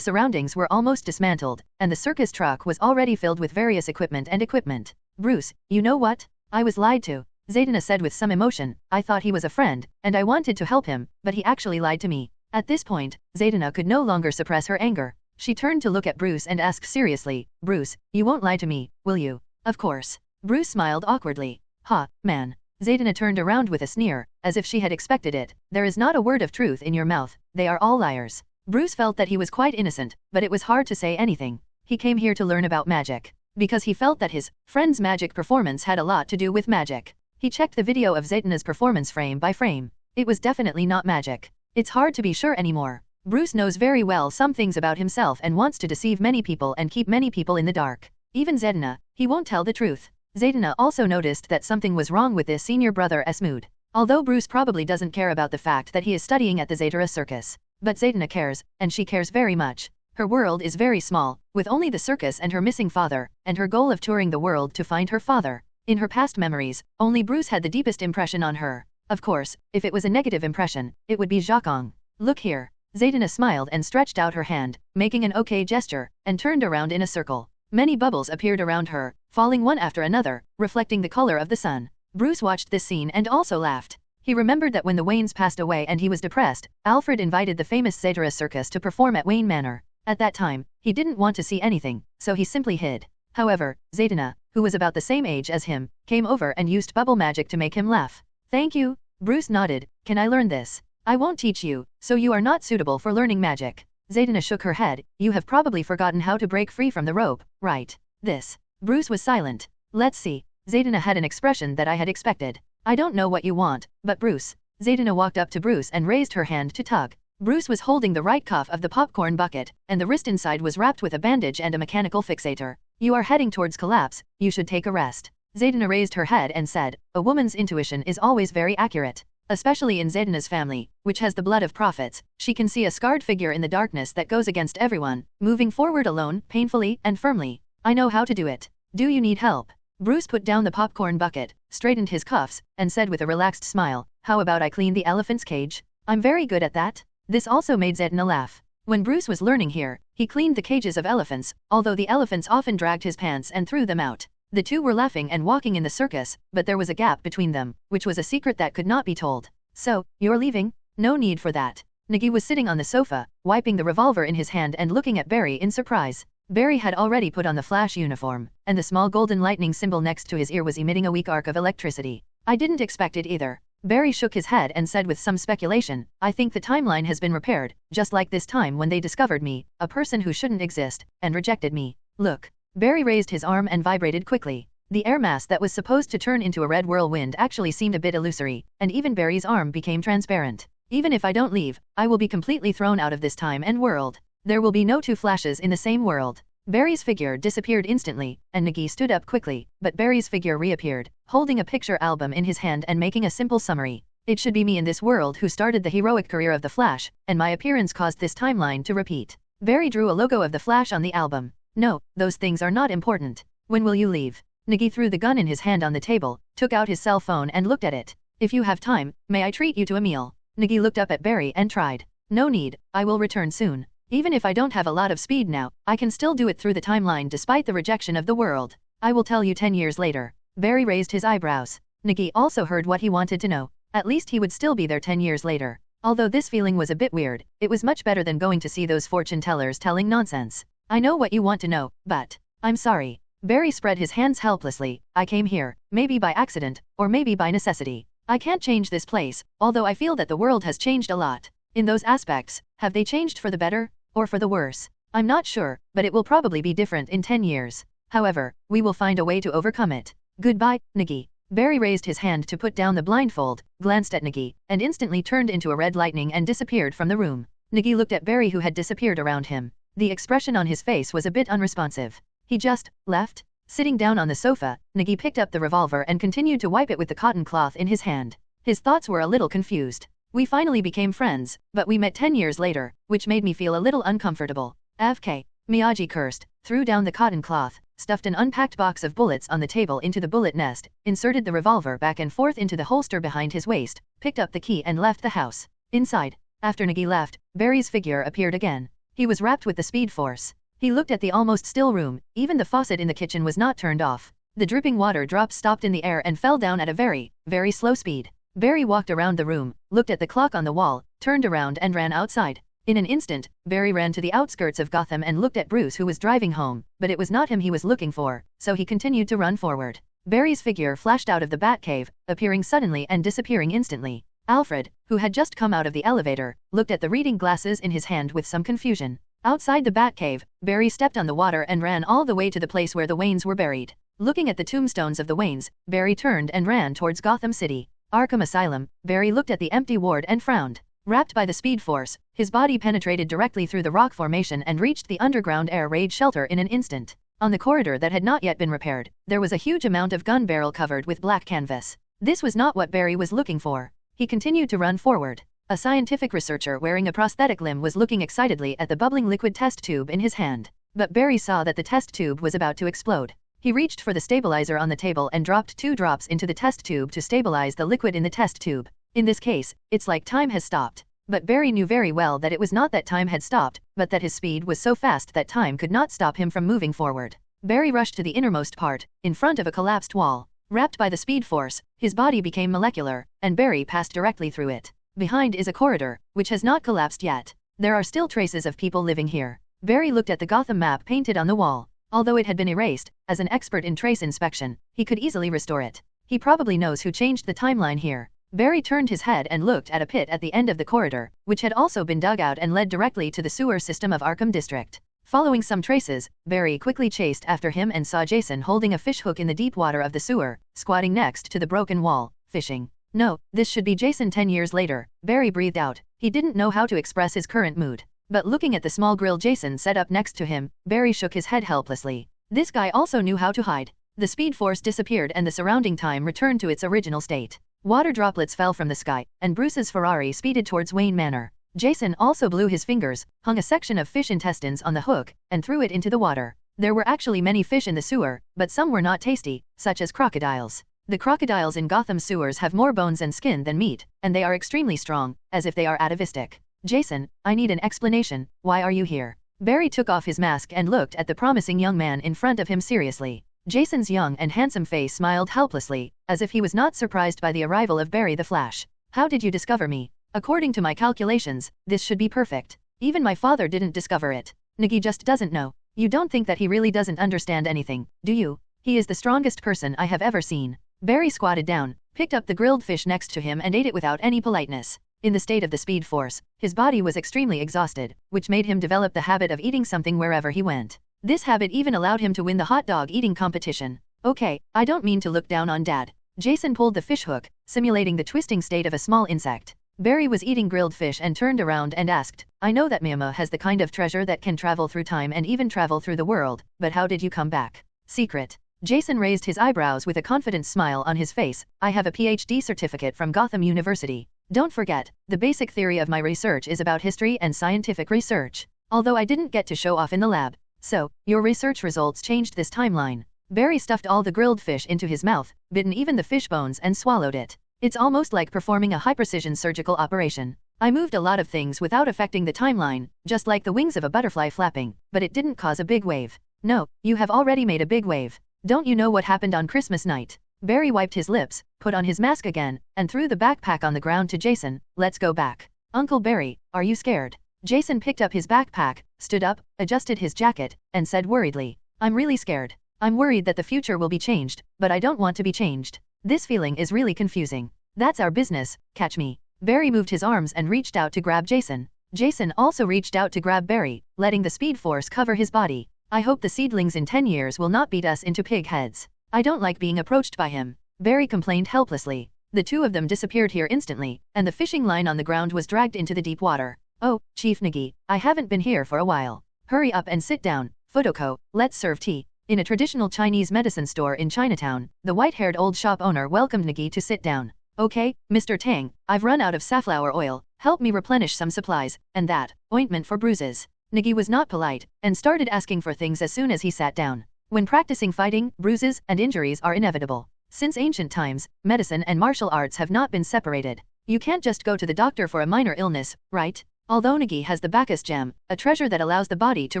surroundings were almost dismantled, and the circus truck was already filled with various equipment. Bruce, you know what? I was lied to, Zatanna said with some emotion. I thought he was a friend, and I wanted to help him, but he actually lied to me. At this point, Zatanna could no longer suppress her anger. She turned to look at Bruce and asked seriously, Bruce, you won't lie to me, will you? Of course. Bruce smiled awkwardly. Ha, man. Zatanna turned around with a sneer, as if she had expected it. There is not a word of truth in your mouth, they are all liars. Bruce felt that he was quite innocent, but it was hard to say anything. He came here to learn about magic. Because he felt that his friend's magic performance had a lot to do with magic. He checked the video of Zatanna's performance frame by frame. It was definitely not magic. It's hard to be sure anymore. Bruce knows very well some things about himself and wants to deceive many people and keep many people in the dark. Even Zatanna, he won't tell the truth. Zatanna also noticed that something was wrong with his senior brother's mood. Although Bruce probably doesn't care about the fact that he is studying at the Zetera Circus. But Zatanna cares, and she cares very much. Her world is very small, with only the circus and her missing father, and her goal of touring the world to find her father. In her past memories, only Bruce had the deepest impression on her. Of course, if it was a negative impression, it would be Zhakong. Look here. Zatanna smiled and stretched out her hand, making an okay gesture, and turned around in a circle. Many bubbles appeared around her, falling one after another, reflecting the color of the sun. Bruce watched this scene and also laughed. He remembered that when the Waynes passed away and he was depressed, Alfred invited the famous Zetera Circus to perform at Wayne Manor. At that time, he didn't want to see anything, so he simply hid. However, Zatanna, who was about the same age as him, came over and used bubble magic to make him laugh. Thank you. Bruce nodded. Can I learn this? I won't teach you, so you are not suitable for learning magic. Zatanna shook her head. You have probably forgotten how to break free from the rope, right? This. Bruce was silent. Let's see. Zatanna had an expression that I had expected. I don't know what you want, but Bruce. Zatanna walked up to Bruce and raised her hand to tug. Bruce was holding the right cuff of the popcorn bucket, and the wrist inside was wrapped with a bandage and a mechanical fixator. You are heading towards collapse, you should take a rest. Zatanna raised her head and said, a woman's intuition is always very accurate. Especially in Zatanna's family, which has the blood of prophets, she can see a scarred figure in the darkness that goes against everyone, moving forward alone, painfully and firmly. I know how to do it. Do you need help? Bruce put down the popcorn bucket, straightened his cuffs, and said with a relaxed smile, how about I clean the elephant's cage? I'm very good at that. This also made Zatanna laugh. When Bruce was learning here, he cleaned the cages of elephants, although the elephants often dragged his pants and threw them out. The two were laughing and walking in the circus, but there was a gap between them, which was a secret that could not be told. So, you're leaving? No need for that. Nagi was sitting on the sofa, wiping the revolver in his hand and looking at Barry in surprise. Barry had already put on the Flash uniform, and the small golden lightning symbol next to his ear was emitting a weak arc of electricity. I didn't expect it either. Barry shook his head and said with some speculation, I think the timeline has been repaired, just like this time when they discovered me, a person who shouldn't exist, and rejected me. Look. Barry raised his arm and vibrated quickly. The air mass that was supposed to turn into a red whirlwind actually seemed a bit illusory, and even Barry's arm became transparent. Even if I don't leave, I will be completely thrown out of this time and world. There will be no two Flashes in the same world. Barry's figure disappeared instantly, and Nagi stood up quickly, but Barry's figure reappeared, holding a picture album in his hand and making a simple summary. It should be me in this world who started the heroic career of the Flash, and my appearance caused this timeline to repeat. Barry drew a logo of the Flash on the album. No, those things are not important. When will you leave? Nagi threw the gun in his hand on the table, took out his cell phone and looked at it. If you have time, may I treat you to a meal? Nagi looked up at Barry and tried. No need, I will return soon. Even if I don't have a lot of speed now, I can still do it through the timeline despite the rejection of the world. I will tell you 10 years later. Barry raised his eyebrows. Nagi also heard what he wanted to know. At least he would still be there 10 years later. Although this feeling was a bit weird, it was much better than going to see those fortune tellers telling nonsense. I know what you want to know, but I'm sorry. Barry spread his hands helplessly. I came here, maybe by accident, or maybe by necessity. I can't change this place, although I feel that the world has changed a lot. In those aspects, have they changed for the better? Or for the worse? I'm not sure, but it will probably be different in 10 years. However, we will find a way to overcome it. Goodbye, Nagi. Barry raised his hand to put down the blindfold, glanced at Nagi, and instantly turned into a red lightning and disappeared from the room. Nagi looked at Barry who had disappeared around him. The expression on his face was a bit unresponsive. He just left. Sitting down on the sofa, Nagi picked up the revolver and continued to wipe it with the cotton cloth in his hand. His thoughts were a little confused. We finally became friends, but we met 10 years later, which made me feel a little uncomfortable. FK. Miyagi cursed, threw down the cotton cloth, stuffed an unpacked box of bullets on the table into the bullet nest, inserted the revolver back and forth into the holster behind his waist, picked up the key and left the house. Inside, after Nagi left, Barry's figure appeared again. He was wrapped with the speed force. He looked at the almost still room, even the faucet in the kitchen was not turned off. The dripping water drops stopped in the air and fell down at a very, very slow speed. Barry walked around the room, looked at the clock on the wall, turned around and ran outside. In an instant, Barry ran to the outskirts of Gotham and looked at Bruce who was driving home, but it was not him he was looking for, so he continued to run forward. Barry's figure flashed out of the Batcave, appearing suddenly and disappearing instantly. Alfred, who had just come out of the elevator, looked at the reading glasses in his hand with some confusion. Outside the Batcave, Barry stepped on the water and ran all the way to the place where the Waynes were buried. Looking at the tombstones of the Waynes, Barry turned and ran towards Gotham City. Arkham Asylum, Barry looked at the empty ward and frowned. Wrapped by the speed force, his body penetrated directly through the rock formation and reached the underground air raid shelter in an instant. On the corridor that had not yet been repaired, there was a huge amount of gun barrel covered with black canvas. This was not what Barry was looking for. He continued to run forward. A scientific researcher wearing a prosthetic limb was looking excitedly at the bubbling liquid test tube in his hand. But Barry saw that the test tube was about to explode. He reached for the stabilizer on the table and dropped 2 drops into the test tube to stabilize the liquid in the test tube. In this case, it's like time has stopped. But Barry knew very well that it was not that time had stopped, but that his speed was so fast that time could not stop him from moving forward. Barry rushed to the innermost part, in front of a collapsed wall. Wrapped by the speed force, his body became molecular, and Barry passed directly through it. Behind is a corridor, which has not collapsed yet. There are still traces of people living here. Barry looked at the Gotham map painted on the wall. Although it had been erased, as an expert in trace inspection, he could easily restore it. He probably knows who changed the timeline here. Barry turned his head and looked at a pit at the end of the corridor, which had also been dug out and led directly to the sewer system of Arkham District. Following some traces, Barry quickly chased after him and saw Jason holding a fishhook in the deep water of the sewer, squatting next to the broken wall, fishing. No, this should be Jason 10 years later, Barry breathed out. He didn't know how to express his current mood. But looking at the small grill Jason set up next to him, Barry shook his head helplessly. This guy also knew how to hide. The speed force disappeared and the surrounding time returned to its original state. Water droplets fell from the sky, and Bruce's Ferrari speeded towards Wayne Manor. Jason also blew his fingers, hung a section of fish intestines on the hook, and threw it into the water. There were actually many fish in the sewer, but some were not tasty, such as crocodiles. The crocodiles in Gotham sewers have more bones and skin than meat, and they are extremely strong, as if they are atavistic. Jason, I need an explanation, why are you here? Barry took off his mask and looked at the promising young man in front of him seriously. Jason's young and handsome face smiled helplessly, as if he was not surprised by the arrival of Barry the Flash. How did you discover me? According to my calculations, this should be perfect. Even my father didn't discover it. Nagi just doesn't know. You don't think that he really doesn't understand anything, do you? He is the strongest person I have ever seen. Barry squatted down, picked up the grilled fish next to him and ate it without any politeness. In the state of the speed force, his body was extremely exhausted, which made him develop the habit of eating something wherever he went. This habit even allowed him to win the hot dog eating competition. Okay, I don't mean to look down on Dad. Jason pulled the fishhook, simulating the twisting state of a small insect. Barry was eating grilled fish and turned around and asked, I know that Miyama has the kind of treasure that can travel through time and even travel through the world, but how did you come back? Secret. Jason raised his eyebrows with a confident smile on his face. I have a PhD certificate from Gotham University. Don't forget, the basic theory of my research is about history and scientific research. Although I didn't get to show off in the lab. So, your research results changed this timeline. Barry stuffed all the grilled fish into his mouth, bitten even the fish bones and swallowed it. It's almost like performing a high-precision surgical operation. I moved a lot of things without affecting the timeline, just like the wings of a butterfly flapping, but it didn't cause a big wave. No, you have already made a big wave. Don't you know what happened on Christmas night? Barry wiped his lips, put on his mask again, and threw the backpack on the ground to Jason. Let's go back. Uncle Barry, are you scared? Jason picked up his backpack, stood up, adjusted his jacket, and said worriedly, I'm really scared. I'm worried that the future will be changed, but I don't want to be changed. This feeling is really confusing. That's our business, catch me. Barry moved his arms and reached out to grab Jason. Jason also reached out to grab Barry, letting the speed force cover his body. I hope the seedlings in 10 years will not beat us into pig heads. I don't like being approached by him. Barry complained helplessly. The two of them disappeared here instantly, and the fishing line on the ground was dragged into the deep water. Oh, Chief Nagi, I haven't been here for a while. Hurry up and sit down, Fudoko, let's serve tea. In a traditional Chinese medicine store in Chinatown, the white-haired old shop owner welcomed Nagi to sit down. Okay, Mr. Tang, I've run out of safflower oil, help me replenish some supplies, and that, ointment for bruises. Nagi was not polite, and started asking for things as soon as he sat down. When practicing fighting, bruises and injuries are inevitable. Since ancient times, medicine and martial arts have not been separated. You can't just go to the doctor for a minor illness, right? Although Nagi has the Bacchus gem, a treasure that allows the body to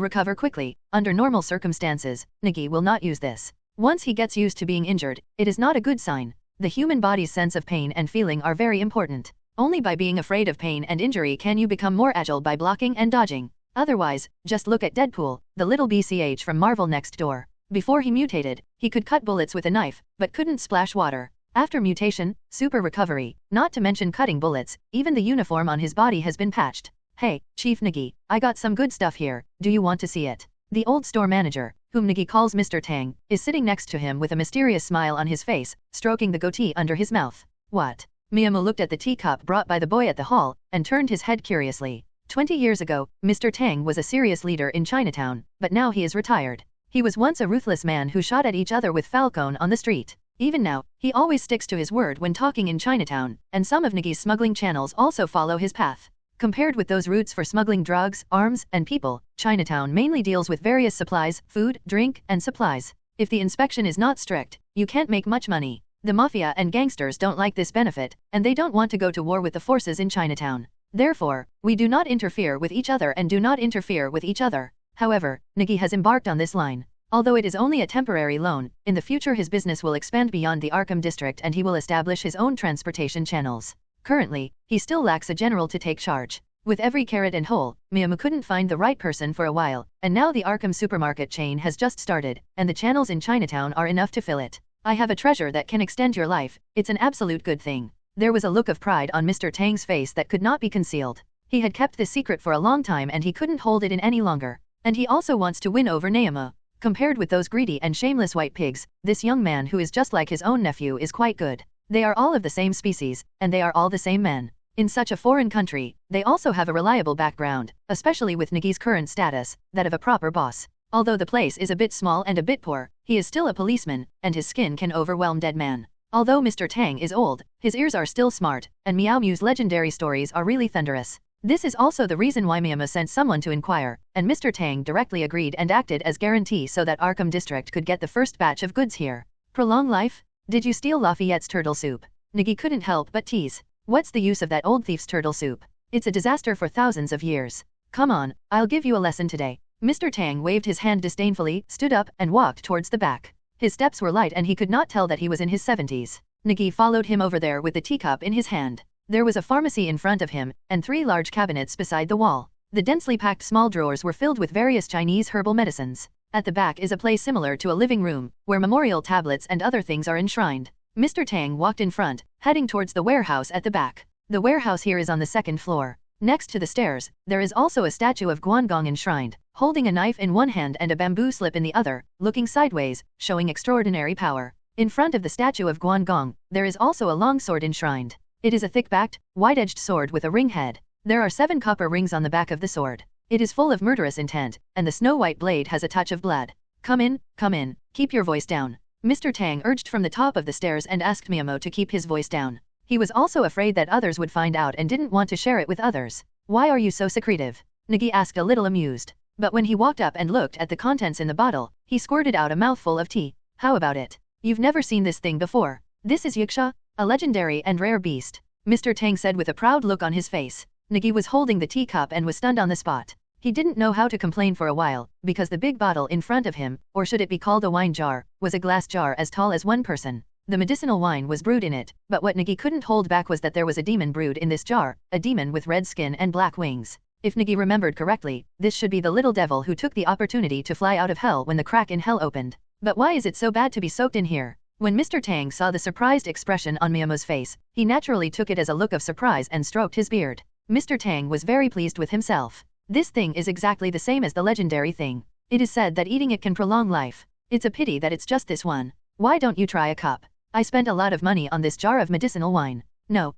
recover quickly, under normal circumstances, Nagi will not use this. Once he gets used to being injured, it is not a good sign. The human body's sense of pain and feeling are very important. Only by being afraid of pain and injury can you become more agile by blocking and dodging. Otherwise, just look at Deadpool, the little BCH from Marvel Next Door. Before he mutated, he could cut bullets with a knife, but couldn't splash water. After mutation, super recovery, not to mention cutting bullets, even the uniform on his body has been patched. Hey, Chief Nagi, I got some good stuff here, do you want to see it? The old store manager, whom Nagi calls Mr. Tang, is sitting next to him with a mysterious smile on his face, stroking the goatee under his mouth. What? Miyamo looked at the teacup brought by the boy at the hall, and turned his head curiously. 20 years ago, Mr. Tang was a serious leader in Chinatown, but now he is retired. He was once a ruthless man who shot at each other with falcon on the street. Even now, he always sticks to his word when talking in Chinatown, and some of Nagi's smuggling channels also follow his path. Compared with those routes for smuggling drugs, arms, and people, Chinatown mainly deals with various supplies, food, drink, and supplies. If the inspection is not strict, you can't make much money. The mafia and gangsters don't like this benefit, and they don't want to go to war with the forces in Chinatown. Therefore, we do not interfere with each other and do not interfere with each other. However, Nagi has embarked on this line. Although it is only a temporary loan, in the future his business will expand beyond the Arkham district and he will establish his own transportation channels. Currently, he still lacks a general to take charge. With every carrot and hole, Miyamu couldn't find the right person for a while, and now the Arkham supermarket chain has just started, and the channels in Chinatown are enough to fill it. I have a treasure that can extend your life, it's an absolute good thing. There was a look of pride on Mr. Tang's face that could not be concealed. He had kept this secret for a long time and he couldn't hold it in any longer. And he also wants to win over Naoma. Compared with those greedy and shameless white pigs, this young man who is just like his own nephew is quite good. They are all of the same species, and they are all the same men. In such a foreign country, they also have a reliable background, especially with Nagi's current status, that of a proper boss. Although the place is a bit small and a bit poor, he is still a policeman, and his skin can overwhelm dead man. Although Mr. Tang is old, his ears are still smart, and Meow Mew's legendary stories are really thunderous. This is also the reason why Miyama sent someone to inquire, and Mr. Tang directly agreed and acted as guarantee so that Arkham District could get the first batch of goods here. Prolong life? Did you steal Lafayette's turtle soup? Nagi couldn't help but tease. What's the use of that old thief's turtle soup? It's a disaster for thousands of years. Come on, I'll give you a lesson today. Mr. Tang waved his hand disdainfully, stood up, and walked towards the back. His steps were light and he could not tell that he was in his 70s. Nagi followed him over there with the teacup in his hand. There was a pharmacy in front of him, and 3 large cabinets beside the wall. The densely packed small drawers were filled with various Chinese herbal medicines. At the back is a place similar to a living room, where memorial tablets and other things are enshrined. Mr. Tang walked in front, heading towards the warehouse at the back. The warehouse here is on the 2nd floor. Next to the stairs, there is also a statue of Guangong enshrined, holding a knife in one hand and a bamboo slip in the other, looking sideways, showing extraordinary power. In front of the statue of Guangong, there is also a long sword enshrined. It is a thick-backed, wide-edged sword with a ring head. There are 7 copper rings on the back of the sword. It is full of murderous intent, and the snow-white blade has a touch of blood. Come in, keep your voice down. Mr. Tang urged from the top of the stairs and asked Miyamo to keep his voice down. He was also afraid that others would find out and didn't want to share it with others. Why are you so secretive? Nagi asked a little amused. But when he walked up and looked at the contents in the bottle, he squirted out a mouthful of tea. How about it? You've never seen this thing before. This is Yiksha, a legendary and rare beast. Mr. Tang said with a proud look on his face. Nagi was holding the teacup and was stunned on the spot. He didn't know how to complain for a while, because the big bottle in front of him, or should it be called a wine jar, was a glass jar as tall as one person. The medicinal wine was brewed in it, but what Nagi couldn't hold back was that there was a demon brewed in this jar, a demon with red skin and black wings. If Nagi remembered correctly, this should be the little devil who took the opportunity to fly out of hell when the crack in hell opened. But why is it so bad to be soaked in here? When Mr. Tang saw the surprised expression on Miyamo's face, he naturally took it as a look of surprise and stroked his beard. Mr. Tang was very pleased with himself. This thing is exactly the same as the legendary thing. It is said that eating it can prolong life. It's a pity that it's just this one. Why don't you try a cup? I spent a lot of money on this jar of medicinal wine. No.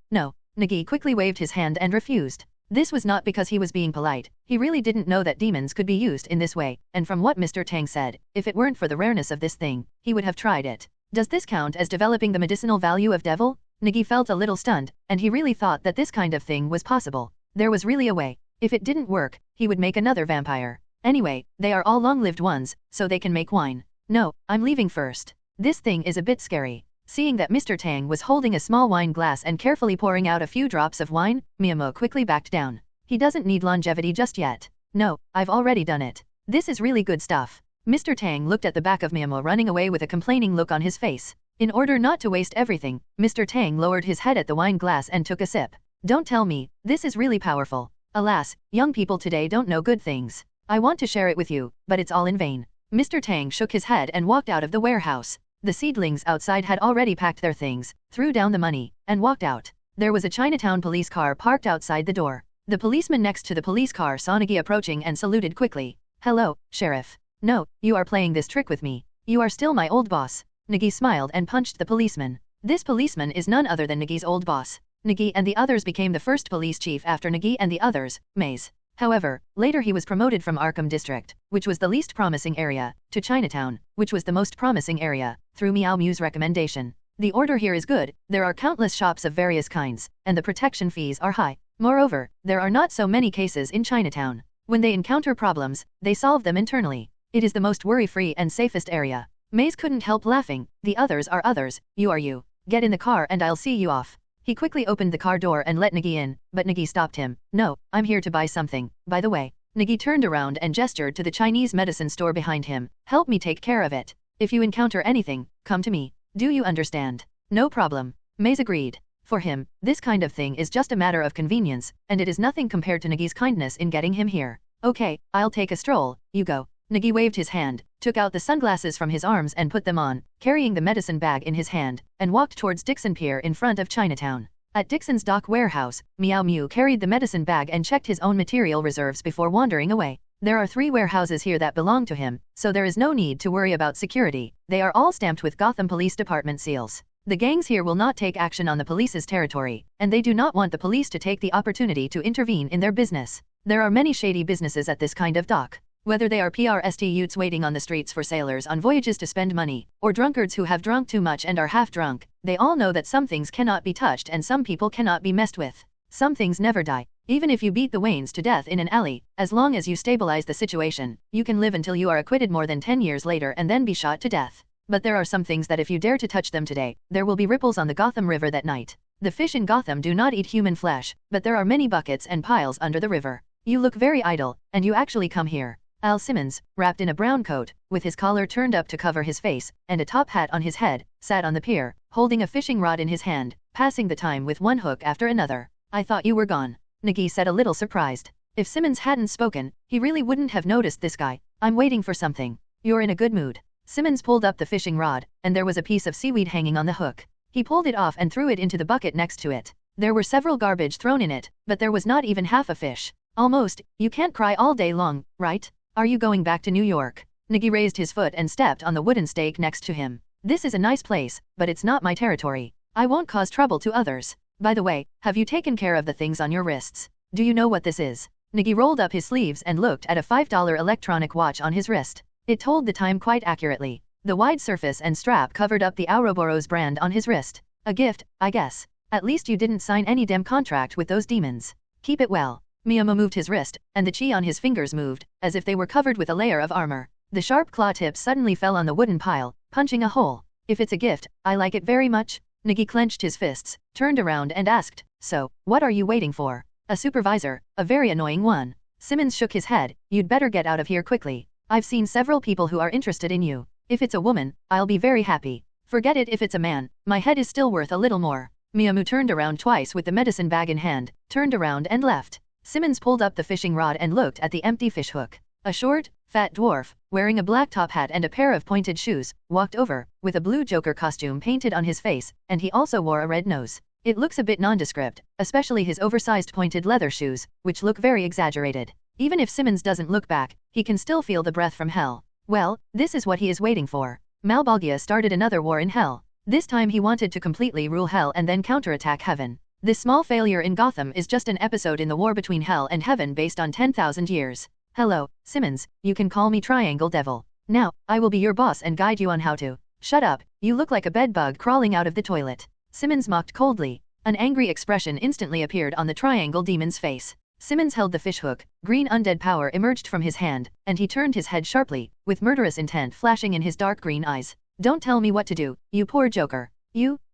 Nagi quickly waved his hand and refused. This was not because he was being polite. He really didn't know that demons could be used in this way, and from what Mr. Tang said, if it weren't for the rareness of this thing, he would have tried it. Does this count as developing the medicinal value of devil? Nagi felt a little stunned, and he really thought that this kind of thing was possible. There was really a way. If it didn't work, he would make another vampire. Anyway, they are all long-lived ones, so they can make wine. No, I'm leaving first. This thing is a bit scary. Seeing that Mr. Tang was holding a small wine glass and carefully pouring out a few drops of wine, Miyamo quickly backed down. He doesn't need longevity just yet. No, I've already done it. This is really good stuff. Mr. Tang looked at the back of Miyamo running away with a complaining look on his face. In order not to waste everything, Mr. Tang lowered his head at the wine glass and took a sip. Don't tell me, this is really powerful. Alas, young people today don't know good things. I want to share it with you, but it's all in vain. Mr. Tang shook his head and walked out of the warehouse. The seedlings outside had already packed their things, threw down the money, and walked out. There was a Chinatown police car parked outside the door. The policeman next to the police car saw Nagi approaching and saluted quickly. Hello, Sheriff. No, you are playing this trick with me. You are still my old boss. Nagi smiled and punched the policeman. This policeman is none other than Nagi's old boss. Nagi and the others became the first police chief after Nagi and the others, Maze. However, later he was promoted from Arkham District, which was the least promising area, to Chinatown, which was the most promising area, through Meow Mew's recommendation. The order here is good, there are countless shops of various kinds, and the protection fees are high. Moreover, there are not so many cases in Chinatown. When they encounter problems, they solve them internally. It is the most worry-free and safest area. Maze couldn't help laughing. The others are others, you are you. Get in the car and I'll see you off. He quickly opened the car door and let Nagi in, but Nagi stopped him. No, I'm here to buy something, by the way. Nagi turned around and gestured to the Chinese medicine store behind him. Help me take care of it. If you encounter anything, come to me. Do you understand? No problem. Maze agreed. For him, this kind of thing is just a matter of convenience, and it is nothing compared to Nagi's kindness in getting him here. Okay, I'll take a stroll, you go. Nagi waved his hand, took out the sunglasses from his arms and put them on, carrying the medicine bag in his hand, and walked towards Dixon Pier in front of Chinatown. At Dixon's dock warehouse, Meow Mew carried the medicine bag and checked his own material reserves before wandering away. There are 3 warehouses here that belong to him, so there is no need to worry about security. They are all stamped with Gotham Police Department seals. The gangs here will not take action on the police's territory, and they do not want the police to take the opportunity to intervene in their business. There are many shady businesses at this kind of dock. Whether they are prostitutes waiting on the streets for sailors on voyages to spend money, or drunkards who have drunk too much and are half drunk, they all know that some things cannot be touched and some people cannot be messed with. Some things never die. Even if you beat the Waynes to death in an alley, as long as you stabilize the situation, you can live until you are acquitted more than 10 years later and then be shot to death. But there are some things that if you dare to touch them today, there will be ripples on the Gotham River that night. The fish in Gotham do not eat human flesh, but there are many buckets and piles under the river. You look very idle, and you actually come here. Al Simmons, wrapped in a brown coat, with his collar turned up to cover his face, and a top hat on his head, sat on the pier, holding a fishing rod in his hand, passing the time with one hook after another. I thought you were gone. Nagi said a little surprised. If Simmons hadn't spoken, he really wouldn't have noticed this guy. I'm waiting for something. You're in a good mood. Simmons pulled up the fishing rod, and there was a piece of seaweed hanging on the hook. He pulled it off and threw it into the bucket next to it. There were several garbage thrown in it, but there was not even half a fish. Almost, you can't cry all day long, right? Are you going back to New York? Nagi raised his foot and stepped on the wooden stake next to him. This is a nice place, but it's not my territory. I won't cause trouble to others. By the way, have you taken care of the things on your wrists? Do you know what this is? Nagi rolled up his sleeves and looked at a $5 electronic watch on his wrist. It told the time quite accurately. The wide surface and strap covered up the Ouroboros brand on his wrist. A gift, I guess. At least you didn't sign any damn contract with those demons. Keep it well. Miyamo moved his wrist, and the chi on his fingers moved, as if they were covered with a layer of armor. The sharp claw tips suddenly fell on the wooden pile, punching a hole. If it's a gift, I like it very much. Nagi clenched his fists, turned around and asked, so, what are you waiting for? A supervisor, a very annoying one. Simmons shook his head, you'd better get out of here quickly. I've seen several people who are interested in you. If it's a woman, I'll be very happy. Forget it if it's a man, my head is still worth a little more. Miyamu turned around twice with the medicine bag in hand, turned around and left. Simmons pulled up the fishing rod and looked at the empty fishhook. A short, fat dwarf, wearing a black top hat and a pair of pointed shoes, walked over, with a blue Joker costume painted on his face, and he also wore a red nose. It looks a bit nondescript, especially his oversized pointed leather shoes, which look very exaggerated. Even if Simmons doesn't look back, he can still feel the breath from hell. Well, this is what he is waiting for. Malbolgia started another war in hell. This time he wanted to completely rule hell and then counterattack heaven. This small failure in Gotham is just an episode in the war between hell and heaven based on 10,000 years. Hello, Simmons, you can call me Triangle Devil. Now, I will be your boss and guide you on how to. Shut up, you look like a bedbug crawling out of the toilet. Simmons mocked coldly. An angry expression instantly appeared on the Triangle Demon's face. Simmons held the fishhook, green undead power emerged from his hand, and he turned his head sharply, with murderous intent flashing in his dark green eyes. Don't tell me what to do, you poor Joker.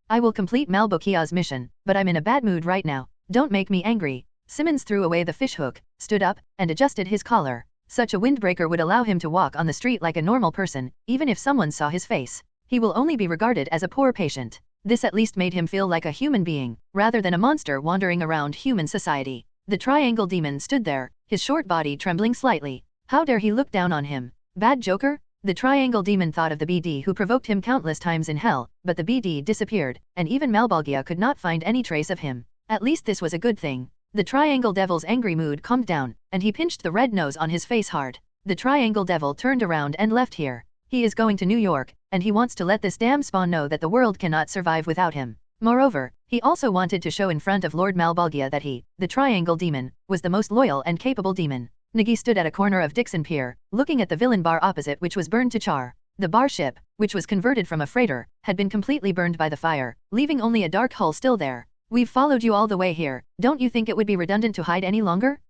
I will complete Malbolgia's mission, but I'm in a bad mood right now. Don't make me angry. Simmons threw away the fishhook, stood up, and adjusted his collar. Such a windbreaker would allow him to walk on the street like a normal person, even if someone saw his face. He will only be regarded as a poor patient. This at least made him feel like a human being, rather than a monster wandering around human society. The Triangle Demon stood there, his short body trembling slightly. How dare he look down on him? Bad Joker? The Triangle Demon thought of the BD who provoked him countless times in hell, but the BD disappeared, and even Malbolgia could not find any trace of him. At least this was a good thing. The Triangle Devil's angry mood calmed down, and he pinched the red nose on his face hard. The Triangle Devil turned around and left here. He is going to New York, and he wants to let this damn spawn know that the world cannot survive without him. Moreover, he also wanted to show in front of Lord Malbolgia that he, the Triangle Demon, was the most loyal and capable demon. Nagi stood at a corner of Dixon Pier, looking at the villain bar opposite which was burned to char. The bar ship, which was converted from a freighter, had been completely burned by the fire, leaving only a dark hull still there. We've followed you all the way here, don't you think it would be redundant to hide any longer?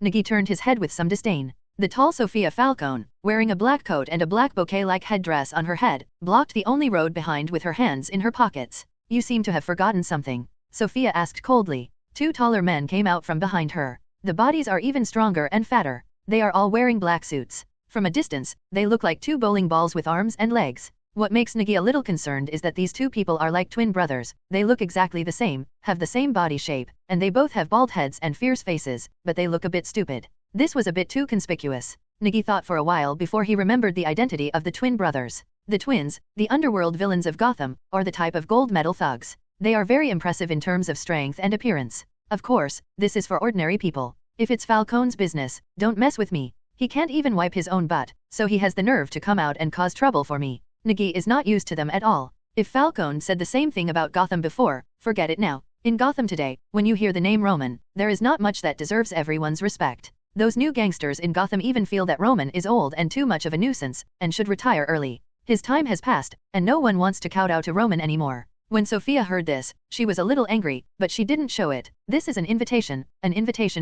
Nagi turned his head with some disdain. The tall Sophia Falcone, wearing a black coat and a black bouquet-like headdress on her head, blocked the only road behind with her hands in her pockets. You seem to have forgotten something, Sophia asked coldly. Two taller men came out from behind her. The bodies are even stronger and fatter. They are all wearing black suits. From a distance, they look like two bowling balls with arms and legs. What makes Nagi a little concerned is that these two people are like twin brothers. They look exactly the same, have the same body shape, and they both have bald heads and fierce faces, but they look a bit stupid. This was a bit too conspicuous. Nagi thought for a while before he remembered the identity of the twin brothers. The twins, the underworld villains of Gotham, are the type of gold medal thugs. They are very impressive in terms of strength and appearance. Of course, this is for ordinary people. If it's Falcone's business, don't mess with me. He can't even wipe his own butt, so he has the nerve to come out and cause trouble for me. Nagi is not used to them at all. If Falcone said the same thing about Gotham before, forget it now. In Gotham today, when you hear the name Roman, there is not much that deserves everyone's respect. Those new gangsters in Gotham even feel that Roman is old and too much of a nuisance, and should retire early. His time has passed, and no one wants to kowtow to Roman anymore. When Sophia heard this, she was a little angry, but she didn't show it. This is an invitation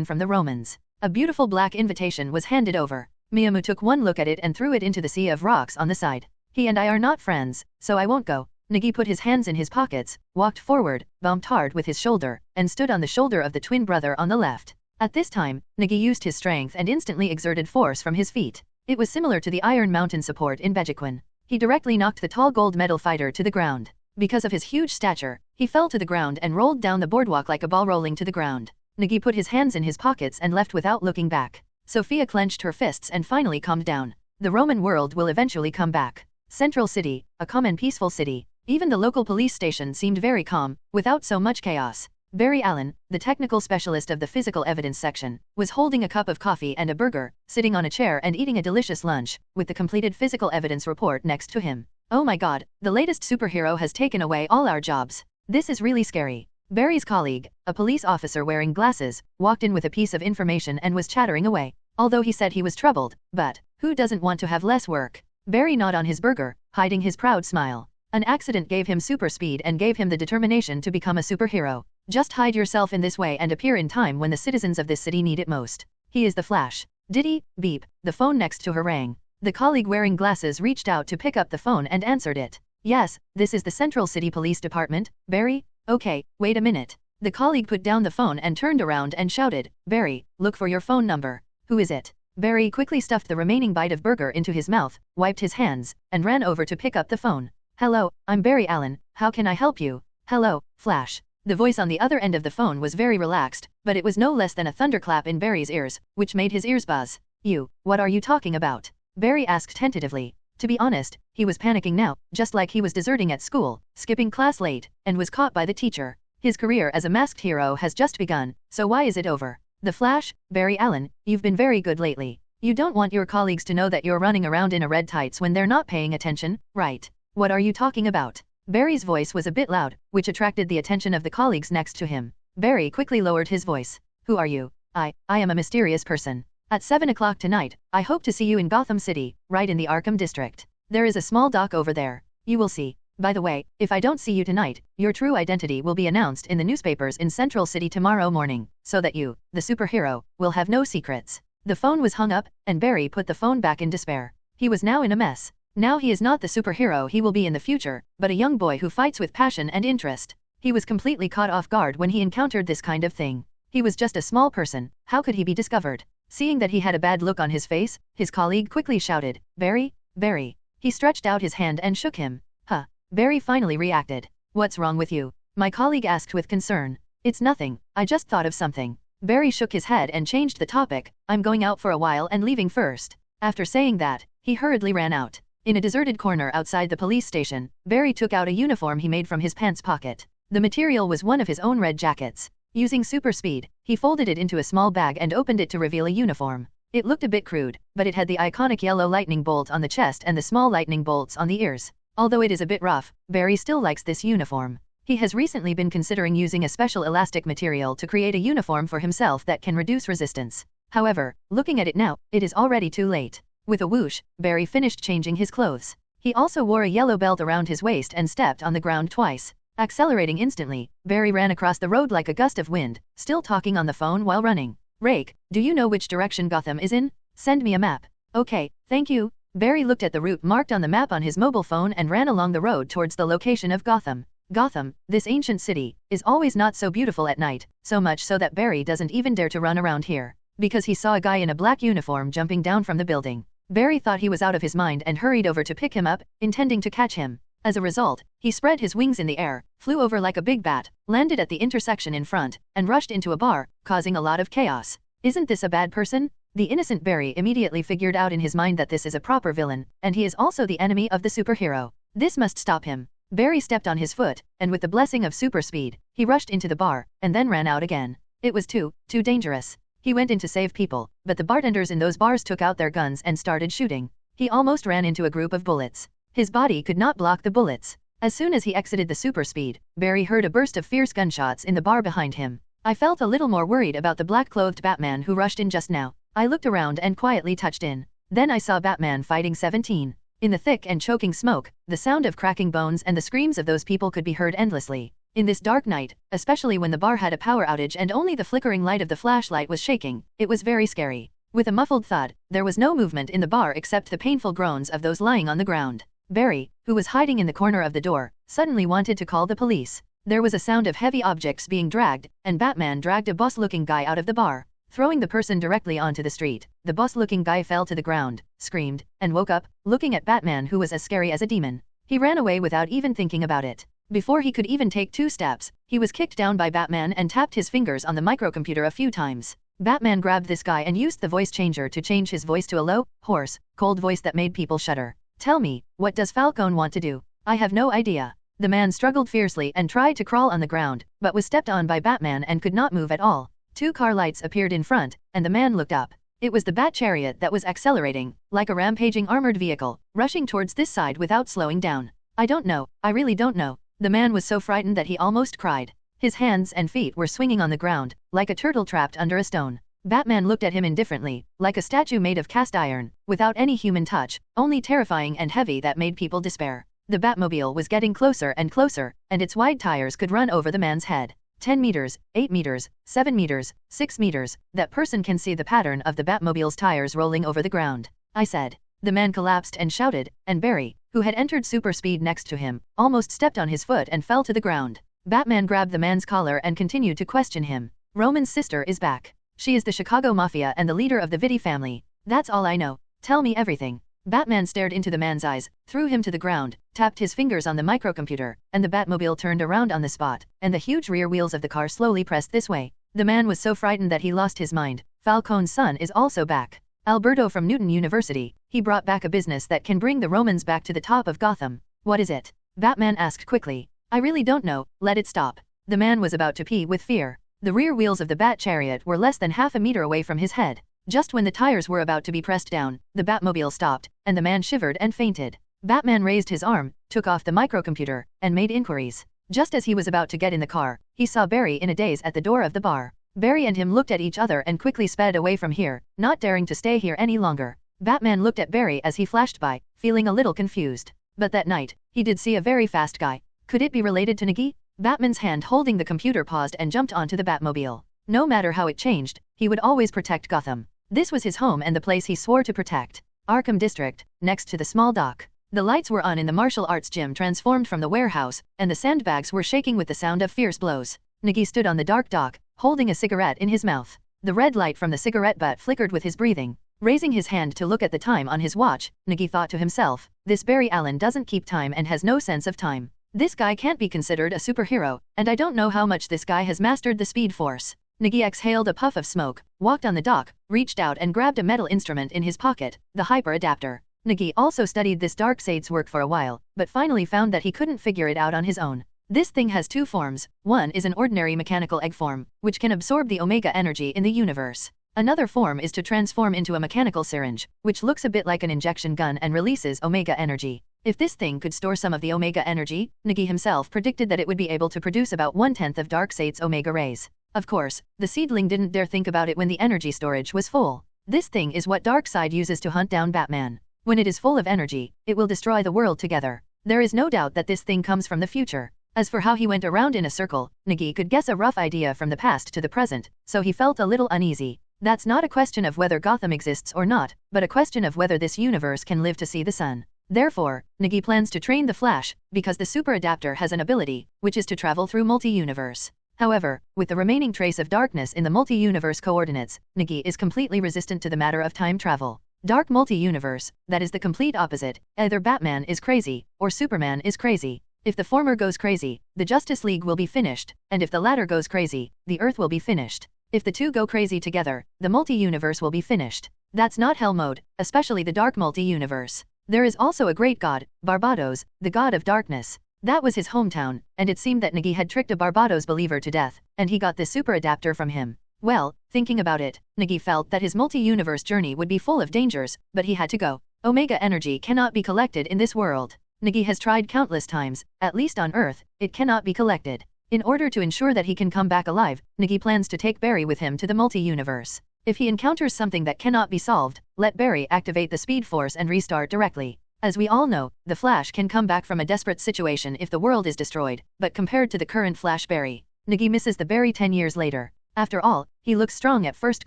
from the Romans. A beautiful black invitation was handed over. Miyamu took one look at it and threw it into the sea of rocks on the side. He and I are not friends, so I won't go. Nagi put his hands in his pockets, walked forward, bumped hard with his shoulder, and stood on the shoulder of the twin brother on the left. At this time, Nagi used his strength and instantly exerted force from his feet. It was similar to the Iron Mountain support in Bejiquin. He directly knocked the tall gold medal fighter to the ground. Because of his huge stature, he fell to the ground and rolled down the boardwalk like a ball rolling to the ground. Nagi put his hands in his pockets and left without looking back. Sophia clenched her fists and finally calmed down. The Roman world will eventually come back. Central City, a calm and peaceful city. Even the local police station seemed very calm, without so much chaos. Barry Allen, the technical specialist of the physical evidence section, was holding a cup of coffee and a burger, sitting on a chair and eating a delicious lunch, with the completed physical evidence report next to him. Oh my god, the latest superhero has taken away all our jobs. This is really scary. Barry's colleague, a police officer wearing glasses, walked in with a piece of information and was chattering away. Although he said he was troubled, but who doesn't want to have less work? Barry gnawed on his burger, hiding his proud smile. An accident gave him super speed and gave him the determination to become a superhero. Just hide yourself in this way and appear in time when the citizens of this city need it most. He is the Flash. Diddy, beep, the phone next to her rang. The colleague wearing glasses reached out to pick up the phone and answered it. Yes, this is the Central City Police Department, Barry? Okay, wait a minute. The colleague put down the phone and turned around and shouted, Barry, look for your phone number. Who is it? Barry quickly stuffed the remaining bite of burger into his mouth, wiped his hands, and ran over to pick up the phone. Hello, I'm Barry Allen, how can I help you? Hello, Flash. The voice on the other end of the phone was very relaxed, but it was no less than a thunderclap in Barry's ears, which made his ears buzz. You, what are you talking about? Barry asked tentatively. To be honest, he was panicking now, just like he was deserting at school, skipping class late, and was caught by the teacher. His career as a masked hero has just begun, so why is it over? The Flash, Barry Allen, you've been very good lately. You don't want your colleagues to know that you're running around in a red tights when they're not paying attention, right? What are you talking about? Barry's voice was a bit loud, which attracted the attention of the colleagues next to him. Barry quickly lowered his voice. Who are you? I am a mysterious person. At 7 o'clock tonight, I hope to see you in Gotham City, right in the Arkham district. There is a small dock over there. You will see. By the way, if I don't see you tonight, your true identity will be announced in the newspapers in Central City tomorrow morning, so that you, the superhero, will have no secrets. The phone was hung up, and Barry put the phone back in despair. He was now in a mess. Now he is not the superhero he will be in the future, but a young boy who fights with passion and interest. He was completely caught off guard when he encountered this kind of thing. He was just a small person, how could he be discovered? Seeing that he had a bad look on his face, his colleague quickly shouted, Barry, Barry. He stretched out his hand and shook him. Huh. Barry finally reacted. What's wrong with you? My colleague asked with concern. It's nothing, I just thought of something. Barry shook his head and changed the topic, I'm going out for a while and leaving first. After saying that, he hurriedly ran out. In a deserted corner outside the police station, Barry took out a uniform he made from his pants pocket. The material was one of his own red jackets. Using super speed, he folded it into a small bag and opened it to reveal a uniform. It looked a bit crude, but it had the iconic yellow lightning bolt on the chest and the small lightning bolts on the ears. Although it is a bit rough, Barry still likes this uniform. He has recently been considering using a special elastic material to create a uniform for himself that can reduce resistance. However, looking at it now, it is already too late. With a whoosh, Barry finished changing his clothes. He also wore a yellow belt around his waist and stepped on the ground twice. Accelerating instantly, Barry ran across the road like a gust of wind, still talking on the phone while running. Rake, do you know which direction Gotham is in? Send me a map. Okay, thank you. Barry looked at the route marked on the map on his mobile phone and ran along the road towards the location of Gotham. Gotham, this ancient city, is always not so beautiful at night, so much so that Barry doesn't even dare to run around here. Because he saw a guy in a black uniform jumping down from the building. Barry thought he was out of his mind and hurried over to pick him up, intending to catch him. As a result, he spread his wings in the air, flew over like a big bat, landed at the intersection in front, and rushed into a bar, causing a lot of chaos. Isn't this a bad person? The innocent Barry immediately figured out in his mind that this is a proper villain, and he is also the enemy of the superhero. This must stop him. Barry stepped on his foot, and with the blessing of super speed, he rushed into the bar, and then ran out again. It was too dangerous. He went in to save people, but the bartenders in those bars took out their guns and started shooting. He almost ran into a group of bullets. His body could not block the bullets. As soon as he exited the super speed, Barry heard a burst of fierce gunshots in the bar behind him. I felt a little more worried about the black-clothed Batman who rushed in just now. I looked around and quietly touched in. Then I saw Batman fighting 17. In the thick and choking smoke, the sound of cracking bones and the screams of those people could be heard endlessly. In this dark night, especially when the bar had a power outage and only the flickering light of the flashlight was shaking, it was very scary. With a muffled thud, there was no movement in the bar except the painful groans of those lying on the ground. Barry, who was hiding in the corner of the door, suddenly wanted to call the police. There was a sound of heavy objects being dragged, and Batman dragged a boss-looking guy out of the bar, throwing the person directly onto the street. The boss-looking guy fell to the ground, screamed, and woke up, looking at Batman who was as scary as a demon. He ran away without even thinking about it. Before he could even take 2 steps, he was kicked down by Batman and tapped his fingers on the microcomputer a few times. Batman grabbed this guy and used the voice changer to change his voice to a low, hoarse, cold voice that made people shudder. Tell me, what does Falcone want to do? I have no idea. The man struggled fiercely and tried to crawl on the ground, but was stepped on by Batman and could not move at all. 2 car lights appeared in front, and the man looked up. It was the Bat Chariot that was accelerating, like a rampaging armored vehicle, rushing towards this side without slowing down. I don't know, I really don't know. The man was so frightened that he almost cried. His hands and feet were swinging on the ground, like a turtle trapped under a stone. Batman looked at him indifferently, like a statue made of cast iron, without any human touch, only terrifying and heavy that made people despair. The Batmobile was getting closer, and its wide tires could run over the man's head. 10 meters, 8 meters, 7 meters, 6 meters, that person can see the pattern of the Batmobile's tires rolling over the ground. I said. The man collapsed and shouted, and Barry, who had entered super speed next to him, almost stepped on his foot and fell to the ground. Batman grabbed the man's collar and continued to question him. Roman's sister is back. She is the Chicago Mafia and the leader of the Vitti family. That's all I know. Tell me everything. Batman stared into the man's eyes, threw him to the ground, tapped his fingers on the microcomputer, and the Batmobile turned around on the spot, and the huge rear wheels of the car slowly pressed this way. The man was so frightened that he lost his mind. Falcone's son is also back. Alberto from Newton University. He brought back a business that can bring the Romans back to the top of Gotham. What is it? Batman asked quickly. I really don't know, let it stop. The man was about to pee with fear. The rear wheels of the Bat chariot were less than half a meter away from his head. Just when the tires were about to be pressed down, the Batmobile stopped, and the man shivered and fainted. Batman raised his arm, took off the microcomputer, and made inquiries. Just as he was about to get in the car, he saw Barry in a daze at the door of the bar. Barry and him looked at each other and quickly sped away from here, not daring to stay here any longer. Batman looked at Barry as he flashed by, feeling a little confused. But that night, he did see a very fast guy. Could it be related to Nagi? Batman's hand holding the computer paused and jumped onto the Batmobile. No matter how it changed, he would always protect Gotham. This was his home and the place he swore to protect. Arkham District, next to the small dock. The lights were on in the martial arts gym transformed from the warehouse, and the sandbags were shaking with the sound of fierce blows. Nagi stood on the dark dock, holding a cigarette in his mouth. The red light from the cigarette butt flickered with his breathing. Raising his hand to look at the time on his watch, Nagi thought to himself, this Barry Allen doesn't keep time and has no sense of time. This guy can't be considered a superhero, and I don't know how much this guy has mastered the Speed Force. Nagi exhaled a puff of smoke, walked on the dock, reached out and grabbed a metal instrument in his pocket, the hyper adapter. Nagi also studied this Darkseid's work for a while, but finally found that he couldn't figure it out on his own. This thing has two forms. One is an ordinary mechanical egg form, which can absorb the Omega energy in the universe. Another form is to transform into a mechanical syringe, which looks a bit like an injection gun and releases Omega energy. If this thing could store some of the Omega energy, Nagi himself predicted that it would be able to produce about 1/10 of Darkseid's Omega rays. Of course, the seedling didn't dare think about it when the energy storage was full. This thing is what Darkseid uses to hunt down Batman. When it is full of energy, it will destroy the world together. There is no doubt that this thing comes from the future. As for how he went around in a circle, Nagi could guess a rough idea from the past to the present, so he felt a little uneasy. That's not a question of whether Gotham exists or not, but a question of whether this universe can live to see the sun. Therefore, Nagi plans to train the Flash, because the super adapter has an ability, which is to travel through multi-universe. However, with the remaining trace of darkness in the multi-universe coordinates, Nagi is completely resistant to the matter of time travel. Dark multi-universe, that is the complete opposite. Either Batman is crazy, or Superman is crazy. If the former goes crazy, the Justice League will be finished, and if the latter goes crazy, the Earth will be finished. If the two go crazy together, the multi-universe will be finished. That's not hell mode, especially the dark multi-universe. There is also a great god, Barbados, the god of darkness. That was his hometown, and it seemed that Nagi had tricked a Barbados believer to death, and he got this super adapter from him. Well, thinking about it, Nagi felt that his multi-universe journey would be full of dangers, but he had to go. Omega energy cannot be collected in this world. Nagi has tried countless times, at least on Earth, it cannot be collected. In order to ensure that he can come back alive, Nagi plans to take Barry with him to the multi-universe. If he encounters something that cannot be solved, let Barry activate the Speed Force and restart directly. As we all know, the Flash can come back from a desperate situation if the world is destroyed, but compared to the current Flash Barry, Nagi misses the Barry 10 years later. After all, he looks strong at first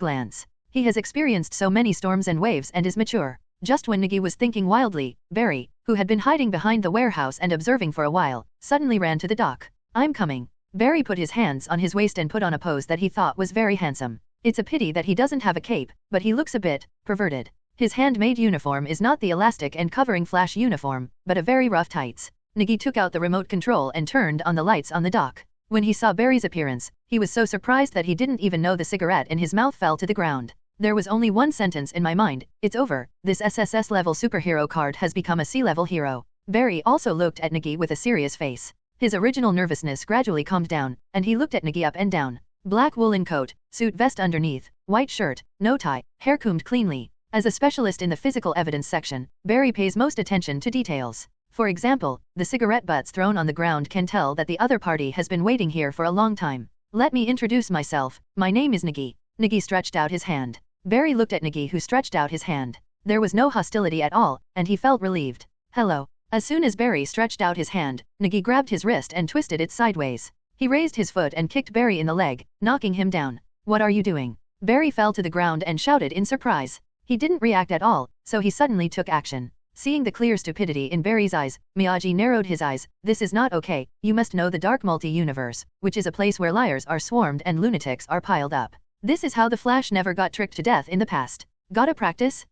glance. He has experienced so many storms and waves and is mature. Just when Nagi was thinking wildly, Barry, who had been hiding behind the warehouse and observing for a while, suddenly ran to the dock. I'm coming. Barry put his hands on his waist and put on a pose that he thought was very handsome. It's a pity that he doesn't have a cape, but he looks a bit perverted. His handmade uniform is not the elastic and covering Flash uniform, but a very rough tights. Nagi took out the remote control and turned on the lights on the dock. When he saw Barry's appearance, he was so surprised that he didn't even know the cigarette in his mouth fell to the ground. There was only one sentence in my mind, it's over, this SSS-level superhero card has become a C-level hero. Barry also looked at Nagi with a serious face. His original nervousness gradually calmed down, and he looked at Nagi up and down. Black woolen coat, suit vest underneath, white shirt, no tie, hair combed cleanly. As a specialist in the physical evidence section, Barry pays most attention to details. For example, the cigarette butts thrown on the ground can tell that the other party has been waiting here for a long time. Let me introduce myself, my name is Nagi. Nagi stretched out his hand. Barry looked at Nagi, who stretched out his hand. There was no hostility at all, and he felt relieved. Hello. As soon as Barry stretched out his hand, Nagi grabbed his wrist and twisted it sideways. He raised his foot and kicked Barry in the leg, knocking him down. What are you doing? Barry fell to the ground and shouted in surprise. He didn't react at all, so he suddenly took action. Seeing the clear stupidity in Barry's eyes, Miyagi narrowed his eyes. This is not okay. You must know the dark multi-universe, which is a place where liars are swarmed and lunatics are piled up. This is how the Flash never got tricked to death in the past. Gotta practice?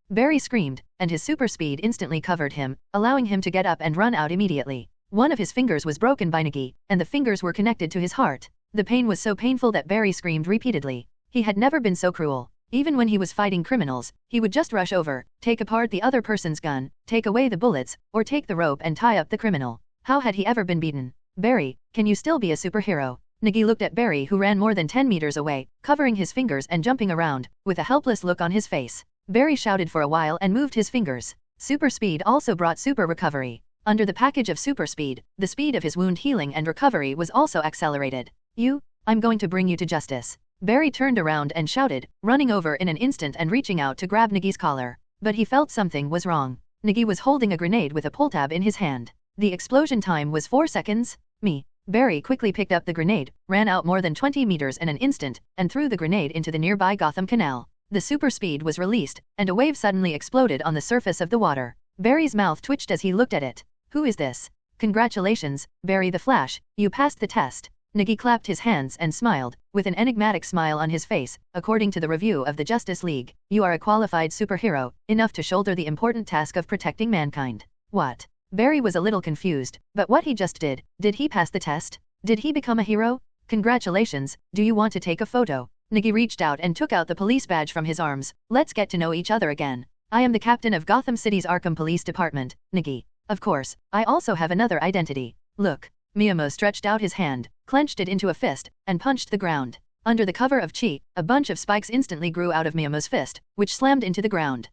Barry screamed, and his super speed instantly covered him, allowing him to get up and run out immediately. One of his fingers was broken by Nagi, and the fingers were connected to his heart. The pain was so painful that Barry screamed repeatedly. He had never been so cruel. Even when he was fighting criminals, he would just rush over, take apart the other person's gun, take away the bullets, or take the rope and tie up the criminal. How had he ever been beaten? Barry, can you still be a superhero? Nagi looked at Barry, who ran more than 10 meters away, covering his fingers and jumping around, with a helpless look on his face. Barry shouted for a while and moved his fingers. Super speed also brought super recovery. Under the package of super speed, the speed of his wound healing and recovery was also accelerated. I'm going to bring you to justice. Barry turned around and shouted, running over in an instant and reaching out to grab Nagi's collar. But he felt something was wrong. Nagi was holding a grenade with a pull tab in his hand. The explosion time was 4 seconds. Barry quickly picked up the grenade, ran out more than 20 meters in an instant, and threw the grenade into the nearby Gotham Canal. The super speed was released, and a wave suddenly exploded on the surface of the water. Barry's mouth twitched as he looked at it. Who is this? Congratulations, Barry the Flash, you passed the test. Nagi clapped his hands and smiled, with an enigmatic smile on his face. According to the review of the Justice League, you are a qualified superhero, enough to shoulder the important task of protecting mankind. What? Barry was a little confused, but what he just did he pass the test? Did he become a hero? Congratulations, do you want to take a photo? Nagi reached out and took out the police badge from his arms. Let's get to know each other again. I am the captain of Gotham City's Arkham Police Department, Nagi. Of course, I also have another identity. Look. Miyamo stretched out his hand, clenched it into a fist, and punched the ground. Under the cover of chi, a bunch of spikes instantly grew out of Miyamo's fist, which slammed into the ground.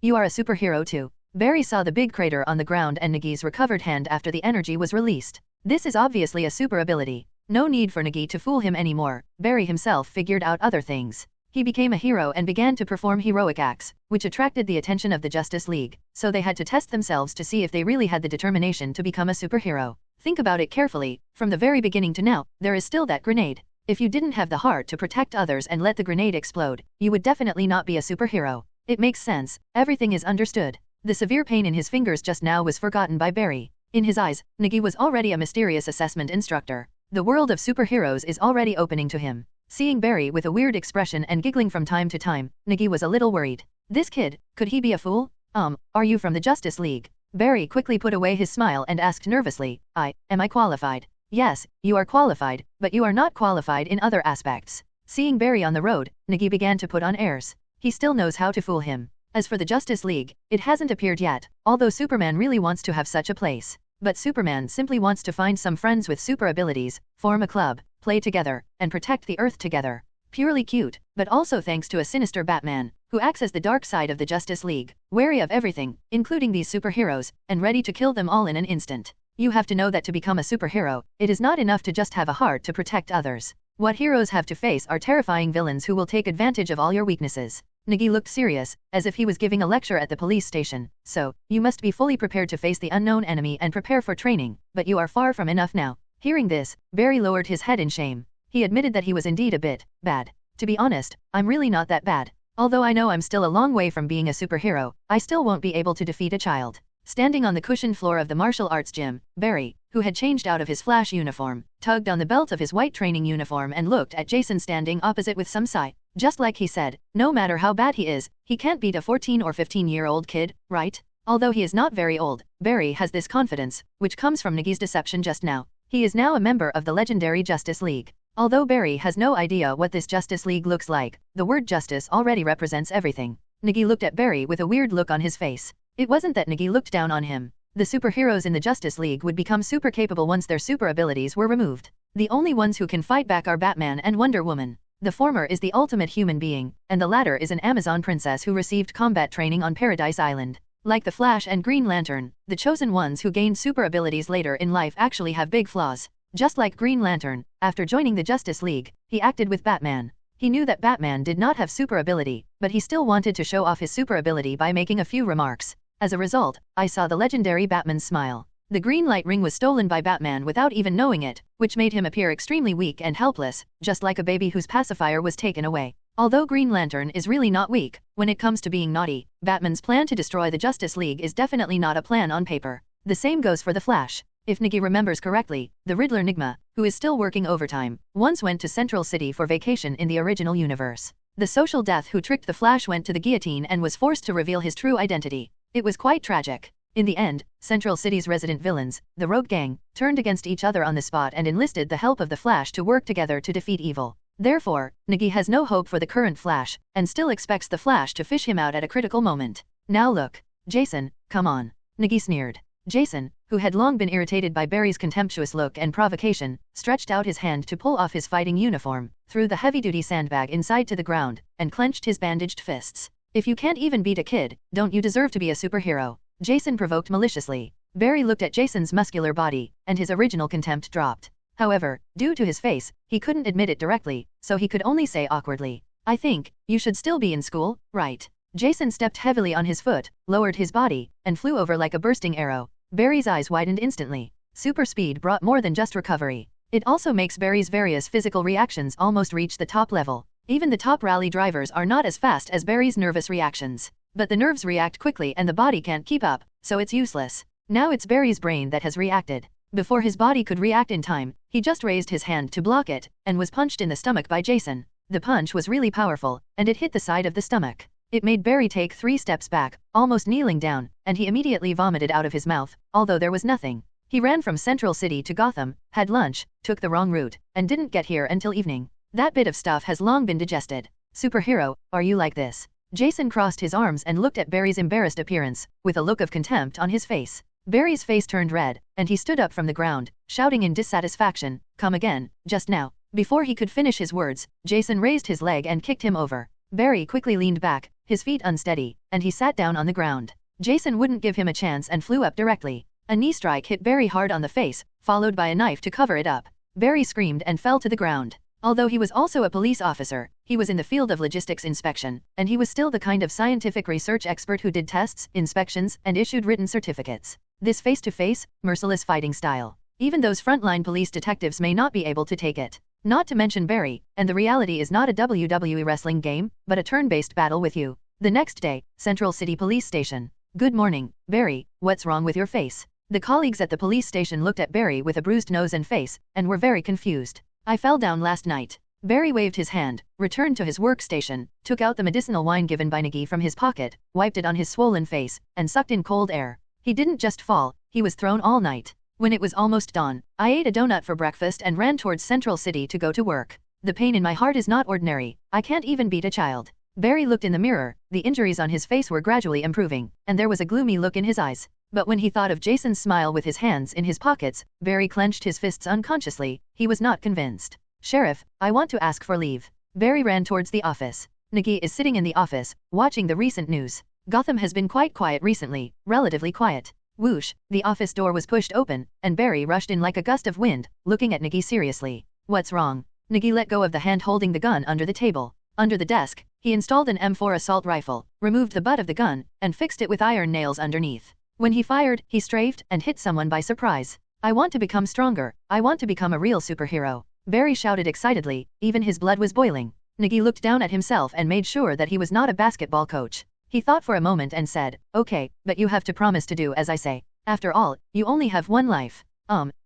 You are a superhero too. Barry saw the big crater on the ground and Nagi's recovered hand after the energy was released. This is obviously a super ability. No need for Nagi to fool him anymore. Barry himself figured out other things. He became a hero and began to perform heroic acts, which attracted the attention of the Justice League, so they had to test themselves to see if they really had the determination to become a superhero. Think about it carefully. From the very beginning to now, there is still that grenade. If you didn't have the heart to protect others and let the grenade explode, you would definitely not be a superhero. It makes sense. Everything is understood. The severe pain in his fingers just now was forgotten by Barry. In his eyes, Nagi was already a mysterious assessment instructor. The world of superheroes is already opening to him. Seeing Barry with a weird expression and giggling from time to time, Nagi was a little worried. This kid, could he be a fool? Are you from the Justice League? Barry quickly put away his smile and asked nervously, am I qualified? Yes, you are qualified, but you are not qualified in other aspects. Seeing Barry on the road, Nagi began to put on airs. He still knows how to fool him. As for the Justice League, it hasn't appeared yet, although Superman really wants to have such a place. But Superman simply wants to find some friends with super abilities, form a club, play together, and protect the Earth together. Purely cute, but also thanks to a sinister Batman, who acts as the dark side of the Justice League, wary of everything, including these superheroes, and ready to kill them all in an instant. You have to know that to become a superhero, it is not enough to just have a heart to protect others. What heroes have to face are terrifying villains who will take advantage of all your weaknesses. Nagi looked serious, as if he was giving a lecture at the police station. So, you must be fully prepared to face the unknown enemy and prepare for training, but you are far from enough now. Hearing this, Barry lowered his head in shame. He admitted that he was indeed a bit bad. To be honest, I'm really not that bad. Although I know I'm still a long way from being a superhero, I still won't be able to defeat a child. Standing on the cushioned floor of the martial arts gym, Barry, who had changed out of his Flash uniform, tugged on the belt of his white training uniform and looked at Jason standing opposite with some sigh. Just like he said, no matter how bad he is, he can't beat a 14 or 15-year-old kid, right? Although he is not very old, Barry has this confidence, which comes from Nagi's deception just now. He is now a member of the legendary Justice League. Although Barry has no idea what this Justice League looks like, the word justice already represents everything. Nagi looked at Barry with a weird look on his face. It wasn't that Nagi looked down on him. The superheroes in the Justice League would become super capable once their super abilities were removed. The only ones who can fight back are Batman and Wonder Woman. The former is the ultimate human being, and the latter is an Amazon princess who received combat training on Paradise Island. Like the Flash and Green Lantern, the chosen ones who gained super abilities later in life actually have big flaws. Just like Green Lantern, after joining the Justice League, he acted with Batman. He knew that Batman did not have super ability, but he still wanted to show off his super ability by making a few remarks. As a result, I saw the legendary Batman's smile. The green light ring was stolen by Batman without even knowing it, which made him appear extremely weak and helpless, just like a baby whose pacifier was taken away. Although Green Lantern is really not weak, when it comes to being naughty, Batman's plan to destroy the Justice League is definitely not a plan on paper. The same goes for the Flash. If Nikki remembers correctly, the Riddler Nigma, who is still working overtime, once went to Central City for vacation in the original universe. The social death who tricked the Flash went to the guillotine and was forced to reveal his true identity. It was quite tragic. In the end, Central City's resident villains, the Rogue Gang, turned against each other on the spot and enlisted the help of the Flash to work together to defeat evil. Therefore, Nikki has no hope for the current Flash, and still expects the Flash to fish him out at a critical moment. Now look, Jason, come on. Nikki sneered. Jason, who had long been irritated by Barry's contemptuous look and provocation, stretched out his hand to pull off his fighting uniform, threw the heavy-duty sandbag inside to the ground, and clenched his bandaged fists. If you can't even beat a kid, don't you deserve to be a superhero? Jason provoked maliciously. Barry looked at Jason's muscular body, and his original contempt dropped. However, due to his face, he couldn't admit it directly, so he could only say awkwardly, I think, you should still be in school, right? Jason stepped heavily on his foot, lowered his body, and flew over like a bursting arrow. Barry's eyes widened instantly. Super speed brought more than just recovery. It also makes Barry's various physical reactions almost reach the top level. Even the top rally drivers are not as fast as Barry's nervous reactions. But the nerves react quickly and the body can't keep up, so it's useless. Now it's Barry's brain that has reacted. Before his body could react in time, he just raised his hand to block it, and was punched in the stomach by Jason. The punch was really powerful, and it hit the side of the stomach. It made Barry take 3 steps back, almost kneeling down, and he immediately vomited out of his mouth, although there was nothing. He ran from Central City to Gotham, had lunch, took the wrong route, and didn't get here until evening. That bit of stuff has long been digested. Superhero, are you like this? Jason crossed his arms and looked at Barry's embarrassed appearance, with a look of contempt on his face. Barry's face turned red, and he stood up from the ground, shouting in dissatisfaction, come again, just now. Before he could finish his words, Jason raised his leg and kicked him over. Barry quickly leaned back, his feet unsteady, and he sat down on the ground. Jason wouldn't give him a chance and flew up directly. A knee strike hit Barry hard on the face, followed by a knife to cover it up. Barry screamed and fell to the ground. Although he was also a police officer, he was in the field of logistics inspection, and he was still the kind of scientific research expert who did tests, inspections, and issued written certificates. This face-to-face, merciless fighting style. Even those frontline police detectives may not be able to take it. Not to mention Barry, and the reality is not a WWE wrestling game, but a turn-based battle with you. The next day, Central City Police Station. Good morning, Barry, what's wrong with your face? The colleagues at the police station looked at Barry with a bruised nose and face, and were very confused. I fell down last night. Barry waved his hand, returned to his workstation, took out the medicinal wine given by Nagi from his pocket, wiped it on his swollen face, and sucked in cold air. He didn't just fall, he was thrown all night. When it was almost dawn, I ate a donut for breakfast and ran towards Central City to go to work. The pain in my heart is not ordinary, I can't even beat a child. Barry looked in the mirror, the injuries on his face were gradually improving, and there was a gloomy look in his eyes. But when he thought of Jason's smile with his hands in his pockets, Barry clenched his fists unconsciously. He was not convinced. Sheriff, I want to ask for leave. Barry ran towards the office. Nagi is sitting in the office, watching the recent news. Gotham has been quite quiet recently, relatively quiet. Whoosh, the office door was pushed open, and Barry rushed in like a gust of wind, looking at Nagi seriously. What's wrong? Nagi let go of the hand holding the gun under the table. Under the desk, he installed an M4 assault rifle, removed the butt of the gun, and fixed it with iron nails underneath. When he fired, he strafed and hit someone by surprise. I want to become stronger, I want to become a real superhero. Barry shouted excitedly, even his blood was boiling. Nagi looked down at himself and made sure that he was not a basketball coach. He thought for a moment and said, okay, but you have to promise to do as I say. After all, you only have one life.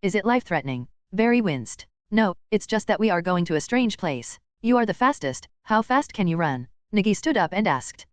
Is it life-threatening? Barry winced. No, it's just that we are going to a strange place. You are the fastest, how fast can you run? Nagi stood up and asked.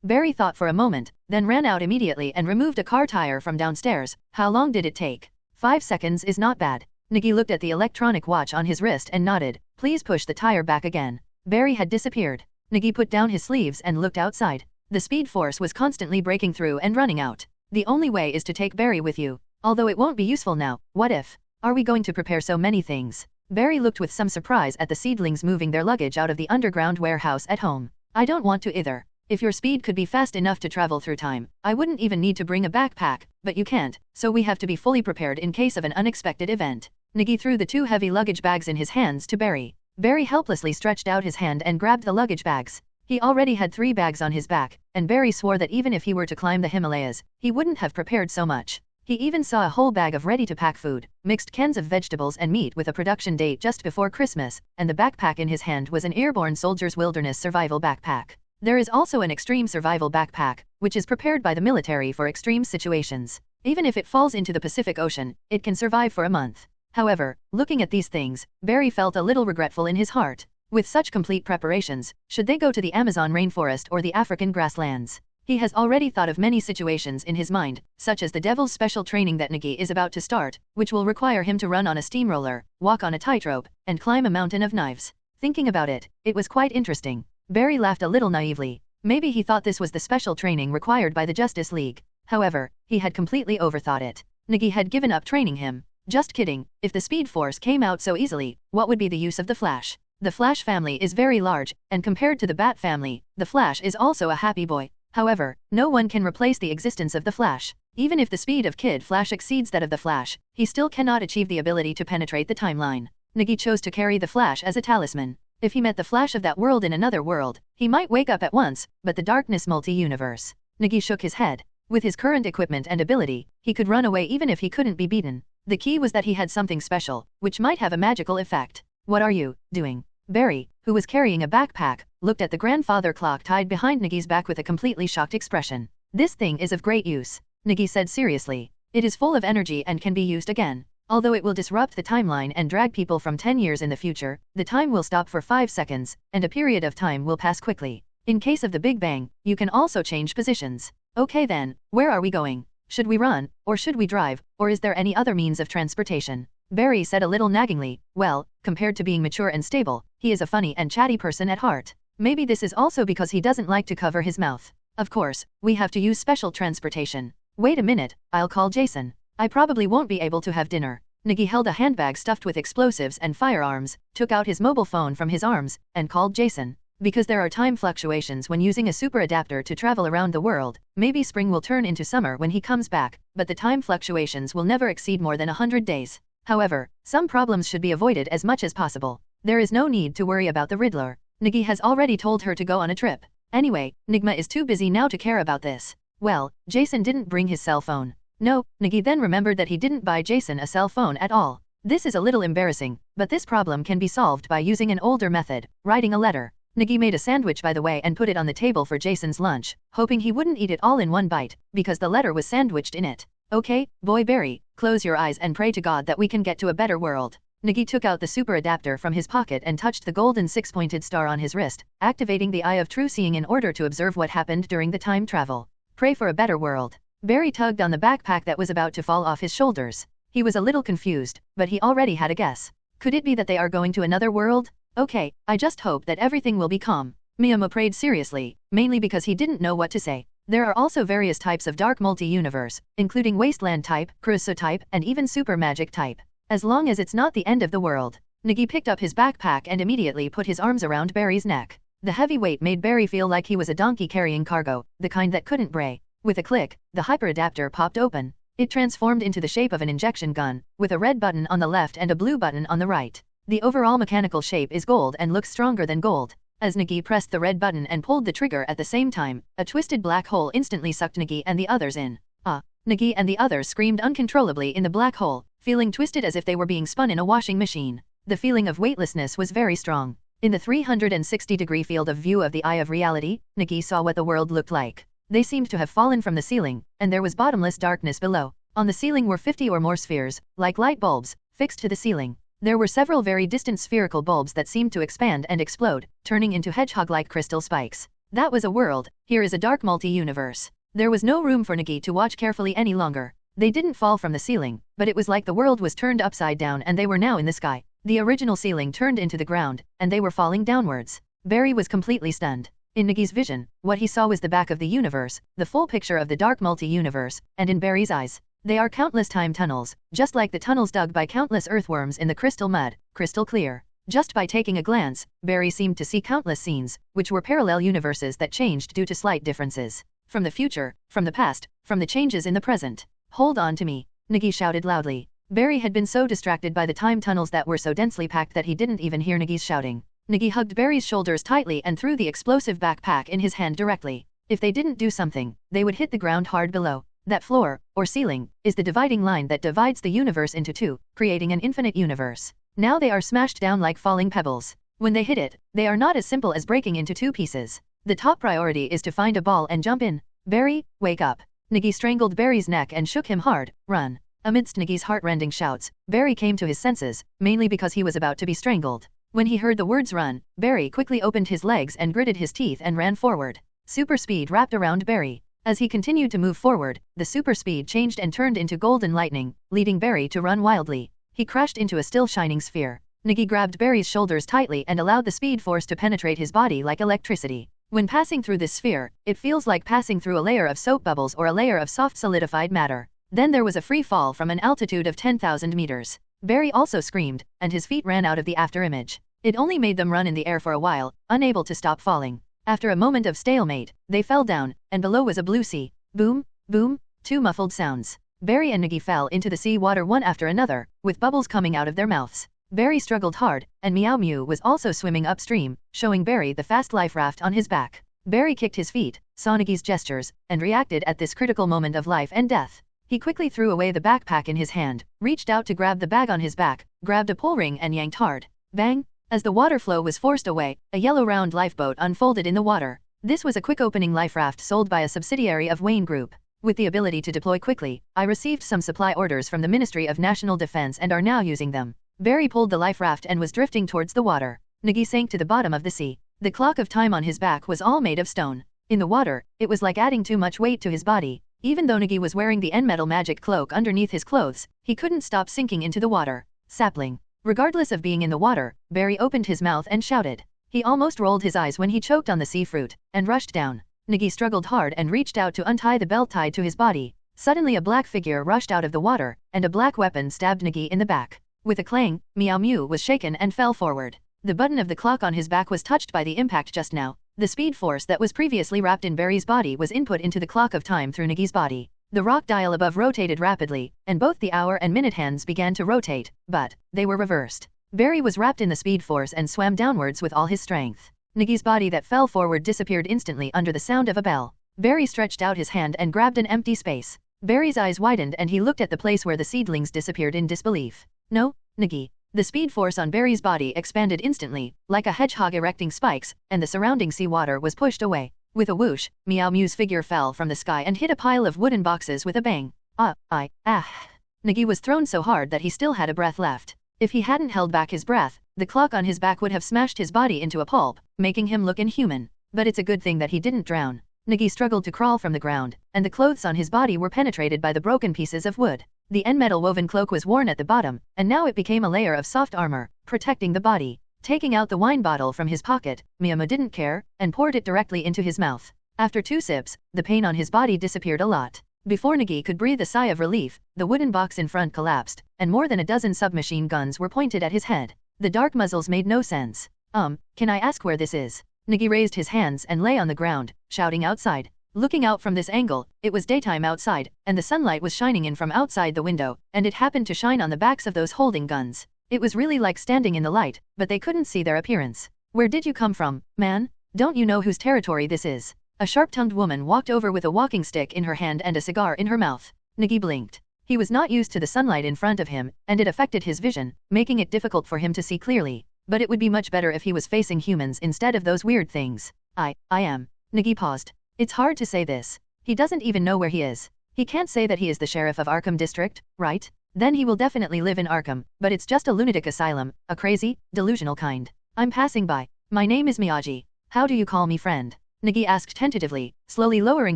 Barry thought for a moment, then ran out immediately and removed a car tire from downstairs. How long did it take? 5 seconds is not bad. Nagi looked at the electronic watch on his wrist and nodded. Please push the tire back again. Barry had disappeared. Nagi put down his sleeves and looked outside. The speed force was constantly breaking through and running out. The only way is to take Barry with you. Although it won't be useful now, what if? Are we going to prepare so many things? Barry looked with some surprise at the seedlings moving their luggage out of the underground warehouse at home. I don't want to either. If your speed could be fast enough to travel through time, I wouldn't even need to bring a backpack, but you can't, so we have to be fully prepared in case of an unexpected event. Nagi threw the 2 heavy luggage bags in his hands to Barry. Barry helplessly stretched out his hand and grabbed the luggage bags. He already had 3 bags on his back, and Barry swore that even if he were to climb the Himalayas, he wouldn't have prepared so much. He even saw a whole bag of ready-to-pack food, mixed cans of vegetables and meat with a production date just before Christmas, and the backpack in his hand was an airborne soldier's wilderness survival backpack. There is also an extreme survival backpack, which is prepared by the military for extreme situations. Even if it falls into the Pacific Ocean, it can survive for a month. However, looking at these things, Barry felt a little regretful in his heart. With such complete preparations, should they go to the Amazon rainforest or the African grasslands? He has already thought of many situations in his mind, such as the Devil's special training that Nagi is about to start, which will require him to run on a steamroller, walk on a tightrope, and climb a mountain of knives. Thinking about it, it was quite interesting. Barry laughed a little naively. Maybe he thought this was the special training required by the Justice League. However, he had completely overthought it. Nagi had given up training him. Just kidding, if the Speed Force came out so easily, what would be the use of the Flash? The Flash family is very large, and compared to the Bat family, the Flash is also a happy boy. However, no one can replace the existence of the Flash. Even if the speed of Kid Flash exceeds that of the Flash, he still cannot achieve the ability to penetrate the timeline. Nagi chose to carry the Flash as a talisman. If he met the Flash of that world in another world, he might wake up at once, but the darkness multi-universe. Nagi shook his head. With his current equipment and ability, he could run away even if he couldn't be beaten. The key was that he had something special, which might have a magical effect. What are you doing? Barry, who was carrying a backpack, looked at the grandfather clock tied behind Nagi's back with a completely shocked expression. This thing is of great use, Nagi said seriously. It is full of energy and can be used again. Although it will disrupt the timeline and drag people from 10 years in the future, the time will stop for 5 seconds, and a period of time will pass quickly. In case of the Big Bang, you can also change positions. Okay then, where are we going? Should we run, or should we drive, or is there any other means of transportation? Barry said a little naggingly. Well, compared to being mature and stable, he is a funny and chatty person at heart. Maybe this is also because he doesn't like to cover his mouth. Of course, we have to use special transportation. Wait a minute, I'll call Jason. I probably won't be able to have dinner. Nagi held a handbag stuffed with explosives and firearms, took out his mobile phone from his arms, and called Jason. Because there are time fluctuations when using a super adapter to travel around the world, maybe spring will turn into summer when he comes back, but the time fluctuations will never exceed more than 100 days. However, some problems should be avoided as much as possible. There is no need to worry about the Riddler. Nagi has already told her to go on a trip. Anyway, Nigma is too busy now to care about this. Well, Jason didn't bring his cell phone. No, Nagi then remembered that he didn't buy Jason a cell phone at all. This is a little embarrassing, but this problem can be solved by using an older method, writing a letter. Nagi made a sandwich by the way and put it on the table for Jason's lunch, hoping he wouldn't eat it all in one bite, because the letter was sandwiched in it. Okay, boy Barry, close your eyes and pray to God that we can get to a better world. Nagi took out the super adapter from his pocket and touched the golden 6-pointed star on his wrist, activating the Eye of True Seeing in order to observe what happened during the time travel. Pray for a better world. Barry tugged on the backpack that was about to fall off his shoulders. He was a little confused, but he already had a guess. Could it be that they are going to another world? Okay, I just hope that everything will be calm. Miyama prayed seriously, mainly because he didn't know what to say. There are also various types of dark multi-universe, including wasteland type, Crusoe type, and even super magic type. As long as it's not the end of the world. Nagi picked up his backpack and immediately put his arms around Barry's neck. The heavy weight made Barry feel like he was a donkey carrying cargo, the kind that couldn't bray. With a click, the hyper adapter popped open. It transformed into the shape of an injection gun, with a red button on the left and a blue button on the right. The overall mechanical shape is gold and looks stronger than gold. As Nagi pressed the red button and pulled the trigger at the same time, a twisted black hole instantly sucked Nagi and the others in. Nagi and the others screamed uncontrollably in the black hole, feeling twisted as if they were being spun in a washing machine. The feeling of weightlessness was very strong. In the 360-degree field of view of the Eye of Reality, Nagi saw what the world looked like. They seemed to have fallen from the ceiling, and there was bottomless darkness below. On the ceiling were 50 or more spheres, like light bulbs, fixed to the ceiling. There were several very distant spherical bulbs that seemed to expand and explode, turning into hedgehog-like crystal spikes. That was a world. Here is a dark multi-universe. There was no room for Nagi to watch carefully any longer. They didn't fall from the ceiling, but it was like the world was turned upside down and they were now in the sky. The original ceiling turned into the ground, and they were falling downwards. Barry was completely stunned. In Nagi's vision, what he saw was the back of the universe, the full picture of the dark multi-universe, and in Barry's eyes, they are countless time tunnels, just like the tunnels dug by countless earthworms in the crystal mud, crystal clear. Just by taking a glance, Barry seemed to see countless scenes, which were parallel universes that changed due to slight differences. From the future, from the past, from the changes in the present. Hold on to me, Nagi shouted loudly. Barry had been so distracted by the time tunnels that were so densely packed that he didn't even hear Nagi's shouting. Nagi hugged Barry's shoulders tightly and threw the explosive backpack in his hand directly. If they didn't do something, they would hit the ground hard below. That floor, or ceiling, is the dividing line that divides the universe into two, creating an infinite universe. Now they are smashed down like falling pebbles. When they hit it, they are not as simple as breaking into two pieces. The top priority is to find a ball and jump in. Barry, wake up. Nagi strangled Barry's neck and shook him hard. Run. Amidst Nagi's heart-rending shouts, Barry came to his senses, mainly because he was about to be strangled. When he heard the words run, Barry quickly opened his legs and gritted his teeth and ran forward. Super speed wrapped around Barry. As he continued to move forward, the super speed changed and turned into golden lightning, leading Barry to run wildly. He crashed into a still shining sphere. Nagi grabbed Barry's shoulders tightly and allowed the speed force to penetrate his body like electricity. When passing through this sphere, it feels like passing through a layer of soap bubbles or a layer of soft solidified matter. Then there was a free fall from an altitude of 10,000 meters. Barry also screamed, and his feet ran out of the afterimage. It only made them run in the air for a while, unable to stop falling. After a moment of stalemate, they fell down, and below was a blue sea. Boom, boom, two muffled sounds. Barry and Nagi fell into the sea water one after another, with bubbles coming out of their mouths. Barry struggled hard, and Meow Mew was also swimming upstream, showing Barry the fast life raft on his back. Barry kicked his feet, saw Nagi's gestures, and reacted at this critical moment of life and death. He quickly threw away the backpack in his hand, reached out to grab the bag on his back, grabbed a pull ring and yanked hard. Bang! As the water flow was forced away, a yellow round lifeboat unfolded in the water. This was a quick-opening life raft sold by a subsidiary of Wayne Group. With the ability to deploy quickly, I received some supply orders from the Ministry of National Defense and are now using them. Barry pulled the life raft and was drifting towards the water. Nagi sank to the bottom of the sea. The clock of time on his back was all made of stone. In the water, it was like adding too much weight to his body. Even though Nagi was wearing the N-Metal magic cloak underneath his clothes, he couldn't stop sinking into the water. Sapling. Regardless of being in the water, Barry opened his mouth and shouted. He almost rolled his eyes when he choked on the sea fruit, and rushed down. Nagi struggled hard and reached out to untie the belt tied to his body. Suddenly a black figure rushed out of the water, and a black weapon stabbed Nagi in the back. With a clang, Meow Mew was shaken and fell forward. The button of the clock on his back was touched by the impact just now. The speed force that was previously wrapped in Barry's body was input into the clock of time through Nagi's body. The rock dial above rotated rapidly, and both the hour and minute hands began to rotate, but they were reversed. Barry was wrapped in the speed force and swam downwards with all his strength. Nagi's body that fell forward disappeared instantly under the sound of a bell. Barry stretched out his hand and grabbed an empty space. Barry's eyes widened and he looked at the place where the seedlings disappeared in disbelief. No, Nagi. The speed force on Barry's body expanded instantly, like a hedgehog erecting spikes, and the surrounding seawater was pushed away. With a whoosh, Meow Mew's figure fell from the sky and hit a pile of wooden boxes with a bang. Nagi was thrown so hard that he still had a breath left. If he hadn't held back his breath, the clock on his back would have smashed his body into a pulp, making him look inhuman. But it's a good thing that he didn't drown. Nagi struggled to crawl from the ground, and the clothes on his body were penetrated by the broken pieces of wood. The N-Metal woven cloak was worn at the bottom, and now it became a layer of soft armor, protecting the body. Taking out the wine bottle from his pocket, Meow didn't care, and poured it directly into his mouth. After 2 sips, the pain on his body disappeared a lot. Before Nagi could breathe a sigh of relief, the wooden box in front collapsed, and more than a dozen submachine guns were pointed at his head. The dark muzzles made no sense. Can I ask where this is? Nagi raised his hands and lay on the ground, shouting outside. Looking out from this angle, it was daytime outside, and the sunlight was shining in from outside the window, and it happened to shine on the backs of those holding guns. It was really like standing in the light, but they couldn't see their appearance. Where did you come from, man? Don't you know whose territory this is? A sharp-tongued woman walked over with a walking stick in her hand and a cigar in her mouth. Nagi blinked. He was not used to the sunlight in front of him, and it affected his vision, making it difficult for him to see clearly. But it would be much better if he was facing humans instead of those weird things. I am. Nagi paused. It's hard to say this. He doesn't even know where he is. He can't say that he is the sheriff of Arkham District, right? Then he will definitely live in Arkham, but it's just a lunatic asylum, a crazy, delusional kind. I'm passing by. My name is Miyagi. How do you call me, friend? Nagi asked tentatively, slowly lowering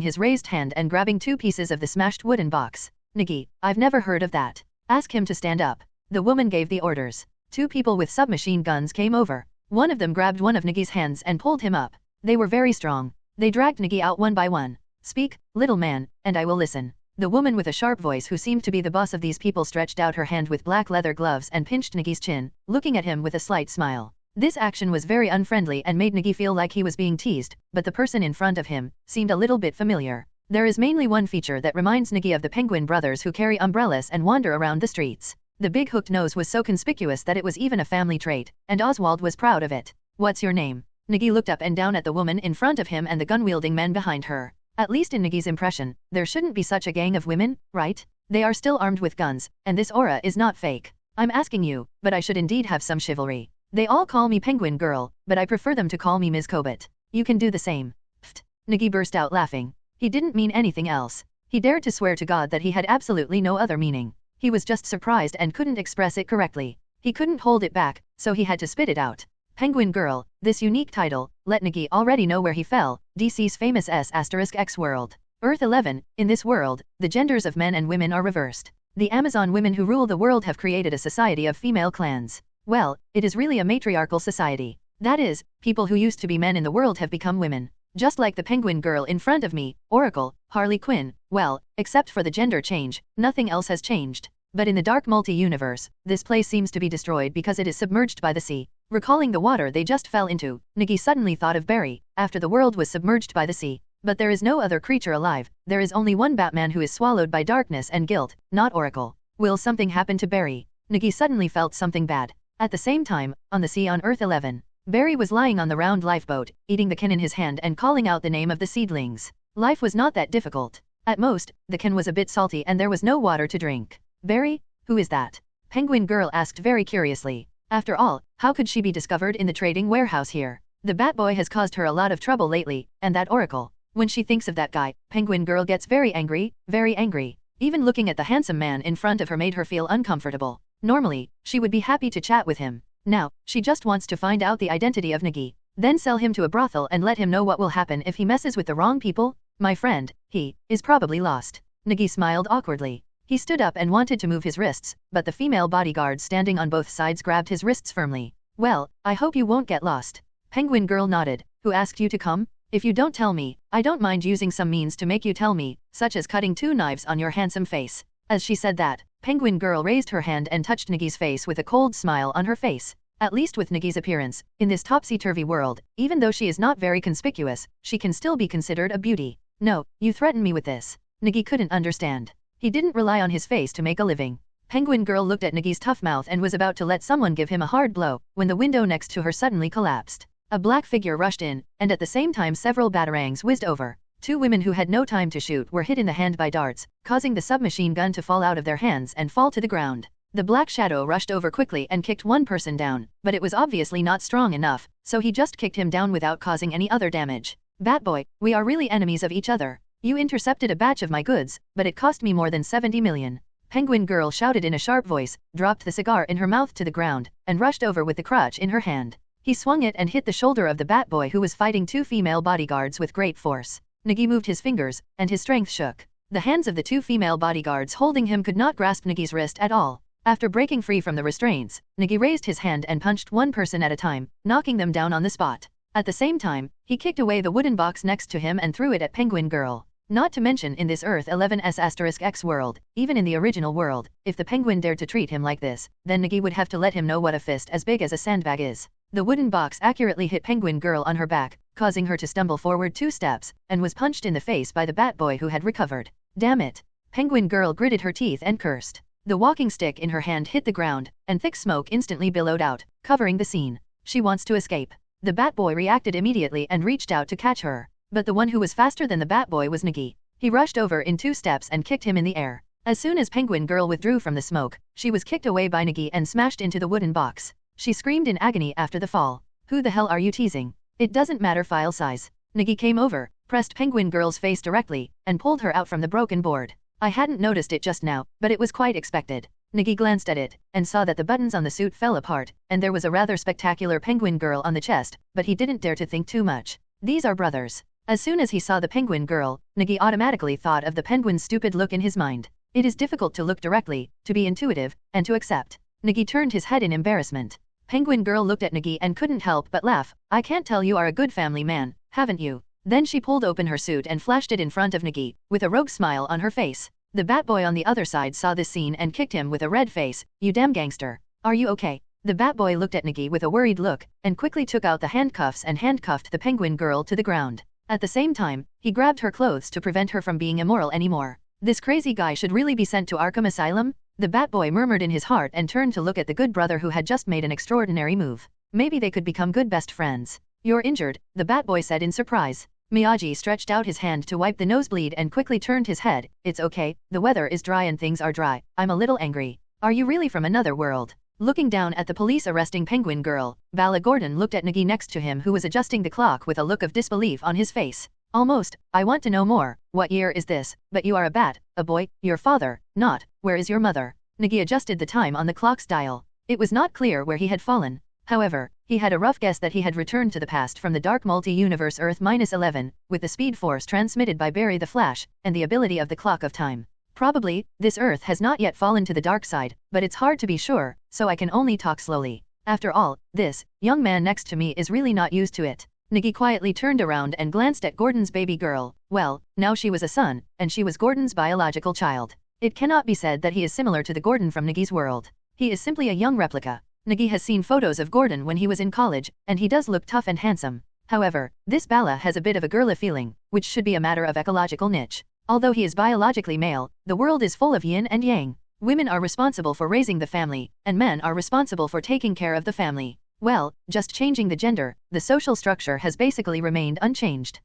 his raised hand and grabbing 2 pieces of the smashed wooden box. Nagi, I've never heard of that. Ask him to stand up. The woman gave the orders. 2 people with submachine guns came over. One of them grabbed one of Nagi's hands and pulled him up. They were very strong. They dragged Nagi out one by one. Speak, little man, and I will listen. The woman with a sharp voice who seemed to be the boss of these people stretched out her hand with black leather gloves and pinched Nagi's chin, looking at him with a slight smile. This action was very unfriendly and made Nagi feel like he was being teased, but the person in front of him seemed a little bit familiar. There is mainly one feature that reminds Nagi of the Penguin brothers who carry umbrellas and wander around the streets. The big hooked nose was so conspicuous that it was even a family trait, and Oswald was proud of it. What's your name? Nagi looked up and down at the woman in front of him and the gun-wielding men behind her. At least in Nagi's impression, there shouldn't be such a gang of women, right? They are still armed with guns, and this aura is not fake. I'm asking you, but I should indeed have some chivalry. They all call me Penguin Girl, but I prefer them to call me Ms. Cobot. You can do the same. Pfft. Nagi burst out laughing. He didn't mean anything else. He dared to swear to God that he had absolutely no other meaning. He was just surprised and couldn't express it correctly. He couldn't hold it back, so he had to spit it out. Penguin Girl, this unique title, let Nagi already know where he fell, DC's famous S*X world. Earth 11, in this world, the genders of men and women are reversed. The Amazon women who rule the world have created a society of female clans. Well, it is really a matriarchal society. That is, people who used to be men in the world have become women. Just like the Penguin Girl in front of me, Oracle, Harley Quinn, well, except for the gender change, nothing else has changed. But in the dark multi-universe, this place seems to be destroyed because it is submerged by the sea. Recalling the water they just fell into, Nagi suddenly thought of Barry, after the world was submerged by the sea. But there is no other creature alive, there is only one Batman who is swallowed by darkness and guilt, not Oracle. Will something happen to Barry? Nagi suddenly felt something bad. At the same time, on the sea on Earth 11, Barry was lying on the round lifeboat, eating the can in his hand and calling out the name of the seedlings. Life was not that difficult. At most, the can was a bit salty and there was no water to drink. Barry? Who is that? Penguin Girl asked very curiously. After all, how could she be discovered in the trading warehouse here? The Batboy has caused her a lot of trouble lately, and that Oracle. When she thinks of that guy, Penguin Girl gets very angry, very angry. Even looking at the handsome man in front of her made her feel uncomfortable. Normally, she would be happy to chat with him. Now, she just wants to find out the identity of Nagi. Then sell him to a brothel and let him know what will happen if he messes with the wrong people. My friend, he is probably lost. Nagi smiled awkwardly. He stood up and wanted to move his wrists, but the female bodyguards standing on both sides grabbed his wrists firmly. Well, I hope you won't get lost. Penguin Girl nodded. Who asked you to come? If you don't tell me, I don't mind using some means to make you tell me, such as cutting 2 knives on your handsome face. As she said that, Penguin Girl raised her hand and touched Nagi's face with a cold smile on her face. At least with Nagi's appearance, in this topsy-turvy world, even though she is not very conspicuous, she can still be considered a beauty. No, you threaten me with this. Nagi couldn't understand. He didn't rely on his face to make a living. Penguin Girl looked at Nagi's tough mouth and was about to let someone give him a hard blow, when the window next to her suddenly collapsed. A black figure rushed in, and at the same time several batarangs whizzed over. 2 women who had no time to shoot were hit in the hand by darts, causing the submachine gun to fall out of their hands and fall to the ground. The black shadow rushed over quickly and kicked one person down, but it was obviously not strong enough, so he just kicked him down without causing any other damage. Batboy, we are really enemies of each other. You intercepted a batch of my goods, but it cost me more than 70 million. Penguin Girl shouted in a sharp voice, dropped the cigar in her mouth to the ground, and rushed over with the crutch in her hand. He swung it and hit the shoulder of the Batboy who was fighting 2 female bodyguards with great force. Nagi moved his fingers, and his strength shook. The hands of the 2 female bodyguards holding him could not grasp Nagi's wrist at all. After breaking free from the restraints, Nagi raised his hand and punched one person at a time, knocking them down on the spot. At the same time, he kicked away the wooden box next to him and threw it at Penguin Girl. Not to mention in this Earth 11's*X world, even in the original world, if the Penguin dared to treat him like this, then Nagi would have to let him know what a fist as big as a sandbag is. The wooden box accurately hit Penguin Girl on her back, causing her to stumble forward 2 steps, and was punched in the face by the Batboy who had recovered. Damn it! Penguin Girl gritted her teeth and cursed. The walking stick in her hand hit the ground, and thick smoke instantly billowed out, covering the scene. She wants to escape. The Batboy reacted immediately and reached out to catch her. But the one who was faster than the Batboy was Nagi. He rushed over in 2 steps and kicked him in the air. As soon as Penguin Girl withdrew from the smoke, she was kicked away by Nagi and smashed into the wooden box. She screamed in agony after the fall. Who the hell are you teasing? It doesn't matter file size. Nagi came over, pressed Penguin Girl's face directly, and pulled her out from the broken board. I hadn't noticed it just now, but it was quite expected. Nagi glanced at it, and saw that the buttons on the suit fell apart, and there was a rather spectacular Penguin Girl on the chest, but he didn't dare to think too much. These are brothers. As soon as he saw the Penguin Girl, Nagi automatically thought of the penguin's stupid look in his mind. It is difficult to look directly, to be intuitive, and to accept. Nagi turned his head in embarrassment. Penguin Girl looked at Nagi and couldn't help but laugh. I can't tell you are a good family man, haven't you? Then she pulled open her suit and flashed it in front of Nagi, with a rogue smile on her face. The Batboy on the other side saw this scene and kicked him with a red face. "You damn gangster. Are you okay?" The Batboy looked at Nikki with a worried look, and quickly took out the handcuffs and handcuffed the penguin girl to the ground. At the same time, he grabbed her clothes to prevent her from being immoral anymore. This crazy guy should really be sent to Arkham Asylum? The Batboy murmured in his heart and turned to look at the good brother who had just made an extraordinary move. Maybe they could become good best friends. "You're injured," the Batboy said in surprise. Miyagi stretched out his hand to wipe the nosebleed and quickly turned his head. "It's okay, the weather is dry and things are dry. I'm a little angry." "Are you really from another world?" Looking down at the police arresting penguin girl, Bala Gordon looked at Nagi next to him who was adjusting the clock with a look of disbelief on his face. "Almost. I want to know more. What year is this? But you are a bat, a boy, your father, not. Where is your mother?" Nagi adjusted the time on the clock's dial. It was not clear where he had fallen. However, he had a rough guess that he had returned to the past from the dark multi-universe Earth-11, with the speed force transmitted by Barry the Flash, and the ability of the clock of time. Probably, this Earth has not yet fallen to the dark side, but it's hard to be sure, so I can only talk slowly. After all, this young man next to me is really not used to it. Nagi quietly turned around and glanced at Gordon's baby girl. Well, now she was a son, and she was Gordon's biological child. It cannot be said that he is similar to the Gordon from Nagi's world. He is simply a young replica. Nagi has seen photos of Gordon when he was in college, and he does look tough and handsome. However, this Bala has a bit of a girly feeling, which should be a matter of ecological niche. Although he is biologically male, the world is full of yin and yang. Women are responsible for raising the family, and men are responsible for taking care of the family. Well, just changing the gender, the social structure has basically remained unchanged.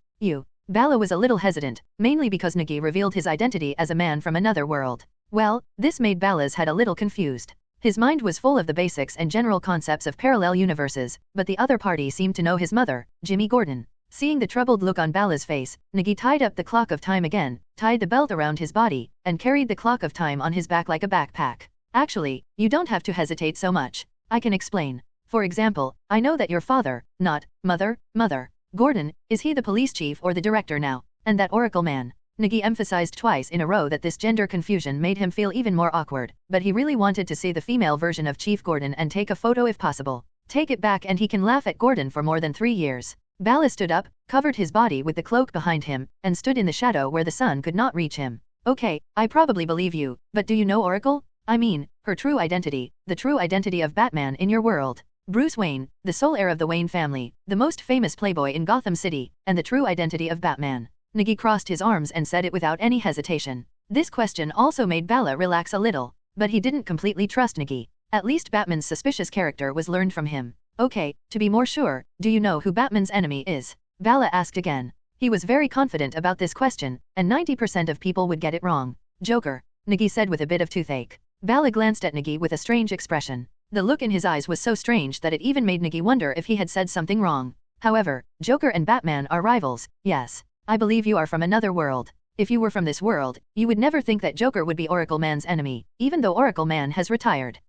Bala was a little hesitant, mainly because Nagi revealed his identity as a man from another world. Well, this made Bala's head a little confused. His mind was full of the basics and general concepts of parallel universes, but the other party seemed to know his mother, Jimmy Gordon. Seeing the troubled look on Bala's face, Nagi tied up the clock of time again, tied the belt around his body, and carried the clock of time on his back like a backpack. "Actually, you don't have to hesitate so much. I can explain. For example, I know that your father, not mother, Gordon, is he the police chief or the director now? And that Oracle man?" Nagi emphasized twice in a row that this gender confusion made him feel even more awkward, but he really wanted to see the female version of Chief Gordon and take a photo if possible. Take it back and he can laugh at Gordon for more than 3 years. Bala stood up, covered his body with the cloak behind him, and stood in the shadow where the sun could not reach him. "Okay, I probably believe you, but do you know Oracle? I mean, her true identity, the true identity of Batman in your world. Bruce Wayne, the sole heir of the Wayne family, the most famous playboy in Gotham City, and the true identity of Batman." Nagi crossed his arms and said it without any hesitation. This question also made Bala relax a little, but he didn't completely trust Nagi. At least Batman's suspicious character was learned from him. "Okay, to be more sure, do you know who Batman's enemy is?" Bala asked again. He was very confident about this question, and 90% of people would get it wrong. "Joker," Nagi said with a bit of toothache. Bala glanced at Nagi with a strange expression. The look in his eyes was so strange that it even made Nagi wonder if he had said something wrong. "However, Joker and Batman are rivals, yes. I believe you are from another world. If you were from this world, you would never think that Joker would be Oracle Man's enemy, even though Oracle Man has retired."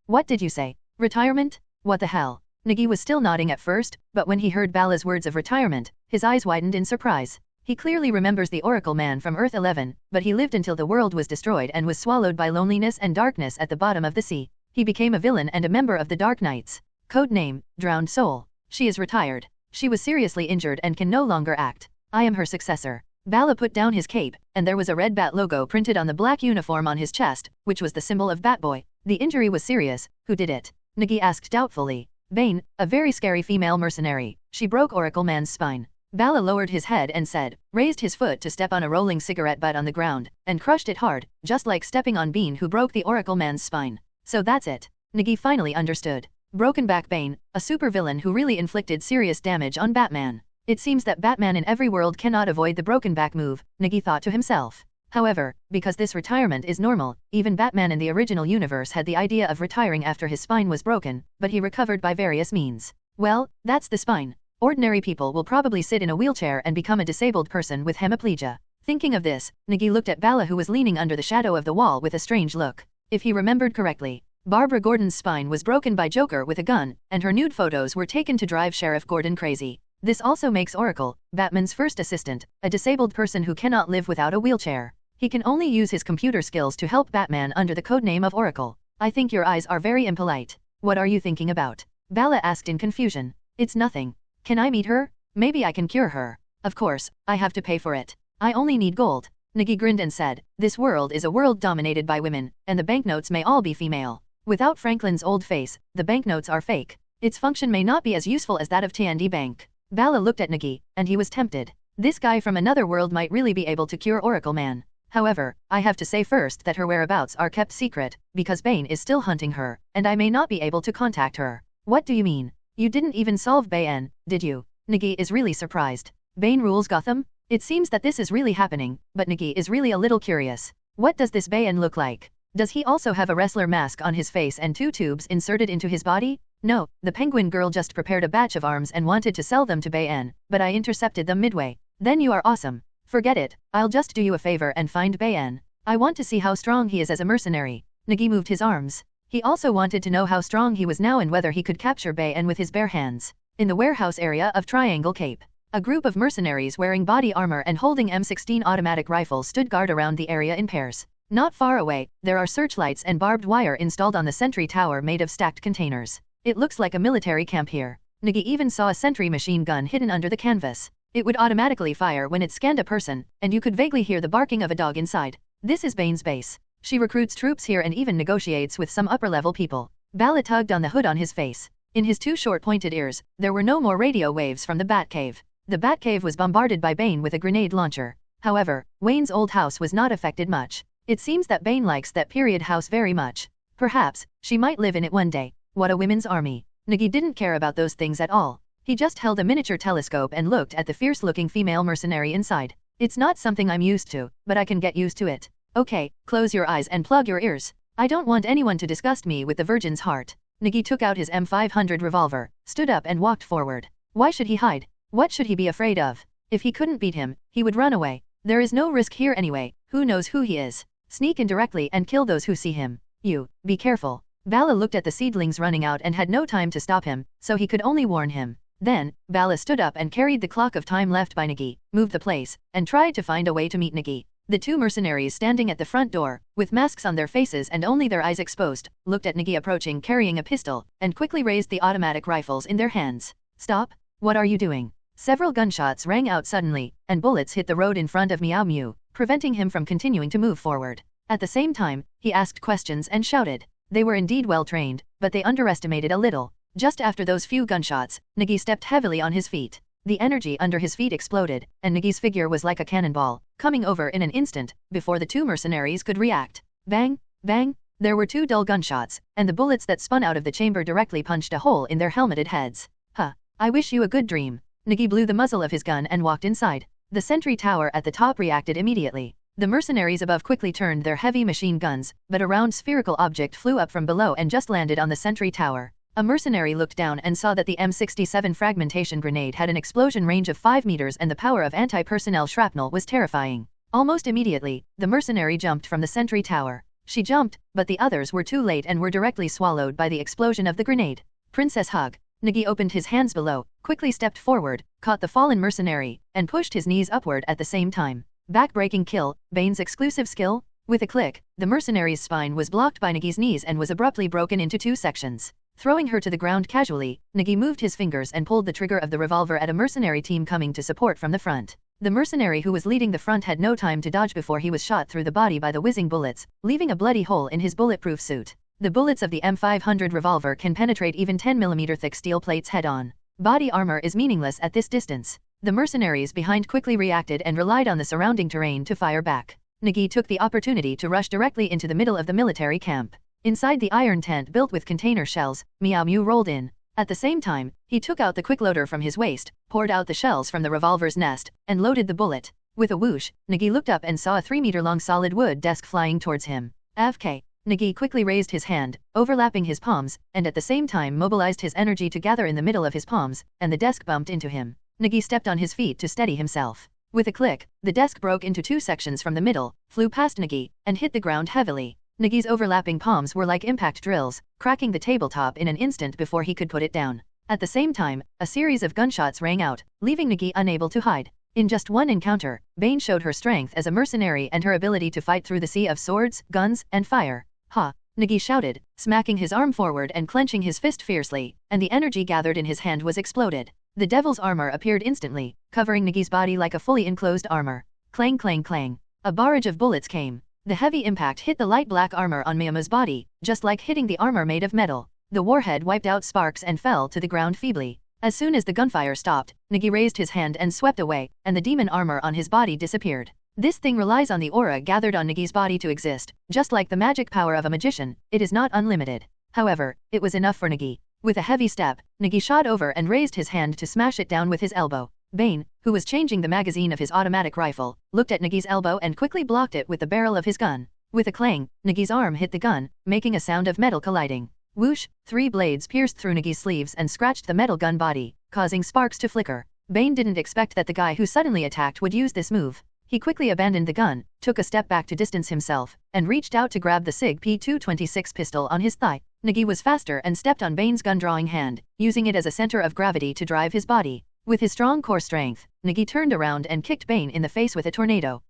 What did you say? Retirement? What the hell?" Nagi was still nodding at first, but when he heard Bala's words of retirement, his eyes widened in surprise. He clearly remembers the Oracle Man from Earth-11, but he lived until the world was destroyed and was swallowed by loneliness and darkness at the bottom of the sea. He became a villain and a member of the Dark Knights. Code name, Drowned Soul. She is retired. She was seriously injured and can no longer act. I am her successor. Bala put down his cape, and there was a red bat logo printed on the black uniform on his chest, which was the symbol of Batboy. The injury was serious. Who did it? Nagi asked doubtfully. Bane, a very scary female mercenary. She broke Oracle Man's spine. Bala lowered his head and said, raised his foot to step on a rolling cigarette butt on the ground, and crushed it hard, just like stepping on Bean who broke the Oracle Man's spine. So that's it. Nagi finally understood. Broken Back Bane, a supervillain who really inflicted serious damage on Batman. It seems that Batman in every world cannot avoid the broken back move, Nagi thought to himself. However, because this retirement is normal, even Batman in the original universe had the idea of retiring after his spine was broken, but he recovered by various means. Well, that's the spine. Ordinary people will probably sit in a wheelchair and become a disabled person with hemiplegia. Thinking of this, Nagi looked at Bala who was leaning under the shadow of the wall with a strange look. If he remembered correctly, Barbara Gordon's spine was broken by Joker with a gun, and her nude photos were taken to drive Sheriff Gordon crazy. This also makes Oracle, Batman's first assistant, a disabled person who cannot live without a wheelchair. He can only use his computer skills to help Batman under the codename of Oracle. I think your eyes are very impolite. What are you thinking about? Bala asked in confusion. It's nothing. Can I meet her? Maybe I can cure her. Of course, I have to pay for it. I only need gold. Nagi grinned and said, "This world is a world dominated by women, and the banknotes may all be female. Without Franklin's old face, the banknotes are fake. Its function may not be as useful as that of T&D Bank." Bala looked at Nagi, and he was tempted. This guy from another world might really be able to cure Oracle Man. However, I have to say first that her whereabouts are kept secret, because Bane is still hunting her, and I may not be able to contact her. What do you mean? You didn't even solve Bane, did you? Nagi is really surprised. Bane rules Gotham? It seems that this is really happening, but Nagi is really a little curious. What does this Bane look like? Does he also have a wrestler mask on his face and 2 tubes inserted into his body? No, the penguin girl just prepared a batch of arms and wanted to sell them to Bane, but I intercepted them midway. Then you are awesome. Forget it, I'll just do you a favor and find Bane. I want to see how strong he is as a mercenary. Nagi moved his arms. He also wanted to know how strong he was now and whether he could capture Bane with his bare hands. In the warehouse area of Triangle Cape, a group of mercenaries wearing body armor and holding M16 automatic rifles stood guard around the area in pairs. Not far away, there are searchlights and barbed wire installed on the sentry tower made of stacked containers. It looks like a military camp here. Nagi even saw a sentry machine gun hidden under the canvas. It would automatically fire when it scanned a person, and you could vaguely hear the barking of a dog inside. This is Bane's base. She recruits troops here and even negotiates with some upper-level people. Bala tugged on the hood on his face. In his 2 short pointed ears, there were no more radio waves from the Batcave. The Batcave was bombarded by Bane with a grenade launcher. However, Wayne's old house was not affected much. It seems that Bane likes that period house very much. Perhaps, she might live in it one day. What a women's army. Nagi didn't care about those things at all. He just held a miniature telescope and looked at the fierce-looking female mercenary inside. It's not something I'm used to, but I can get used to it. Okay, close your eyes and plug your ears. I don't want anyone to disgust me with the virgin's heart. Nagi took out his M500 revolver, stood up and walked forward. Why should he hide? What should he be afraid of? If he couldn't beat him, he would run away. There is no risk here anyway. Who knows who he is? Sneak in directly and kill those who see him. You, be careful. Bala looked at the seedlings running out and had no time to stop him, so he could only warn him. Then, Bala stood up and carried the clock of time left by Nagi, moved the place, and tried to find a way to meet Nagi. The 2 mercenaries standing at the front door, with masks on their faces and only their eyes exposed, looked at Nagi approaching carrying a pistol, and quickly raised the automatic rifles in their hands. Stop! What are you doing? Several gunshots rang out suddenly, and bullets hit the road in front of Meow Mew, preventing him from continuing to move forward. At the same time, he asked questions and shouted. They were indeed well trained, but they underestimated a little. Just after those few gunshots, Nagi stepped heavily on his feet. The energy under his feet exploded, and Nagi's figure was like a cannonball, coming over in an instant, before the 2 mercenaries could react. Bang! Bang! There were 2 dull gunshots, and the bullets that spun out of the chamber directly punched a hole in their helmeted heads. Huh! I wish you a good dream. Nagi blew the muzzle of his gun and walked inside. The sentry tower at the top reacted immediately. The mercenaries above quickly turned their heavy machine guns, but a round spherical object flew up from below and just landed on the sentry tower. A mercenary looked down and saw that the M67 fragmentation grenade had an explosion range of 5 meters and the power of anti-personnel shrapnel was terrifying. Almost immediately, the mercenary jumped from the sentry tower. She jumped, but the others were too late and were directly swallowed by the explosion of the grenade. Princess Hug. Nagi opened his hands below, quickly stepped forward, caught the fallen mercenary, and pushed his knees upward at the same time. Back-breaking kill, Bane's exclusive skill? With a click, the mercenary's spine was blocked by Nagi's knees and was abruptly broken into 2 sections. Throwing her to the ground casually, Nagi moved his fingers and pulled the trigger of the revolver at a mercenary team coming to support from the front. The mercenary who was leading the front had no time to dodge before he was shot through the body by the whizzing bullets, leaving a bloody hole in his bulletproof suit. The bullets of the M500 revolver can penetrate even 10mm thick steel plates head-on. Body armor is meaningless at this distance. The mercenaries behind quickly reacted and relied on the surrounding terrain to fire back. Nagi took the opportunity to rush directly into the middle of the military camp. Inside the iron tent built with container shells, Meow Mew rolled in. At the same time, he took out the quickloader from his waist, poured out the shells from the revolver's nest, and loaded the bullet. With a whoosh, Nagi looked up and saw a 3-meter-long solid wood desk flying towards him. AFK. Nagi quickly raised his hand, overlapping his palms, and at the same time mobilized his energy to gather in the middle of his palms, and the desk bumped into him. Nagi stepped on his feet to steady himself. With a click, the desk broke into 2 sections from the middle, flew past Nagi, and hit the ground heavily. Nagi's overlapping palms were like impact drills, cracking the tabletop in an instant before he could put it down. At the same time, a series of gunshots rang out, leaving Nagi unable to hide. In just one encounter, Bane showed her strength as a mercenary and her ability to fight through the sea of swords, guns, and fire. Ha! Nagi shouted, smacking his arm forward and clenching his fist fiercely, and the energy gathered in his hand was exploded. The devil's armor appeared instantly, covering Nagi's body like a fully enclosed armor. Clang clang clang. A barrage of bullets came. The heavy impact hit the light black armor on Miyama's body, just like hitting the armor made of metal. The warhead wiped out sparks and fell to the ground feebly. As soon as the gunfire stopped, Nagi raised his hand and swept away, and the demon armor on his body disappeared. This thing relies on the aura gathered on Nagi's body to exist. Just like the magic power of a magician, it is not unlimited. However, it was enough for Nagi. With a heavy step, Nagi shot over and raised his hand to smash it down with his elbow. Bane, who was changing the magazine of his automatic rifle, looked at Nagi's elbow and quickly blocked it with the barrel of his gun. With a clang, Nagi's arm hit the gun, making a sound of metal colliding. Whoosh! 3 blades pierced through Nagi's sleeves and scratched the metal gun body, causing sparks to flicker. Bane didn't expect that the guy who suddenly attacked would use this move. He quickly abandoned the gun, took a step back to distance himself, and reached out to grab the SIG P226 pistol on his thigh. Nagi was faster and stepped on Bane's gun-drawing hand, using it as a center of gravity to drive his body. With his strong core strength, Nagi turned around and kicked Bane in the face with a tornado.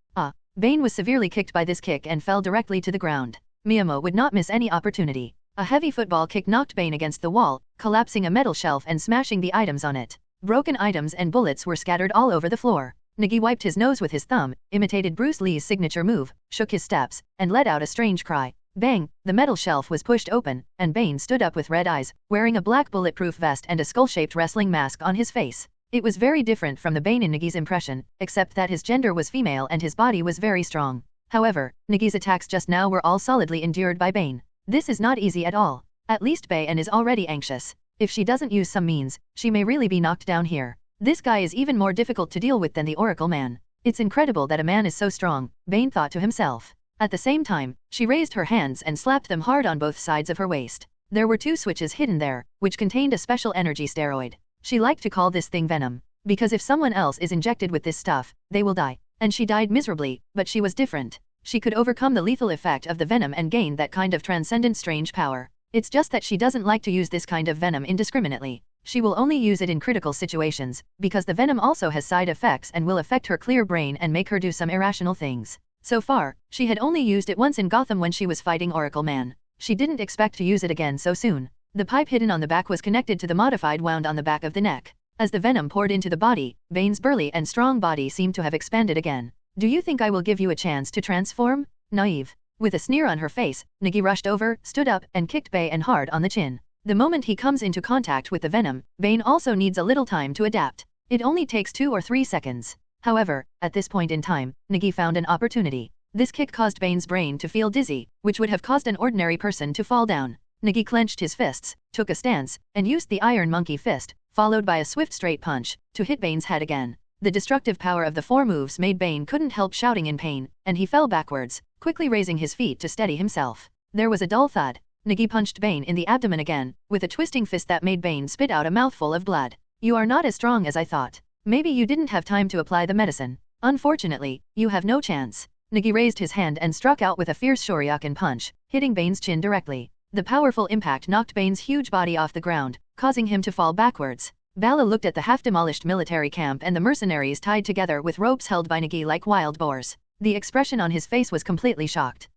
Bane was severely kicked by this kick and fell directly to the ground. Miyamo would not miss any opportunity. A heavy football kick knocked Bane against the wall, collapsing a metal shelf and smashing the items on it. Broken items and bullets were scattered all over the floor. Nagi wiped his nose with his thumb, imitated Bruce Lee's signature move, shook his steps, and let out a strange cry. Bang! The metal shelf was pushed open, and Bane stood up with red eyes, wearing a black bulletproof vest and a skull-shaped wrestling mask on his face. It was very different from the Bane in Nagi's impression, except that his gender was female and his body was very strong. However, Nagi's attacks just now were all solidly endured by Bane. This is not easy at all. At least Bayan is already anxious. If she doesn't use some means, she may really be knocked down here. This guy is even more difficult to deal with than the Oracle Man. It's incredible that a man is so strong, Bane thought to himself. At the same time, she raised her hands and slapped them hard on both sides of her waist. There were 2 switches hidden there, which contained a special energy steroid. She liked to call this thing Venom, because if someone else is injected with this stuff, they will die. And she died miserably, but she was different. She could overcome the lethal effect of the venom and gain that kind of transcendent strange power. It's just that she doesn't like to use this kind of venom indiscriminately. She will only use it in critical situations, because the venom also has side effects and will affect her clear brain and make her do some irrational things. So far, she had only used it once in Gotham when she was fighting Oracle Man. She didn't expect to use it again so soon. The pipe hidden on the back was connected to the modified wound on the back of the neck. As the venom poured into the body, Bane's burly and strong body seemed to have expanded again. Do you think I will give you a chance to transform? Naive. With a sneer on her face, Nagi rushed over, stood up, and kicked Bayan hard on the chin. The moment he comes into contact with the venom, Bane also needs a little time to adapt. It only takes 2 or 3 seconds. However, at this point in time, Nagi found an opportunity. This kick caused Bane's brain to feel dizzy, which would have caused an ordinary person to fall down. Nagi clenched his fists, took a stance, and used the Iron Monkey Fist, followed by a swift straight punch, to hit Bane's head again. The destructive power of the 4 moves made Bane couldn't help shouting in pain, and he fell backwards, quickly raising his feet to steady himself. There was a dull thud. Nagi punched Bane in the abdomen again, with a twisting fist that made Bane spit out a mouthful of blood. You are not as strong as I thought. Maybe you didn't have time to apply the medicine. Unfortunately, you have no chance. Nagi raised his hand and struck out with a fierce shoryuken punch, hitting Bane's chin directly. The powerful impact knocked Bane's huge body off the ground, causing him to fall backwards. Bala looked at the half-demolished military camp and the mercenaries tied together with ropes held by Nagi like wild boars. The expression on his face was completely shocked.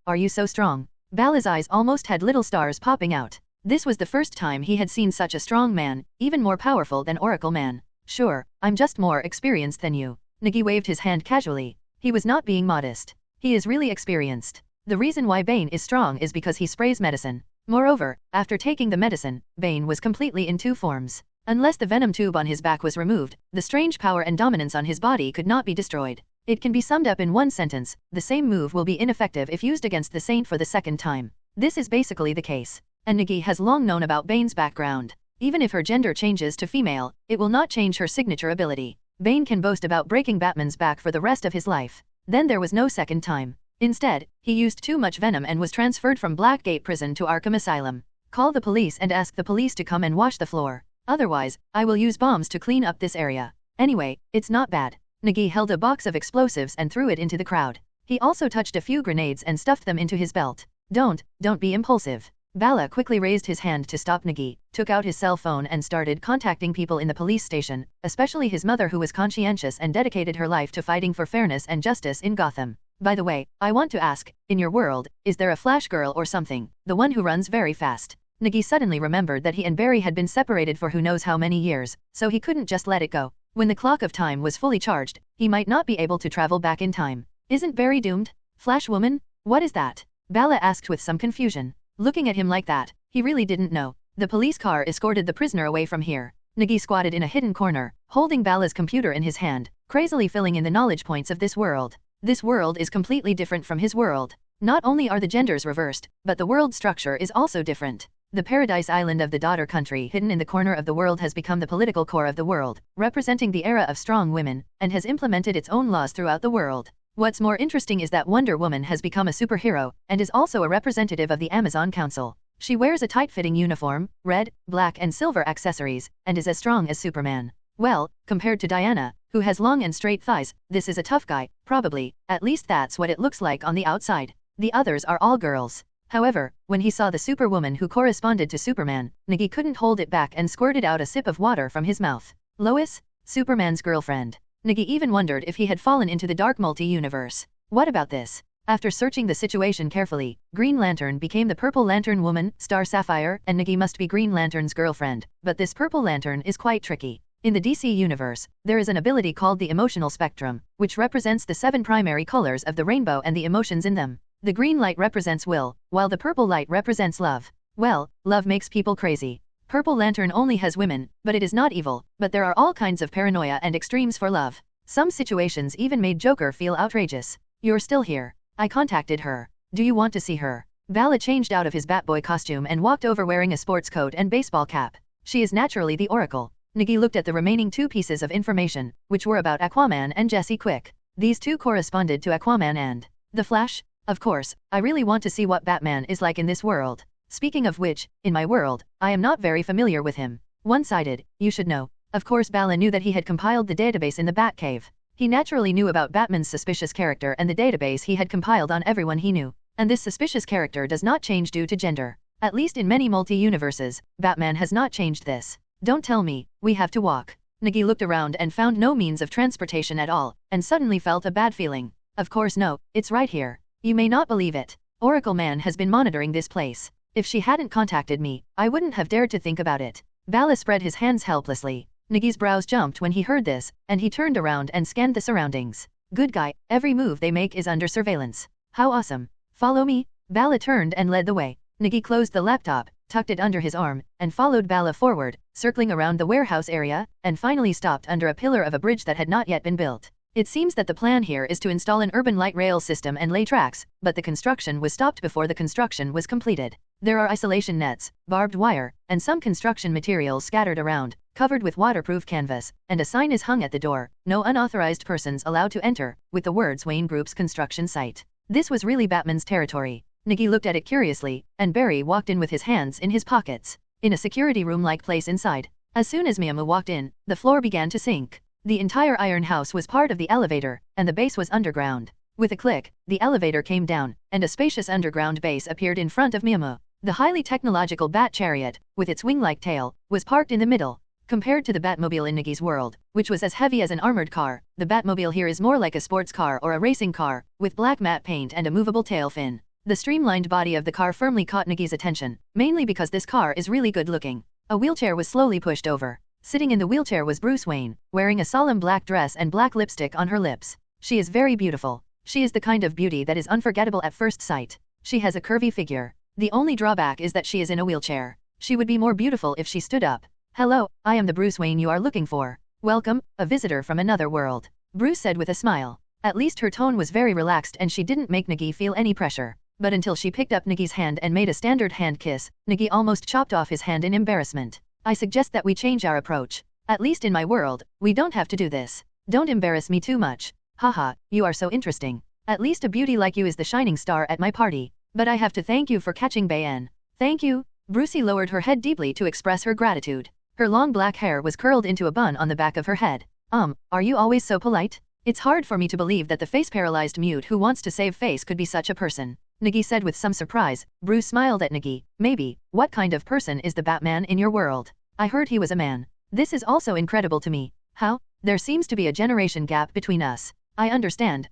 Are you so strong? Bala's eyes almost had little stars popping out. This was the first time he had seen such a strong man, even more powerful than Oracle Man. Sure, I'm just more experienced than you. Nagi waved his hand casually. He was not being modest. He is really experienced. The reason why Bane is strong is because he sprays medicine. Moreover, after taking the medicine, Bane was completely in 2 forms. Unless the venom tube on his back was removed, the strange power and dominance on his body could not be destroyed. It can be summed up in one sentence: the same move will be ineffective if used against the Saint for the second time. This is basically the case. And Nagi has long known about Bane's background. Even if her gender changes to female, it will not change her signature ability. Bane can boast about breaking Batman's back for the rest of his life. Then there was no second time. Instead, he used too much venom and was transferred from Blackgate Prison to Arkham Asylum. Call the police and ask the police to come and wash the floor. Otherwise, I will use bombs to clean up this area. Anyway, it's not bad. Nagi held a box of explosives and threw it into the crowd. He also touched a few grenades and stuffed them into his belt. Don't be impulsive. Bala quickly raised his hand to stop Nagi, took out his cell phone and started contacting people in the police station, especially his mother who was conscientious and dedicated her life to fighting for fairness and justice in Gotham. By the way, I want to ask, in your world, is there a Flash girl or something, the one who runs very fast? Nagi suddenly remembered that he and Barry had been separated for who knows how many years, so he couldn't just let it go. When the clock of time was fully charged, he might not be able to travel back in time. Isn't Barry doomed? Flash woman? What is that? Bella asked with some confusion. Looking at him like that, he really didn't know. The police car escorted the prisoner away from here. Nagi squatted in a hidden corner, holding Bella's computer in his hand, crazily filling in the knowledge points of this world. This world is completely different from his world. Not only are the genders reversed, but the world structure is also different. The Paradise Island of the daughter country hidden in the corner of the world has become the political core of the world, representing the era of strong women, and has implemented its own laws throughout the world. What's more interesting is that Wonder Woman has become a superhero, and is also a representative of the Amazon Council. She wears a tight-fitting uniform, red, black and silver accessories, and is as strong as Superman. Well, compared to Diana, who has long and straight thighs, this is a tough guy, probably, at least that's what it looks like on the outside. The others are all girls. However, when he saw the superwoman who corresponded to Superman, Nagi couldn't hold it back and squirted out a sip of water from his mouth. Lois? Superman's girlfriend. Nagi even wondered if he had fallen into the dark multi-universe. What about this? After searching the situation carefully, Green Lantern became the Purple Lantern woman, Star Sapphire, and Nagi must be Green Lantern's girlfriend, but this Purple Lantern is quite tricky. In the DC universe, there is an ability called the emotional spectrum, which represents the 7 primary colors of the rainbow and the emotions in them. The green light represents will, while the purple light represents love. Well, love makes people crazy. Purple Lantern only has women, but it is not evil, but there are all kinds of paranoia and extremes for love. Some situations even made Joker feel outrageous. You're still here. I contacted her. Do you want to see her? Bala changed out of his Batboy costume and walked over wearing a sports coat and baseball cap. She is naturally the Oracle. Nagi looked at the remaining 2 pieces of information, which were about Aquaman and Jesse Quick. These 2 corresponded to Aquaman and the Flash. Of course, I really want to see what Batman is like in this world. Speaking of which, in my world, I am not very familiar with him. One-sided, you should know. Of course Bala knew that he had compiled the database in the Batcave. He naturally knew about Batman's suspicious character and the database he had compiled on everyone he knew. And this suspicious character does not change due to gender. At least in many multi-universes, Batman has not changed this. Don't tell me, we have to walk. Nagi looked around and found no means of transportation at all, and suddenly felt a bad feeling. Of course no, it's right here. You may not believe it. Oracle Man has been monitoring this place. If she hadn't contacted me, I wouldn't have dared to think about it. Bala spread his hands helplessly. Nagi's brows jumped when he heard this, and he turned around and scanned the surroundings. Good guy, every move they make is under surveillance. How awesome. Follow me? Bala turned and led the way. Nagi closed the laptop, tucked it under his arm, and followed Bala forward, circling around the warehouse area, and finally stopped under a pillar of a bridge that had not yet been built. It seems that the plan here is to install an urban light rail system and lay tracks, but the construction was stopped before the construction was completed. There are isolation nets, barbed wire, and some construction materials scattered around, covered with waterproof canvas, and a sign is hung at the door, no unauthorized persons allowed to enter, with the words Wayne Group's construction site. This was really Batman's territory. Nagi looked at it curiously, and Barry walked in with his hands in his pockets. In a security room-like place inside. As soon as Miyama walked in, the floor began to sink. The entire iron house was part of the elevator, and the base was underground. With a click, the elevator came down, and a spacious underground base appeared in front of Miyama. The highly technological Bat Chariot, with its wing-like tail, was parked in the middle. Compared to the Batmobile in Nagi's world, which was as heavy as an armored car, the Batmobile here is more like a sports car or a racing car, with black matte paint and a movable tail fin. The streamlined body of the car firmly caught Nagi's attention, mainly because this car is really good looking. A wheelchair was slowly pushed over. Sitting in the wheelchair was Bruce Wayne, wearing a solemn black dress and black lipstick on her lips. She is very beautiful. She is the kind of beauty that is unforgettable at first sight. She has a curvy figure. The only drawback is that she is in a wheelchair. She would be more beautiful if she stood up. Hello, I am the Bruce Wayne you are looking for. Welcome, a visitor from another world. Bruce said with a smile. At least her tone was very relaxed and she didn't make Nagi feel any pressure. But until she picked up Nagi's hand and made a standard hand kiss, Nagi almost chopped off his hand in embarrassment. I suggest that we change our approach. At least in my world, we don't have to do this. Don't embarrass me too much. Haha, you are so interesting. At least a beauty like you is the shining star at my party. But I have to thank you for catching Bayan. Thank you. Brucey lowered her head deeply to express her gratitude. Her long black hair was curled into a bun on the back of her head. Are you always so polite? It's hard for me to believe that the face-paralyzed mute who wants to save face could be such a person. Nagi said with some surprise. Bruce smiled at Nagi. Maybe. What kind of person is the Batman in your world? I heard he was a man. This is also incredible to me. How? There seems to be a generation gap between us. I understand,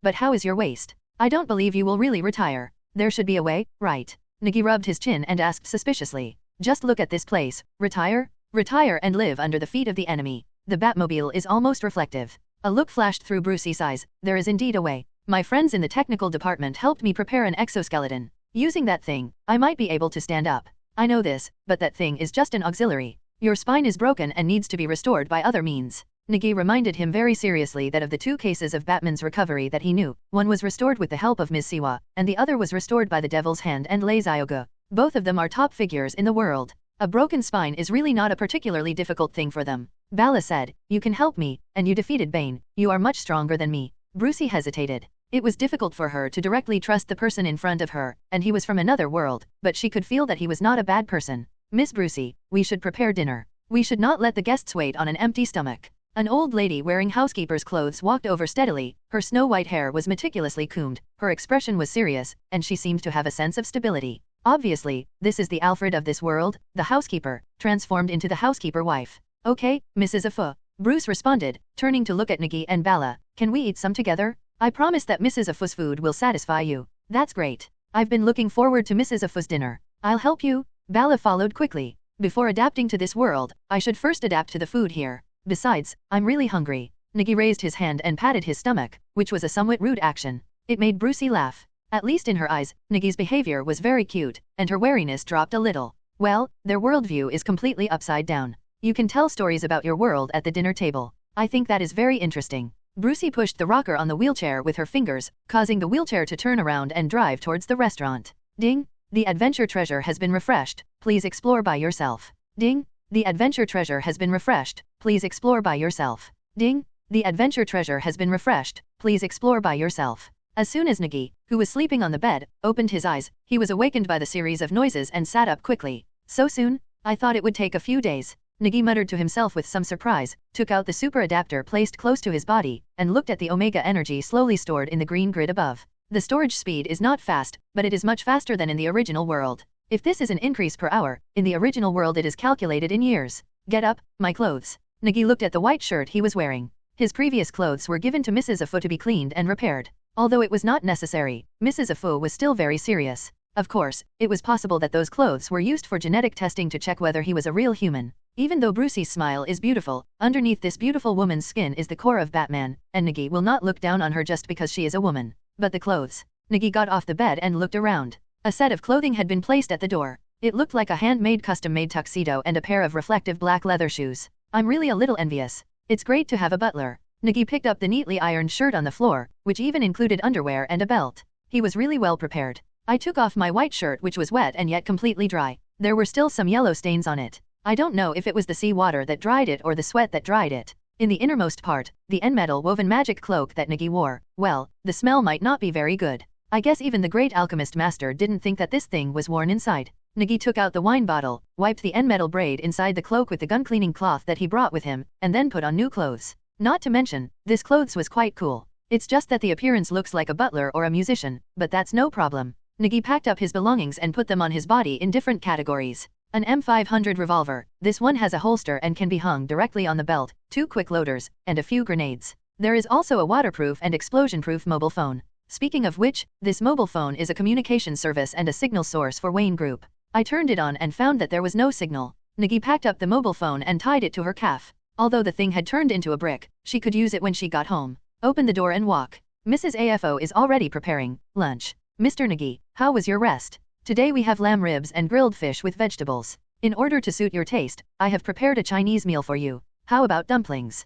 but how is your waist? I don't believe you will really retire. There should be a way, right? Nagi rubbed his chin and asked suspiciously. Just look at this place. Retire? Retire and live under the feet of the enemy. The Batmobile is almost reflective. A look flashed through Brucey's eyes. There is indeed a way. My friends in the technical department helped me prepare an exoskeleton. Using that thing, I might be able to stand up. I know this, but that thing is just an auxiliary. Your spine is broken and needs to be restored by other means. Nagi reminded him very seriously that of the 2 cases of Batman's recovery that he knew, one was restored with the help of Ms. Siwa, and the other was restored by the Devil's Hand and Lei Zioga. Both of them are top figures in the world. A broken spine is really not a particularly difficult thing for them. Bala said, you can help me, and you defeated Bane, you are much stronger than me. Brucey hesitated. It was difficult for her to directly trust the person in front of her, and he was from another world, but she could feel that he was not a bad person. Miss Brucey, we should prepare dinner. We should not let the guests wait on an empty stomach. An old lady wearing housekeeper's clothes walked over steadily, her snow-white hair was meticulously combed, her expression was serious, and she seemed to have a sense of stability. Obviously, this is the Alfred of this world, the housekeeper, transformed into the housekeeper wife. Okay, Mrs. Afu. Bruce responded, turning to look at Nagi and Bala. Can we eat some together? I promise that Mrs. Afu's food will satisfy you. That's great. I've been looking forward to Mrs. Afu's dinner. I'll help you. Bala followed quickly. Before adapting to this world, I should first adapt to the food here. Besides, I'm really hungry. Nagi raised his hand and patted his stomach, which was a somewhat rude action. It made Brucey laugh. At least in her eyes, Nagi's behavior was very cute, and her wariness dropped a little. Well, their worldview is completely upside down. You can tell stories about your world at the dinner table. I think that is very interesting. Brucey pushed the rocker on the wheelchair with her fingers, causing the wheelchair to turn around and drive towards the restaurant. Ding! The adventure treasure has been refreshed. Please explore by yourself. Ding! The adventure treasure has been refreshed. Please explore by yourself. Ding! The adventure treasure has been refreshed. Please explore by yourself. As soon as Nagi, who was sleeping on the bed, opened his eyes, he was awakened by the series of noises and sat up quickly. So soon? I thought it would take a few days. Nagi muttered to himself with some surprise, took out the super adapter placed close to his body, and looked at the Omega energy slowly stored in the green grid above. The storage speed is not fast, but it is much faster than in the original world. If this is an increase per hour, in the original world it is calculated in years. Get up, my clothes. Nagi looked at the white shirt he was wearing. His previous clothes were given to Mrs. Afu to be cleaned and repaired. Although it was not necessary, Mrs. Afu was still very serious. Of course, it was possible that those clothes were used for genetic testing to check whether he was a real human. Even though Brucey's smile is beautiful, underneath this beautiful woman's skin is the core of Batman, and Nagi will not look down on her just because she is a woman. But the clothes. Nagi got off the bed and looked around. A set of clothing had been placed at the door. It looked like a handmade custom-made tuxedo and a pair of reflective black leather shoes. I'm really a little envious. It's great to have a butler. Nagi picked up the neatly ironed shirt on the floor, which even included underwear and a belt. He was really well prepared. I took off my white shirt which was wet and yet completely dry. There were still some yellow stains on it. I don't know if it was the sea water that dried it or the sweat that dried it. In the innermost part, the end-metal woven magic cloak that Nagi wore, well, the smell might not be very good. I guess even the great alchemist master didn't think that this thing was worn inside. Nagi took out the wine bottle, wiped the end-metal braid inside the cloak with the gun-cleaning cloth that he brought with him, and then put on new clothes. Not to mention, this clothes was quite cool. It's just that the appearance looks like a butler or a musician, but that's no problem. Nagi packed up his belongings and put them on his body in different categories. An M500 revolver, this one has a holster and can be hung directly on the belt, 2 quick loaders, and a few grenades. There is also a waterproof and explosion-proof mobile phone. Speaking of which, this mobile phone is a communication service and a signal source for Wayne Group. I turned it on and found that there was no signal. Nagi packed up the mobile phone and tied it to her calf. Although the thing had turned into a brick, she could use it when she got home. Open the door and walk. Mrs. AFO is already preparing lunch. Mr. Nagi, how was your rest? Today we have lamb ribs and grilled fish with vegetables. In order to suit your taste, I have prepared a Chinese meal for you. How about dumplings?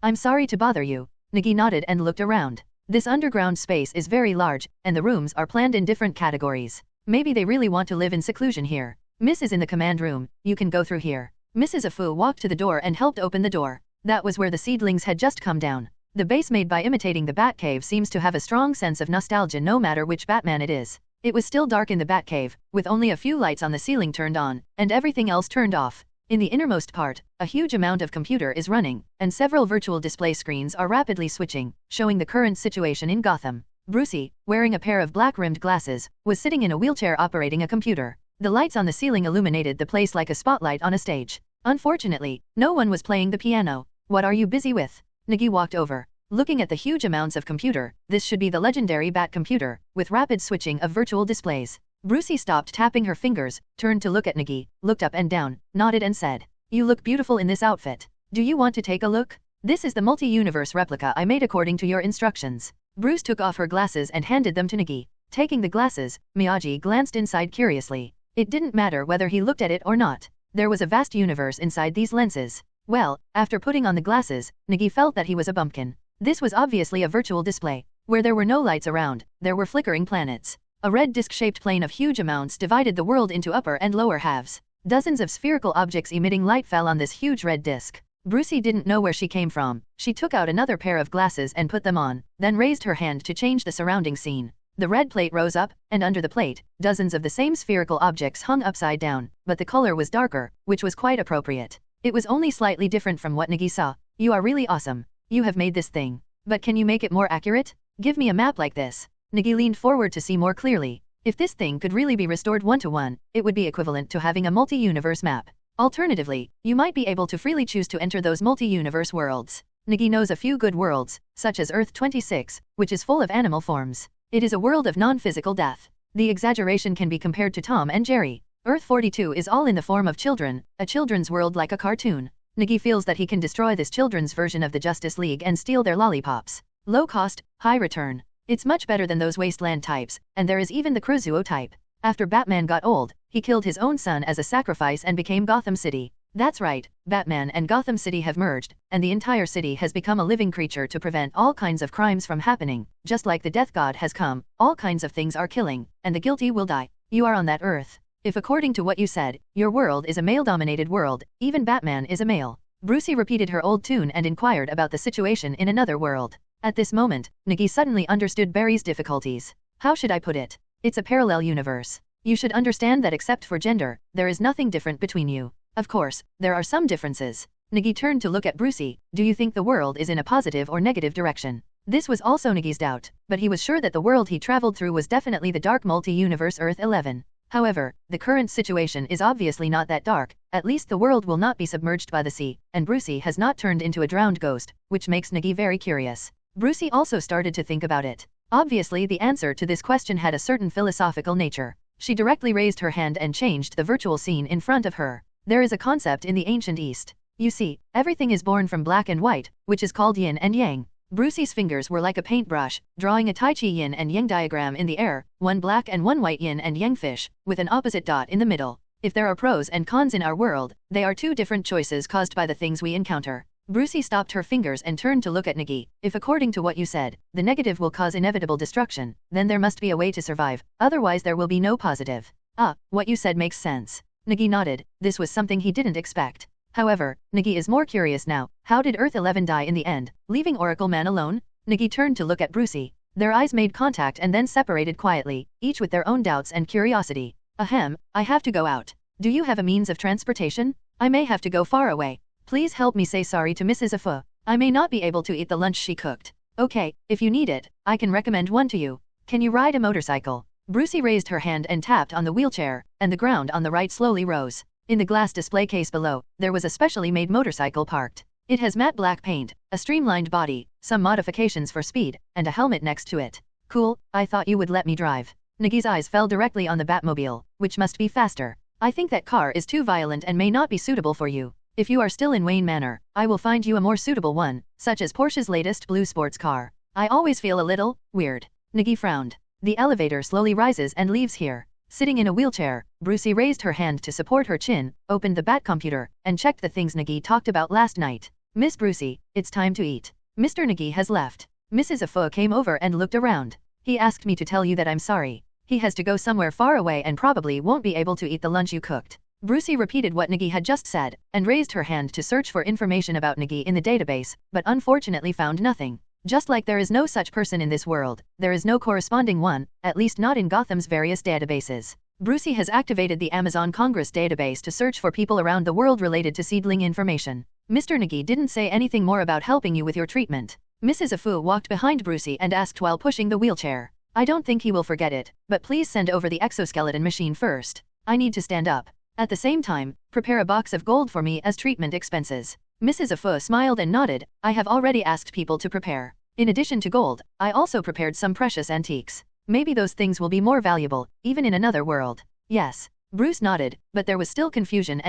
I'm sorry to bother you. Nagi nodded and looked around. This underground space is very large, and the rooms are planned in different categories. Maybe they really want to live in seclusion here. Miss is in the command room, you can go through here. Mrs. Afu walked to the door and helped open the door. That was where the seedlings had just come down. The base made by imitating the Batcave seems to have a strong sense of nostalgia no matter which Batman it is. It was still dark in the Batcave, with only a few lights on the ceiling turned on, and everything else turned off. In the innermost part, a huge amount of computer is running, and several virtual display screens are rapidly switching, showing the current situation in Gotham. Brucey, wearing a pair of black-rimmed glasses, was sitting in a wheelchair operating a computer. The lights on the ceiling illuminated the place like a spotlight on a stage. Unfortunately, no one was playing the piano. What are you busy with? Nagi walked over. Looking at the huge amounts of computer, this should be the legendary Bat computer, with rapid switching of virtual displays. Brucey stopped tapping her fingers, turned to look at Nagi, looked up and down, nodded and said, "You look beautiful in this outfit. Do you want to take a look?" This is the multi-universe replica I made according to your instructions. Bruce took off her glasses and handed them to Nagi. Taking the glasses, Miyagi glanced inside curiously. It didn't matter whether he looked at it or not. There was a vast universe inside these lenses. Well, after putting on the glasses, Nagi felt that he was a bumpkin. This was obviously a virtual display. Where there were no lights around, there were flickering planets. A red disc-shaped plane of huge amounts divided the world into upper and lower halves. Dozens of spherical objects emitting light fell on this huge red disc. Brucey didn't know where she came from. She took out another pair of glasses and put them on, then raised her hand to change the surrounding scene. The red plate rose up, and under the plate, dozens of the same spherical objects hung upside down, but the color was darker, which was quite appropriate. It was only slightly different from what Nagi saw. You are really awesome. You have made this thing. But can you make it more accurate? Give me a map like this. Nagi leaned forward to see more clearly. If this thing could really be restored one-to-one, it would be equivalent to having a multi-universe map. Alternatively, you might be able to freely choose to enter those multi-universe worlds. Nagi knows a few good worlds, such as Earth 26, which is full of animal forms. It is a world of non-physical death. The exaggeration can be compared to Tom and Jerry. Earth 42 is all in the form of children, a children's world like a cartoon. Nagi feels that he can destroy this children's version of the Justice League and steal their lollipops. Low cost, high return. It's much better than those wasteland types, and there is even the Crusoe type. After Batman got old, he killed his own son as a sacrifice and became Gotham City. That's right, Batman and Gotham City have merged, and the entire city has become a living creature to prevent all kinds of crimes from happening. Just like the Death God has come, all kinds of things are killing, and the guilty will die. You are on that Earth. If according to what you said, your world is a male-dominated world, even Batman is a male. Brucey repeated her old tune and inquired about the situation in another world. At this moment, Nagi suddenly understood Barry's difficulties. How should I put it? It's a parallel universe. You should understand that except for gender, there is nothing different between you. Of course, there are some differences. Nagi turned to look at Brucey. Do you think the world is in a positive or negative direction? This was also Nagi's doubt, but he was sure that the world he traveled through was definitely the dark multi-universe Earth 11. However, the current situation is obviously not that dark. At least the world will not be submerged by the sea, and Brucey has not turned into a drowned ghost, which makes Nagi very curious. Brucey also started to think about it. Obviously the answer to this question had a certain philosophical nature. She directly raised her hand and changed the virtual scene in front of her. There is a concept in the ancient East. You see, everything is born from black and white, which is called yin and yang. Brucey's fingers were like a paintbrush, drawing a Tai Chi yin and yang diagram in the air, one black and one white yin and yang fish, with an opposite dot in the middle. If there are pros and cons in our world, they are two different choices caused by the things we encounter. Brucey stopped her fingers and turned to look at Nagi. If according to what you said, the negative will cause inevitable destruction, then there must be a way to survive, otherwise there will be no positive. Ah, what you said makes sense. Nagi nodded. This was something he didn't expect. However, Nagi is more curious now. How did Earth 11 die in the end, leaving Oracle Man alone? Nagi turned to look at Brucey. Their eyes made contact and then separated quietly, each with their own doubts and curiosity. Ahem, I have to go out. Do you have a means of transportation? I may have to go far away. Please help me say sorry to Mrs. Afu. I may not be able to eat the lunch she cooked. Okay, if you need it, I can recommend one to you. Can you ride a motorcycle? Brucey raised her hand and tapped on the wheelchair, and the ground on the right slowly rose. In the glass display case below, there was a specially made motorcycle parked. It has matte black paint, a streamlined body, some modifications for speed, and a helmet next to it. Cool, I thought you would let me drive. Nagi's eyes fell directly on the Batmobile, which must be faster. I think that car is too violent and may not be suitable for you. If you are still in Wayne Manor, I will find you a more suitable one, such as Porsche's latest blue sports car. I always feel a little weird. Nagi frowned. The elevator slowly rises and leaves here. Sitting in a wheelchair, Brucey raised her hand to support her chin, opened the Bat computer, and checked the things Nagi talked about last night. Miss Brucey, it's time to eat. Mr. Nagi has left. Mrs. Afu came over and looked around. He asked me to tell you that I'm sorry. He has to go somewhere far away and probably won't be able to eat the lunch you cooked. Brucey repeated what Nagi had just said, and raised her hand to search for information about Nagi in the database, but unfortunately found nothing. Just like there is no such person in this world, there is no corresponding one, at least not in Gotham's various databases. Brucey has activated the Amazon Congress database to search for people around the world related to seedling information. Mr. Nagi didn't say anything more about helping you with your treatment. Mrs. Afu walked behind Brucey and asked while pushing the wheelchair. I don't think he will forget it, but please send over the exoskeleton machine first. I need to stand up. At the same time, prepare a box of gold for me as treatment expenses. Mrs. Afu smiled and nodded. I have already asked people to prepare. In addition to gold, I also prepared some precious antiques. Maybe those things will be more valuable, even in another world. Yes. Bruce nodded, but there was still confusion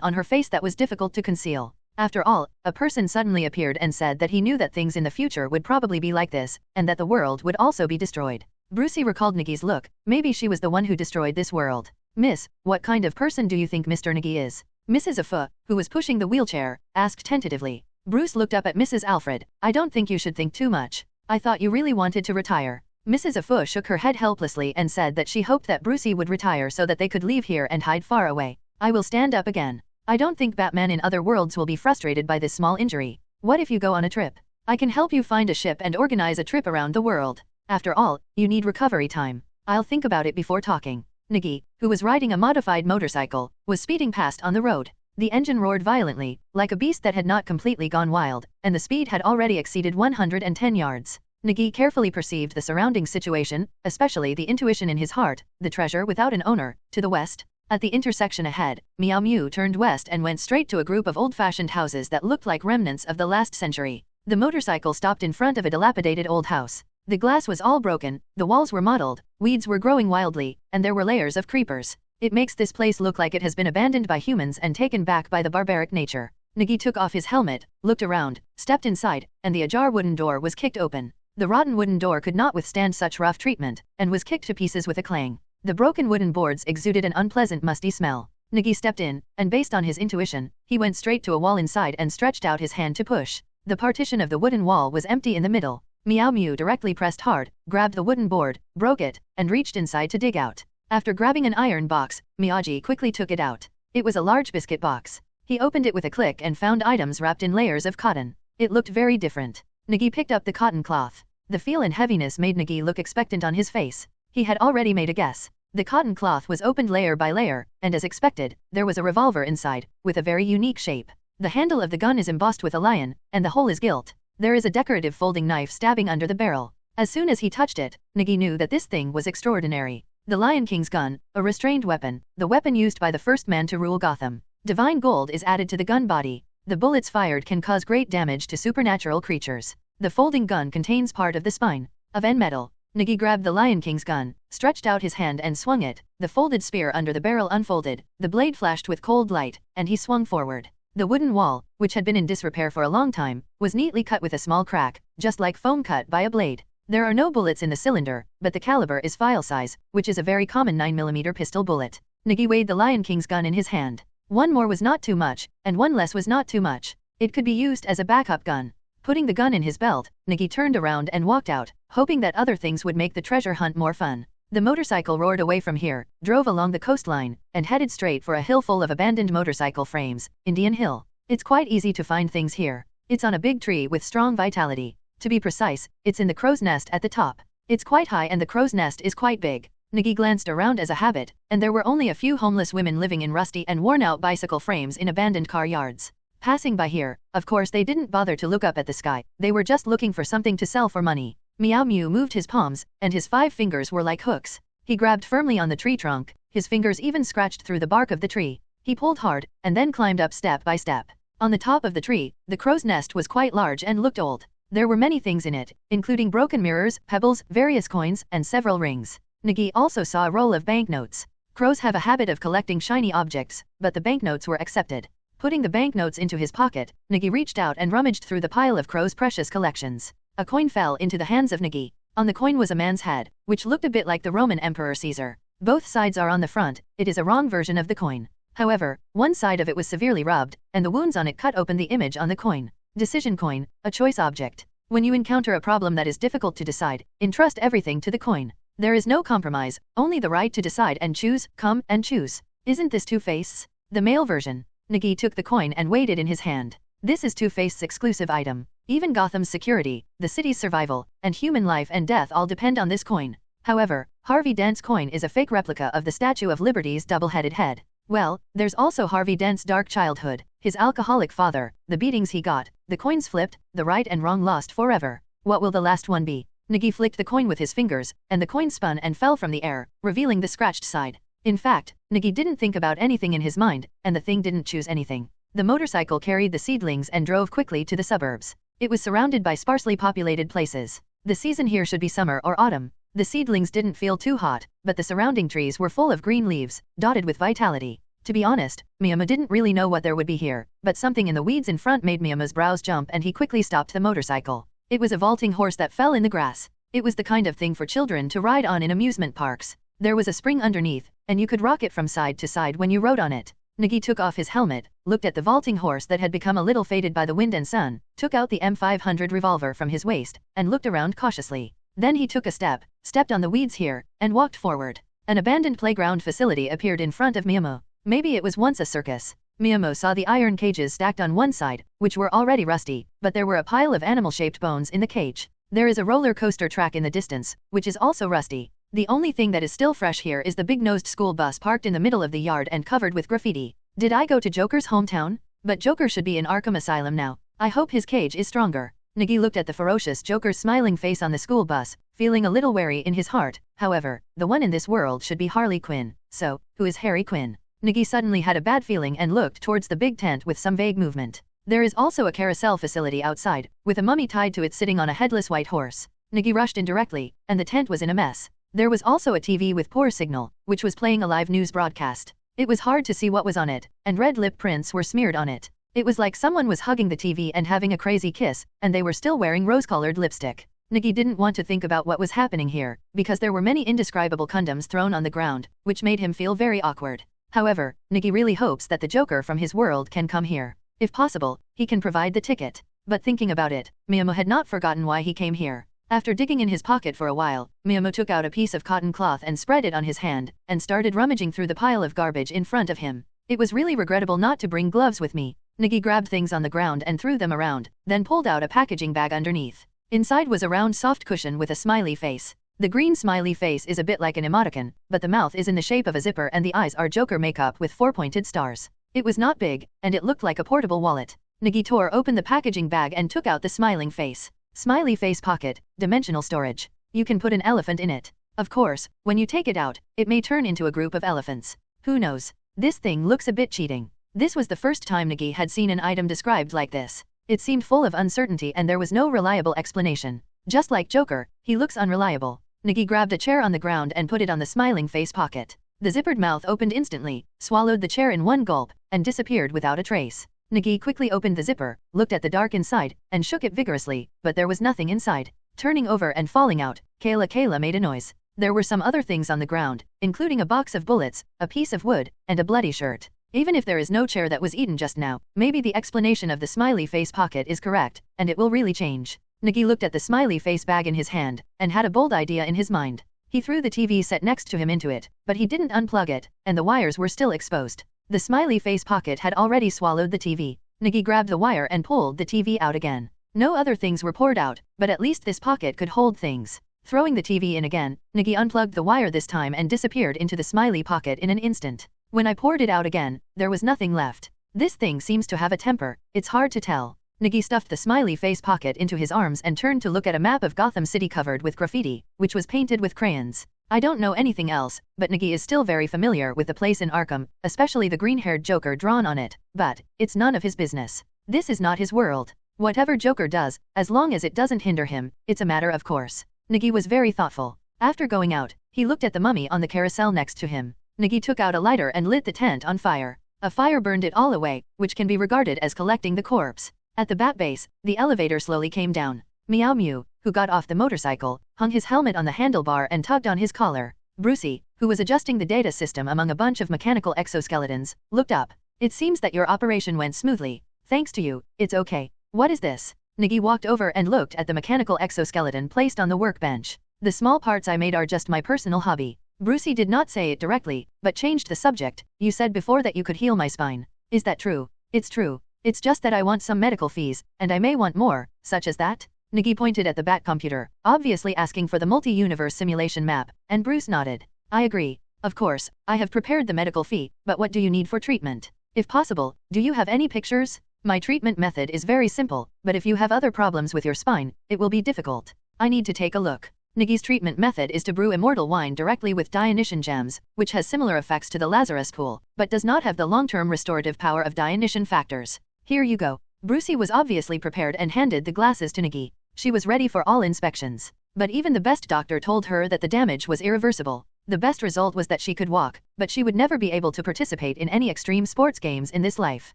on her face that was difficult to conceal. After all, a person suddenly appeared and said that he knew that things in the future would probably be like this, and that the world would also be destroyed. Brucey recalled Nikki's look. Maybe she was the one who destroyed this world. Miss, what kind of person do you think Mr. Nikki is? Mrs. Afu, who was pushing the wheelchair, asked tentatively. Bruce looked up at Mrs. Alfred. I don't think you should think too much. I thought you really wanted to retire. Mrs. Afu shook her head helplessly and said that she hoped that Brucey would retire so that they could leave here and hide far away. I will stand up again. I don't think Batman in other worlds will be frustrated by this small injury. What if you go on a trip? I can help you find a ship and organize a trip around the world. After all, you need recovery time. I'll think about it before talking. Nikki, who was riding a modified motorcycle, was speeding past on the road. The engine roared violently, like a beast that had not completely gone wild, and the speed had already exceeded 110 yards. Nikki carefully perceived the surrounding situation, especially the intuition in his heart, the treasure without an owner, to the west. At the intersection ahead, Meow Mew turned west and went straight to a group of old-fashioned houses that looked like remnants of the last century. The motorcycle stopped in front of a dilapidated old house. The glass was all broken, the walls were mottled, weeds were growing wildly, and there were layers of creepers. It makes this place look like it has been abandoned by humans and taken back by the barbaric nature. Nikki took off his helmet, looked around, stepped inside, and the ajar wooden door was kicked open. The rotten wooden door could not withstand such rough treatment, and was kicked to pieces with a clang. The broken wooden boards exuded an unpleasant musty smell. Nikki stepped in, and based on his intuition, he went straight to a wall inside and stretched out his hand to push. The partition of the wooden wall was empty in the middle. Meow Mew directly pressed hard, grabbed the wooden board, broke it, and reached inside to dig out. After grabbing an iron box, Miyagi quickly took it out. It was a large biscuit box. He opened it with a click and found items wrapped in layers of cotton. It looked very different. Nikki picked up the cotton cloth. The feel and heaviness made Nikki look expectant on his face. He had already made a guess. The cotton cloth was opened layer by layer, and as expected, there was a revolver inside, with a very unique shape. The handle of the gun is embossed with a lion, and the hole is gilt. There is a decorative folding knife stabbing under the barrel. As soon as he touched it, Nikki knew that this thing was extraordinary. The Lion King's gun, a restrained weapon, the weapon used by the first man to rule Gotham. Divine gold is added to the gun body. The bullets fired can cause great damage to supernatural creatures. The folding gun contains part of the spine of N metal. Nikki grabbed the Lion King's gun, stretched out his hand and swung it. The folded spear under the barrel unfolded, the blade flashed with cold light, and he swung forward. The wooden wall, which had been in disrepair for a long time, was neatly cut with a small crack, just like foam cut by a blade. There are no bullets in the cylinder, but the caliber is file size, which is a very common 9mm pistol bullet. Nikki weighed the Lion King's gun in his hand. One more was not too much, and one less was not too much. It could be used as a backup gun. Putting the gun in his belt, Nikki turned around and walked out, hoping that other things would make the treasure hunt more fun. The motorcycle roared away from here, drove along the coastline, and headed straight for a hill full of abandoned motorcycle frames, Indian Hill. It's quite easy to find things here. It's on a big tree with strong vitality. To be precise, it's in the crow's nest at the top. It's quite high and the crow's nest is quite big. Nikki glanced around as a habit, and there were only a few homeless women living in rusty and worn-out bicycle frames in abandoned car yards. Passing by here, of course they didn't bother to look up at the sky, they were just looking for something to sell for money. Meow Mew moved his palms, and his 5 fingers were like hooks. He grabbed firmly on the tree trunk, his fingers even scratched through the bark of the tree. He pulled hard, and then climbed up step by step. On the top of the tree, the crow's nest was quite large and looked old. There were many things in it, including broken mirrors, pebbles, various coins, and several rings. Nikki also saw a roll of banknotes. Crows have a habit of collecting shiny objects, but the banknotes were accepted. Putting the banknotes into his pocket, Nikki reached out and rummaged through the pile of Crow's precious collections. A coin fell into the hands of Nikki. On the coin was a man's head, which looked a bit like the Roman Emperor Caesar. Both sides are on the front, it is a wrong version of the coin. However, one side of it was severely rubbed, and the wounds on it cut open the image on the coin. Decision coin, a choice object. When you encounter a problem that is difficult to decide, entrust everything to the coin. There is no compromise, only the right to decide and choose, come and choose. Isn't this Two-Face's? The male version. Nikki took the coin and weighed it in his hand. This is Two-Face's exclusive item. Even Gotham's security, the city's survival, and human life and death all depend on this coin. However, Harvey Dent's coin is a fake replica of the Statue of Liberty's double-headed head. Well, there's also Harvey Dent's dark childhood, his alcoholic father, the beatings he got, the coins flipped, the right and wrong lost forever. What will the last one be? Nikki flicked the coin with his fingers, and the coin spun and fell from the air, revealing the scratched side. In fact, Nikki didn't think about anything in his mind, and the thing didn't choose anything. The motorcycle carried the seedlings and drove quickly to the suburbs. It was surrounded by sparsely populated places. The season here should be summer or autumn. The seedlings didn't feel too hot, but the surrounding trees were full of green leaves, dotted with vitality. To be honest, Miyama didn't really know what there would be here, but something in the weeds in front made Miyama's brows jump and he quickly stopped the motorcycle. It was a vaulting horse that fell in the grass. It was the kind of thing for children to ride on in amusement parks. There was a spring underneath, and you could rock it from side to side when you rode on it. Nagi took off his helmet, looked at the vaulting horse that had become a little faded by the wind and sun, took out the M500 revolver from his waist, and looked around cautiously. Then he took a step, stepped on the weeds here, and walked forward. An abandoned playground facility appeared in front of Miyamo. Maybe it was once a circus. Miyamo saw the iron cages stacked on one side, which were already rusty, but there were a pile of animal-shaped bones in the cage. There is a roller coaster track in the distance, which is also rusty. The only thing that is still fresh here is the big-nosed school bus parked in the middle of the yard and covered with graffiti. Did I go to Joker's hometown? But Joker should be in Arkham Asylum now. I hope his cage is stronger. Nagi looked at the ferocious Joker's smiling face on the school bus, feeling a little wary in his heart. However, the one in this world should be Harley Quinn. So, who is Harry Quinn? Nagi suddenly had a bad feeling and looked towards the big tent with some vague movement. There is also a carousel facility outside, with a mummy tied to it sitting on a headless white horse. Nagi rushed in directly, and the tent was in a mess. There was also a TV with poor signal, which was playing a live news broadcast. It was hard to see what was on it, and red lip prints were smeared on it. It was like someone was hugging the TV and having a crazy kiss, and they were still wearing rose-colored lipstick. Nagi didn't want to think about what was happening here, because there were many indescribable condoms thrown on the ground, which made him feel very awkward. However, Nagi really hopes that the Joker from his world can come here. If possible, he can provide the ticket. But thinking about it, Miyamo had not forgotten why he came here. After digging in his pocket for a while, Miyamo took out a piece of cotton cloth and spread it on his hand, and started rummaging through the pile of garbage in front of him. It was really regrettable not to bring gloves with me. Nagi grabbed things on the ground and threw them around, then pulled out a packaging bag underneath. Inside was a round soft cushion with a smiley face. The green smiley face is a bit like an emoticon, but the mouth is in the shape of a zipper and the eyes are Joker makeup with 4 pointed stars. It was not big, and it looked like a portable wallet. Nagi tore open the packaging bag and took out the smiling face. Smiley face pocket, dimensional storage. You can put an elephant in it. Of course, when you take it out, it may turn into a group of elephants. Who knows? This thing looks a bit cheating. This was the first time Nagi had seen an item described like this. It seemed full of uncertainty and there was no reliable explanation. Just like Joker, he looks unreliable. Nagi grabbed a chair on the ground and put it on the smiling face pocket. The zippered mouth opened instantly, swallowed the chair in one gulp, and disappeared without a trace. Nagi quickly opened the zipper, looked at the dark inside, and shook it vigorously, but there was nothing inside. Turning over and falling out, Kayla made a noise. There were some other things on the ground, including a box of bullets, a piece of wood, and a bloody shirt. Even if there is no chair that was eaten just now, maybe the explanation of the smiley face pocket is correct, and it will really change. Nagi looked at the smiley face bag in his hand, and had a bold idea in his mind. He threw the TV set next to him into it, but he didn't unplug it, and the wires were still exposed. The smiley face pocket had already swallowed the TV. Nagi grabbed the wire and pulled the TV out again. No other things were poured out, but at least this pocket could hold things. Throwing the TV in again, Nagi unplugged the wire this time and disappeared into the smiley pocket in an instant. When I poured it out again, there was nothing left. This thing seems to have a temper, it's hard to tell. Nagi stuffed the smiley face pocket into his arms and turned to look at a map of Gotham City covered with graffiti, which was painted with crayons. I don't know anything else, but Nagi is still very familiar with the place in Arkham, especially the green-haired Joker drawn on it, but it's none of his business. This is not his world. Whatever Joker does, as long as it doesn't hinder him, it's a matter of course. Nagi was very thoughtful. After going out, he looked at the mummy on the carousel next to him. Nagi took out a lighter and lit the tent on fire. A fire burned it all away, which can be regarded as collecting the corpse. At the bat base, the elevator slowly came down. Meow Mew, who got off the motorcycle, hung his helmet on the handlebar and tugged on his collar. Brucey, who was adjusting the data system among a bunch of mechanical exoskeletons, looked up. It seems that your operation went smoothly. Thanks to you, it's okay. What is this? Nagi walked over and looked at the mechanical exoskeleton placed on the workbench. The small parts I made are just my personal hobby. Brucey did not say it directly, but changed the subject. You said before that you could heal my spine. Is that true? It's true. It's just that I want some medical fees, and I may want more, such as that? Nagi pointed at the bat computer, obviously asking for the multi-universe simulation map, and Bruce nodded. I agree. Of course, I have prepared the medical fee, but what do you need for treatment? If possible, do you have any pictures? My treatment method is very simple, but if you have other problems with your spine, it will be difficult. I need to take a look. Nagi's treatment method is to brew immortal wine directly with Dionysian gems, which has similar effects to the Lazarus pool, but does not have the long-term restorative power of Dionysian factors. Here you go. Brucey was obviously prepared and handed the glasses to Nagi. She was ready for all inspections. But even the best doctor told her that the damage was irreversible. The best result was that she could walk, but she would never be able to participate in any extreme sports games in this life.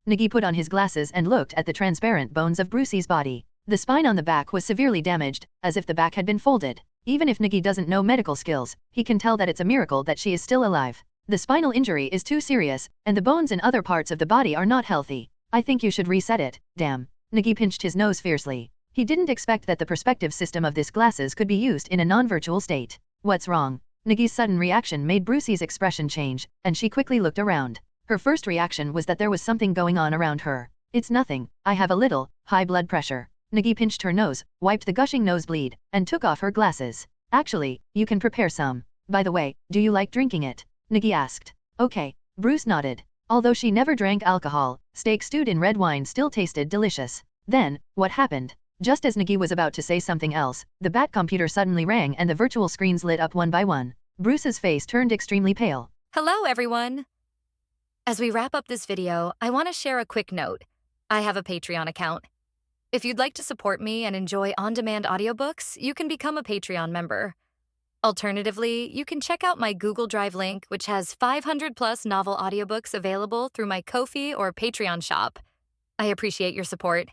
Nagi put on his glasses and looked at the transparent bones of Brucey's body. The spine on the back was severely damaged, as if the back had been folded. Even if Nagi doesn't know medical skills, he can tell that it's a miracle that she is still alive. The spinal injury is too serious, and the bones in other parts of the body are not healthy. I think you should reset it, damn. Nagi pinched his nose fiercely. He didn't expect that the perspective system of this glasses could be used in a non-virtual state. What's wrong? Nagi's sudden reaction made Brucey's expression change, and she quickly looked around. Her first reaction was that there was something going on around her. It's nothing, I have a little, high blood pressure. Nagi pinched her nose, wiped the gushing nosebleed, and took off her glasses. Actually, you can prepare some. By the way, do you like drinking it? Nagi asked. Okay, Bruce nodded. Although she never drank alcohol, steak stewed in red wine still tasted delicious. Then, what happened? Just as Nagi was about to say something else, the bat computer suddenly rang and the virtual screens lit up one by one. Bruce's face turned extremely pale. Hello, everyone! As we wrap up this video, I want to share a quick note. I have a Patreon account. If you'd like to support me and enjoy on-demand audiobooks, you can become a Patreon member. Alternatively, you can check out my Google Drive link, which has 500+ novel audiobooks available through my Ko-fi or Patreon shop. I appreciate your support.